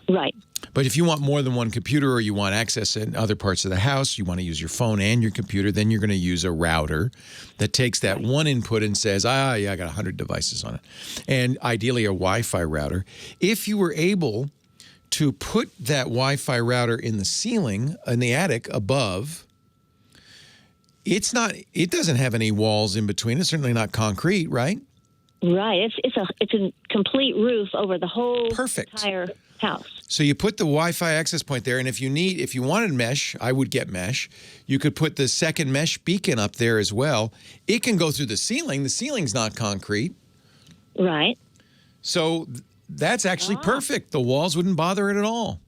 Right. But if you want more than one computer or you want access in other parts of the house, you want to use your phone and your computer, then you're going to use a router that takes that one input and says, I got 100 devices on it. And ideally a Wi-Fi router. If you were able to put that Wi-Fi router in the ceiling, in the attic above, it doesn't have any walls in between. It's certainly not concrete, right? Right. It's a complete roof over the whole entire house. So you put the Wi-Fi access point there, and if you wanted mesh, I would get mesh. You could put the second mesh beacon up there as well. It can go through the ceiling. The ceiling's not concrete. Right. So that's actually perfect. The walls wouldn't bother it at all.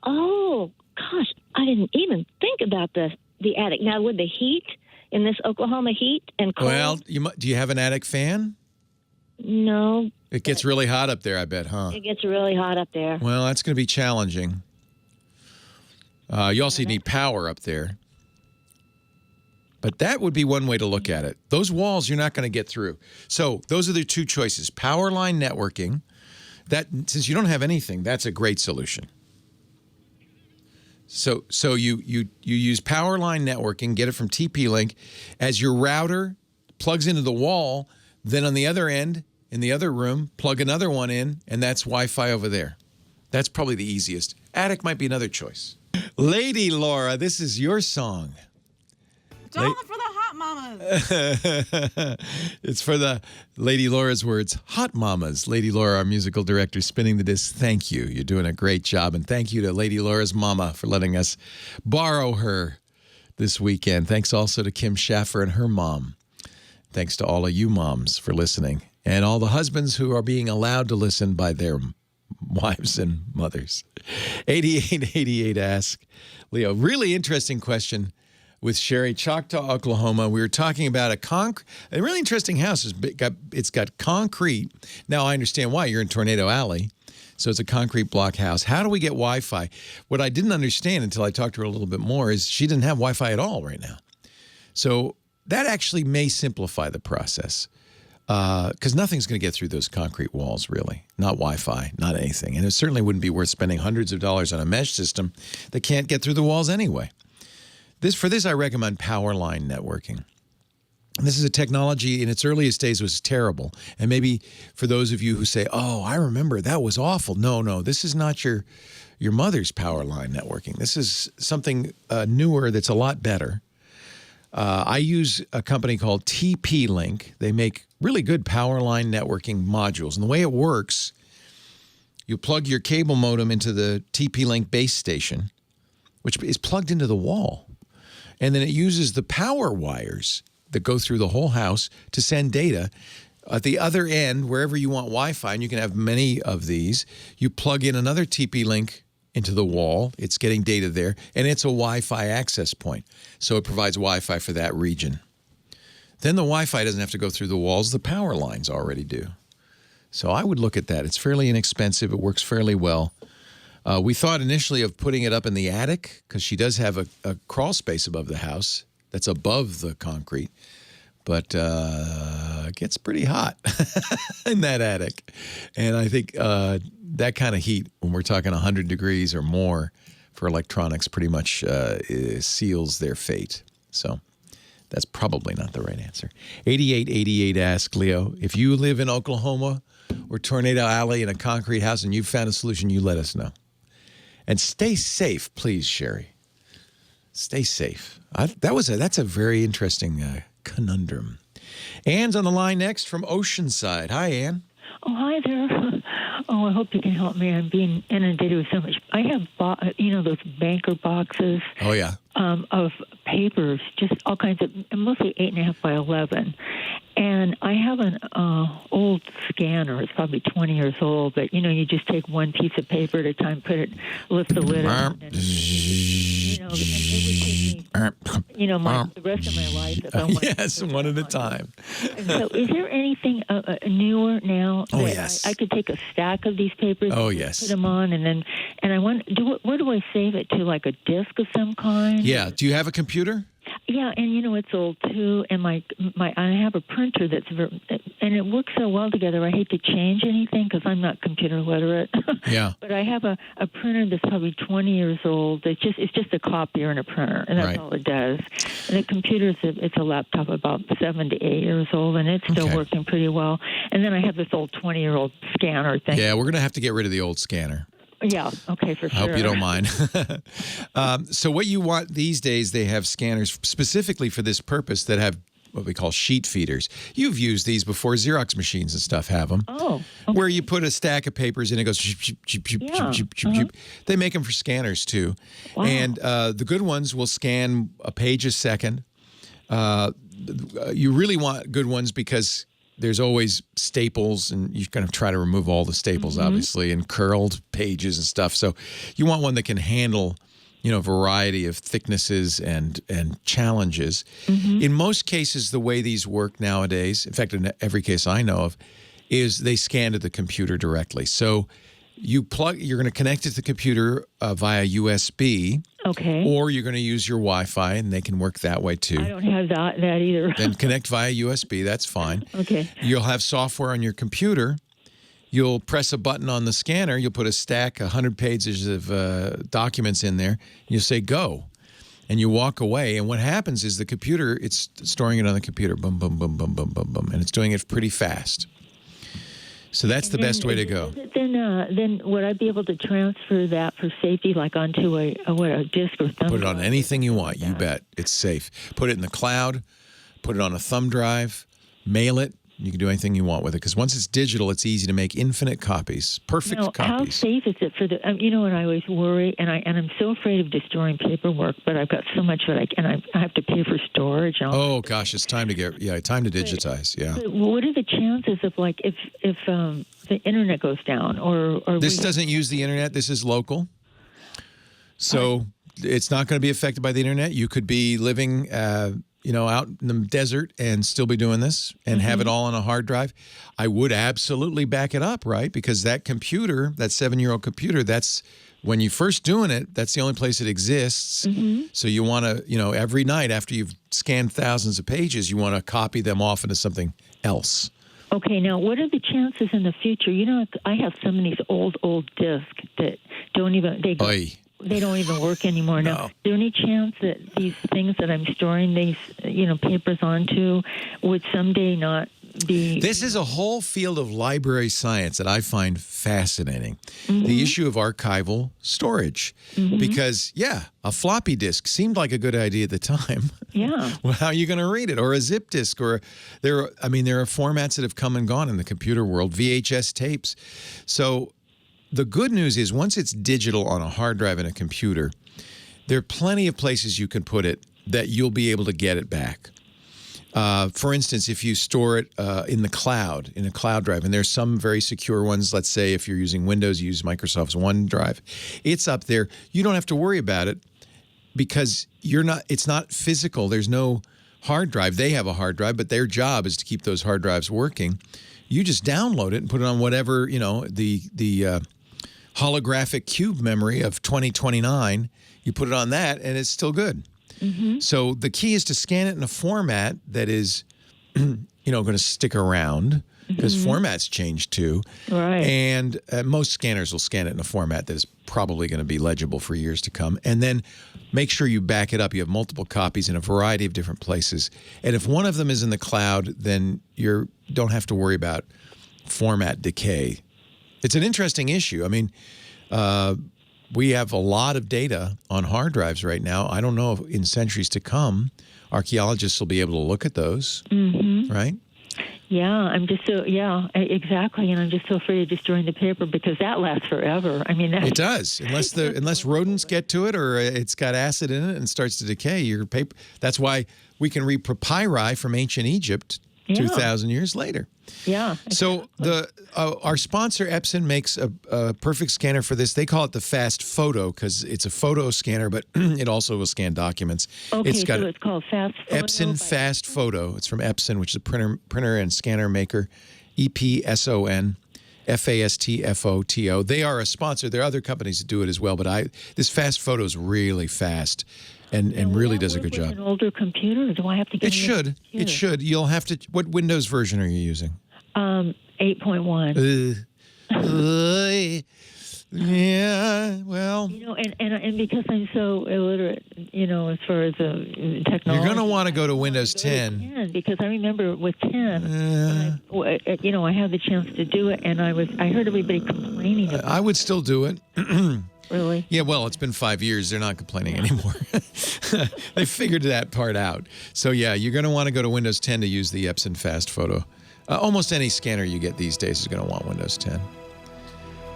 Oh, gosh. I didn't even think about the attic. Now, would the heat in this Oklahoma heat and cold? Well, do you have an attic fan? No. It gets really hot up there, I bet, huh? It gets really hot up there. Well, that's going to be challenging. You also need power up there. But that would be one way to look at it. Those walls you're not going to get through. So those are the two choices. Powerline networking. That, since you don't have anything, that's a great solution. So you use Powerline networking, get it from TP-Link. As your router plugs into the wall, then on the other end, in the other room, plug another one in, and that's Wi-Fi over there. That's probably the easiest. Attic might be another choice. Lady Laura, this is your song. Don't for the hot mamas. It's for the Lady Laura's words, hot mamas. Lady Laura, our musical director, spinning the disc. Thank you. You're doing a great job. And thank you to Lady Laura's mama for letting us borrow her this weekend. Thanks also to Kim Schaffer and her mom. Thanks to all of you moms for listening. And all the husbands who are being allowed to listen by their wives and mothers. 8888 Ask Leo. Really interesting question with Sherry, Choctaw, Oklahoma. We were talking about a really interesting house. It's got concrete. Now, I understand why. You're in Tornado Alley, so it's a concrete block house. How do we get Wi-Fi? What I didn't understand until I talked to her a little bit more is she didn't have Wi-Fi at all right now. So that actually may simplify the process because nothing's going to get through those concrete walls, really. Not Wi-Fi, not anything. And it certainly wouldn't be worth spending hundreds of dollars on a mesh system that can't get through the walls anyway. For this, I recommend Powerline networking. This is a technology in its earliest days was terrible. And maybe for those of you who say, oh, I remember, that was awful. No, this is not your mother's Powerline networking. This is something newer that's a lot better. I use a company called TP-Link. They make really good Powerline networking modules. And the way it works, you plug your cable modem into the TP-Link base station, which is plugged into the wall. And then it uses the power wires that go through the whole house to send data. At the other end, wherever you want Wi-Fi, and you can have many of these, you plug in another TP-Link into the wall. It's getting data there, and it's a Wi-Fi access point. So it provides Wi-Fi for that region. Then the Wi-Fi doesn't have to go through the walls. The power lines already do. So I would look at that. It's fairly inexpensive. It works fairly well. We thought initially of putting it up in the attic because she does have a crawl space above the house that's above the concrete. but it gets pretty hot in that attic. And I think that kind of heat, when we're talking 100 degrees or more for electronics, pretty much seals their fate. So that's probably not the right answer. 8888 asks Leo, if you live in Oklahoma or Tornado Alley in a concrete house and you've found a solution, you let us know. And stay safe, please, Sherry. Stay safe. That's a very interesting conundrum. Anne's on the line next from Oceanside. Hi, Anne. Oh, hi there. Oh, I hope you can help me. I'm being inundated with so much. I have, those banker boxes. Oh, yeah. Of papers, just all kinds of, mostly 8.5 by 11. And I have an old scanner. It's probably 20 years old, but, you just take one piece of paper at a time, lift the lid up, and, it would take me, the rest of my life if I wanted yes, one at a time. So is there anything newer now? Oh, that yes. I could take a stack of these papers Oh, yes. put them on, and I want, where do I save it to, like a disk of some kind? Yeah. Do you have a computer? Yeah, and it's old too, and I have a printer and it works so well together. I hate to change anything because I'm not computer literate. Yeah. But I have a printer that's probably 20 years old. It's just a copier and a printer, and that's right. all it does. And the computer it's a laptop about 7 to 8 years old, and it's still working pretty well. And then I have this old 20-year-old scanner thing. Yeah, we're gonna have to get rid of the old scanner. Yeah, okay, for sure. I hope you don't mind. So what you want these days, they have scanners specifically for this purpose that have what we call sheet feeders. You've used these before. Xerox machines and stuff have them. Oh, okay. Where you put a stack of papers and it goes shoop, shoop, shoop, shoop, shoop, shoop, shoop, shoop. They make them for scanners too. Wow. And the good ones will scan a page a second. You really want good ones because there's always staples, and you kind of try to remove all the staples, obviously, and curled pages and stuff. So you want one that can handle, a variety of thicknesses and challenges. In most cases, the way these work nowadays, in fact, in every case I know of, is they scan to the computer directly. So you're going to connect it to the computer via USB. Okay. Or you're going to use your Wi-Fi, and they can work that way too. I don't have that either. Then connect via USB. That's fine. Okay. You'll have software on your computer. You'll press a button on the scanner. You'll put a stack, 100 pages of documents in there. You'll say, go. And you walk away. And what happens is the computer, it's storing it on the computer. Boom, boom, boom, boom, boom, boom, boom. And it's doing it pretty fast. So that's the best way to go. Then would I be able to transfer that for safety, like onto a disk or thumb? Put it on anything you want. You bet. It's safe. Put it in the cloud. Put it on a thumb drive. Mail it. You can do anything you want with it because once it's digital, it's easy to make infinite copies, perfect copies. How safe is it for the? And I always worry, and I'm so afraid of destroying paperwork, but I've got so much that I have to pay for storage. Oh gosh, it's time to time to digitize. Yeah. But what are the chances of if the internet goes down or this doesn't use the internet? This is local, so it's not going to be affected by the internet. You could be living. Out in the desert and still be doing this and have it all on a hard drive, I would absolutely back it up, right? Because that computer, that 7-year-old computer, that's when you're first doing it, that's the only place it exists. So you want to, every night after you've scanned thousands of pages, you want to copy them off into something else. Okay, now what are the chances in the future? I have some of these old discs that don't even, they don't even work anymore. Now, is there any chance that these things that I'm storing these, papers onto would someday not be... This is a whole field of library science that I find fascinating. The issue of archival storage. Because, a floppy disk seemed like a good idea at the time. Yeah. Well, how are you going to read it? Or a zip disk? Or there are formats that have come and gone in the computer world, VHS tapes. So... the good news is once it's digital on a hard drive in a computer, there are plenty of places you can put it that you'll be able to get it back. For instance, if you store it in the cloud, in a cloud drive, and there's some very secure ones, let's say if you're using Windows, you use Microsoft's OneDrive, it's up there. You don't have to worry about it because it's not physical. There's no hard drive. They have a hard drive, but their job is to keep those hard drives working. You just download it and put it on whatever, the holographic cube memory of 2029, you put it on that and it's still good. So the key is to scan it in a format that is going to stick around because formats change too. Right. And most scanners will scan it in a format that is probably going to be legible for years to come. And then make sure you back it up. You have multiple copies in a variety of different places. And if one of them is in the cloud, then you don't have to worry about format decay. It's an interesting issue. I mean, we have a lot of data on hard drives right now. I don't know if in centuries to come, archaeologists will be able to look at those, right? Yeah, I'm just so, exactly. And I'm just so afraid of destroying the paper because that lasts forever. I mean, it does. Unless rodents get to it or it's got acid in it and starts to decay, your paper. That's why we can read papyri from ancient Egypt 2,000 years later. Yeah. Exactly. So our sponsor Epson makes a perfect scanner for this. They call it the Fast Photo because it's a photo scanner, but it also will scan documents. Okay, it's called Fast Photo. Epson Fast Photo. It's from Epson, which is a printer and scanner maker. EPSON, FASTFOTO. They are a sponsor. There are other companies that do it as well, but this Fast Photo is really fast. And really does a good job. An older computer? Or do I have to get it should. It should. You'll have to. What Windows version are you using? 8.1. Yeah. Well. And because I'm so illiterate, as far as technology, you're going to want to go to Windows 10. Because I remember with 10, I had the chance to do it, and I heard everybody complaining about it. I would still do it. Really? Yeah, well, it's been 5 years. They're not complaining anymore. They figured that part out. So, yeah, you're going to want to go to Windows 10 to use the Epson Fast Photo. Almost any scanner you get these days is going to want Windows 10.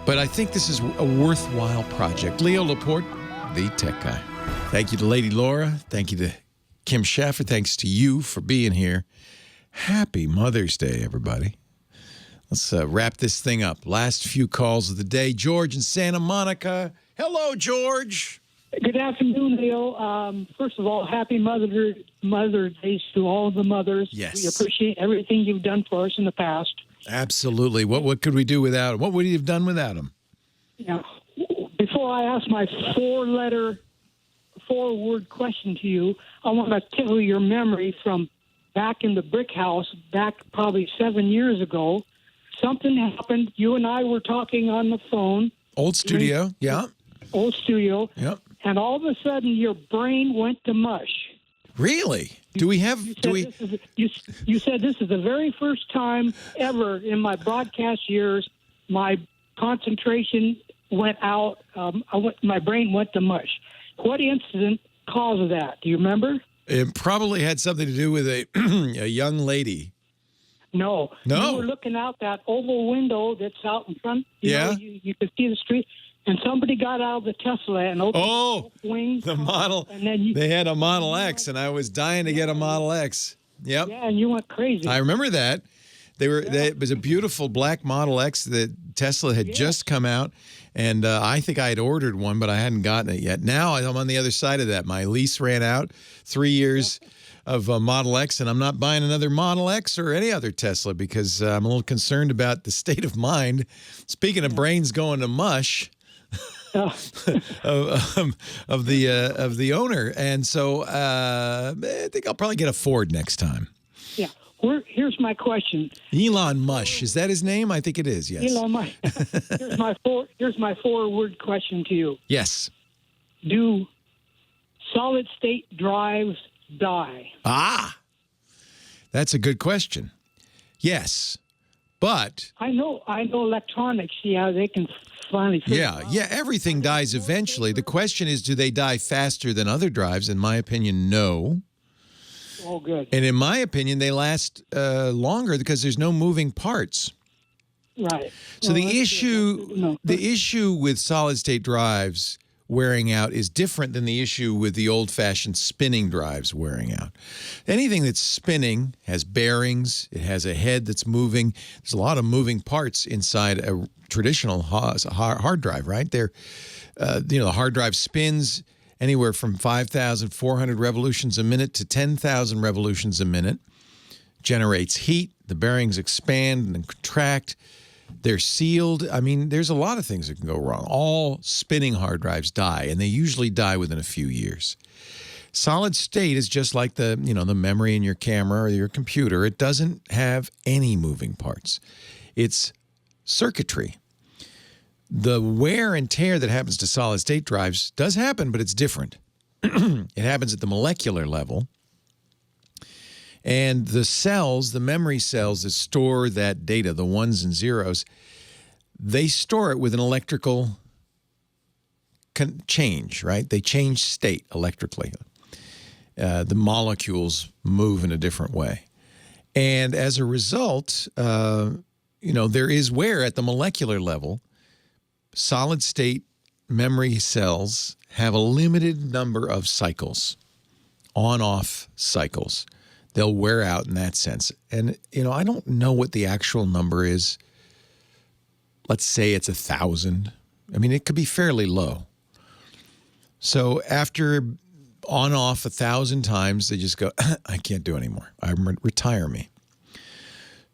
But I think this is a worthwhile project. Leo Laporte, the tech guy. Thank you to Lady Laura. Thank you to Kim Schaffer. Thanks to you for being here. Happy Mother's Day, everybody. Let's wrap this thing up. Last few calls of the day. George in Santa Monica. Hello, George. Good afternoon, Leo. First of all, happy Mother's Day to all the mothers. Yes. We appreciate everything you've done for us in the past. Absolutely. What could we do without him? What would you have done without him? Yeah. Before I ask my four-word question to you, I want to tickle your memory from back in the brick house, back probably 7 years ago. Something happened. You and I were talking on the phone. Old studio, yeah. Old studio. Yep. And all of a sudden, your brain went to mush. Really? You said this is the very first time ever in my broadcast years my concentration went out. My brain went to mush. What incident caused that? Do you remember? It probably had something to do with a young lady. No. You were looking out that oval window that's out in front. You could see the street. And somebody got out of the Tesla and opened the wings. The Model. And then they had a Model X, and I was dying to get a Model X. Yep. Yeah, and you went crazy. I remember that. It was a beautiful black Model X that Tesla had just come out, and I think I had ordered one, but I hadn't gotten it yet. Now I'm on the other side of that. My lease ran out, 3 years of Model X, and I'm not buying another Model X or any other Tesla because I'm a little concerned about the state of mind. Speaking of brains going to mush. of the owner, and so I think I'll probably get a Ford next time. Yeah. Here's my question. Elon Musk, is that his name? I think it is. Yes. Elon Musk. Here's my four-word question to you. Yes. Do solid-state drives die? That's a good question. Yes, but I know electronics. Yeah, they can. Yeah, everything dies eventually. The question is, do they die faster than other drives? In my opinion, no. Oh, good. And in my opinion, they last longer because there's no moving parts. Right. So the issue with solid-state drives wearing out is different than the issue with the old-fashioned spinning drives wearing out. Anything that's spinning has bearings. It has a head that's moving. There's a lot of moving parts inside a traditional hard drive, right? The hard drive spins anywhere from 5,400 revolutions a minute to 10,000 revolutions a minute, generates heat. The bearings expand and contract. They're sealed. I mean, there's a lot of things that can go wrong. All spinning hard drives die, and they usually die within a few years. Solid state is just like the memory in your camera or your computer. It doesn't have any moving parts. It's circuitry. The wear and tear that happens to solid state drives does happen, but it's different. It happens at the molecular level. And the cells, the memory cells that store that data, the ones and zeros, they store it with an electrical change, right? They change state electrically. The molecules move in a different way. And as a result, there is wear at the molecular level. Solid state memory cells have a limited number of cycles, on-off cycles. They'll wear out in that sense. And, I don't know what the actual number is. Let's say it's 1,000. I mean, it could be fairly low. So after on-off 1,000 times, they just go, I can't do anymore. Retire me.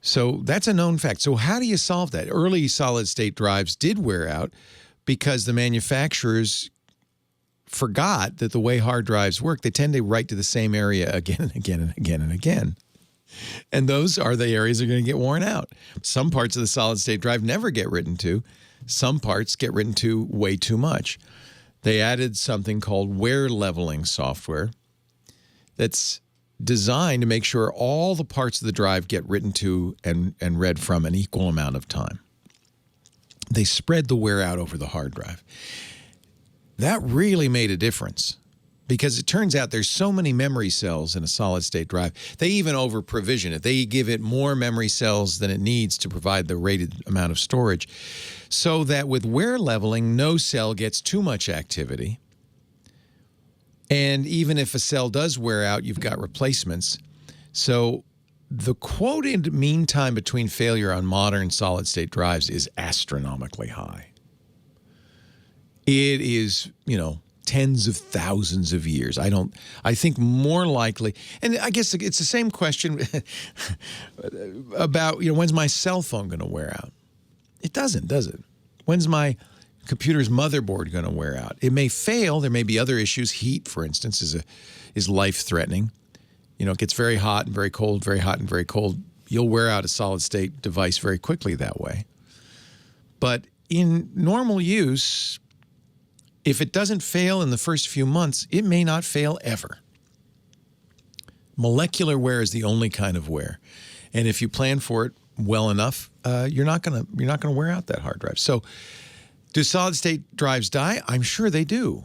So that's a known fact. So how do you solve that? Early solid-state drives did wear out because the manufacturers forgot that the way hard drives work, they tend to write to the same area again and again and again and again. And those are the areas that are going to get worn out. Some parts of the solid-state drive never get written to. Some parts get written to way too much. They added something called wear leveling software that's designed to make sure all the parts of the drive get written to and read from an equal amount of time. They spread the wear out over the hard drive. That really made a difference because it turns out there's so many memory cells in a solid-state drive. They even over-provision it. They give it more memory cells than it needs to provide the rated amount of storage so that with wear leveling, no cell gets too much activity. And even if a cell does wear out, you've got replacements. So the quoted mean time between failure on modern solid-state drives is astronomically high. It is, tens of thousands of years. I think more likely, and I guess it's the same question about, when's my cell phone going to wear out? It doesn't, does it? When's my computer's motherboard going to wear out? It may fail. There may be other issues. Heat, for instance, is life-threatening. It gets very hot and very cold, very hot and very cold. You'll wear out a solid-state device very quickly that way. But in normal use, if it doesn't fail in the first few months, it may not fail ever. Molecular wear is the only kind of wear. And if you plan for it well enough, you're not going to wear out that hard drive. So do solid-state drives die? I'm sure they do.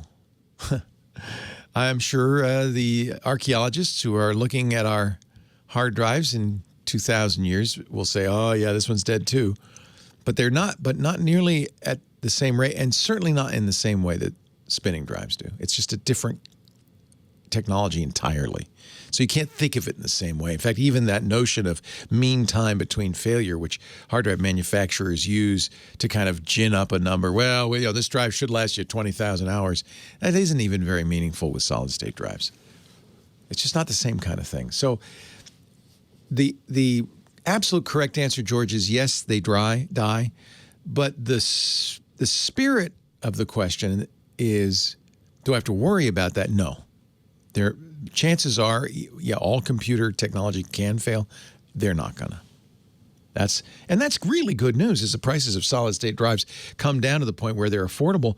I'm sure the archaeologists who are looking at our hard drives in 2,000 years will say, oh, yeah, this one's dead too. But not nearly at the same rate, and certainly not in the same way that spinning drives do. It's just a different technology entirely. So you can't think of it in the same way. In fact, even that notion of mean time between failure, which hard drive manufacturers use to kind of gin up a number, well, this drive should last you 20,000 hours, that isn't even very meaningful with solid-state drives. It's just not the same kind of thing. So the absolute correct answer, George, is yes, they die. But the spirit of the question is, do I have to worry about that? No. Chances are, all computer technology can fail. They're not gonna. That's really good news as the prices of solid-state drives come down to the point where they're affordable.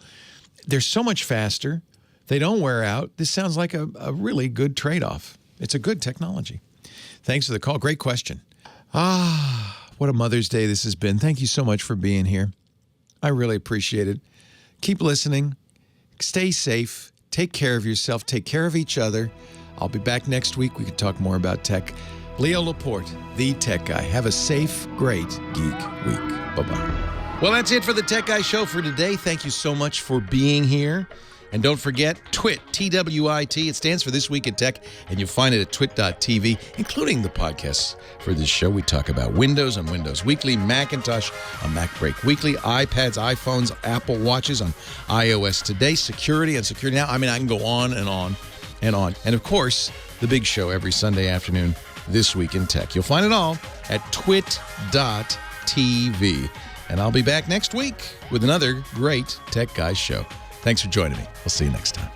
They're so much faster. They don't wear out. This sounds like a really good trade-off. It's a good technology. Thanks for the call. Great question. What a Mother's Day this has been. Thank you so much for being here. I really appreciate it. Keep listening. Stay safe. Take care of yourself. Take care of each other. I'll be back next week. We can talk more about tech. Leo Laporte, the Tech Guy. Have a safe, great Geek Week. Bye-bye. Well, that's it for the Tech Guy Show for today. Thank you so much for being here. And don't forget, TWiT, T-W-I-T. It stands for This Week in Tech, and you'll find it at twit.tv, including the podcasts for this show. We talk about Windows on Windows Weekly, Macintosh on MacBreak Weekly, iPads, iPhones, Apple Watches on iOS Today, security on Security Now. I mean, I can go on and on and on. And, of course, the big show every Sunday afternoon, This Week in Tech. You'll find it all at twit.tv. And I'll be back next week with another great Tech Guys show. Thanks for joining me. We'll see you next time.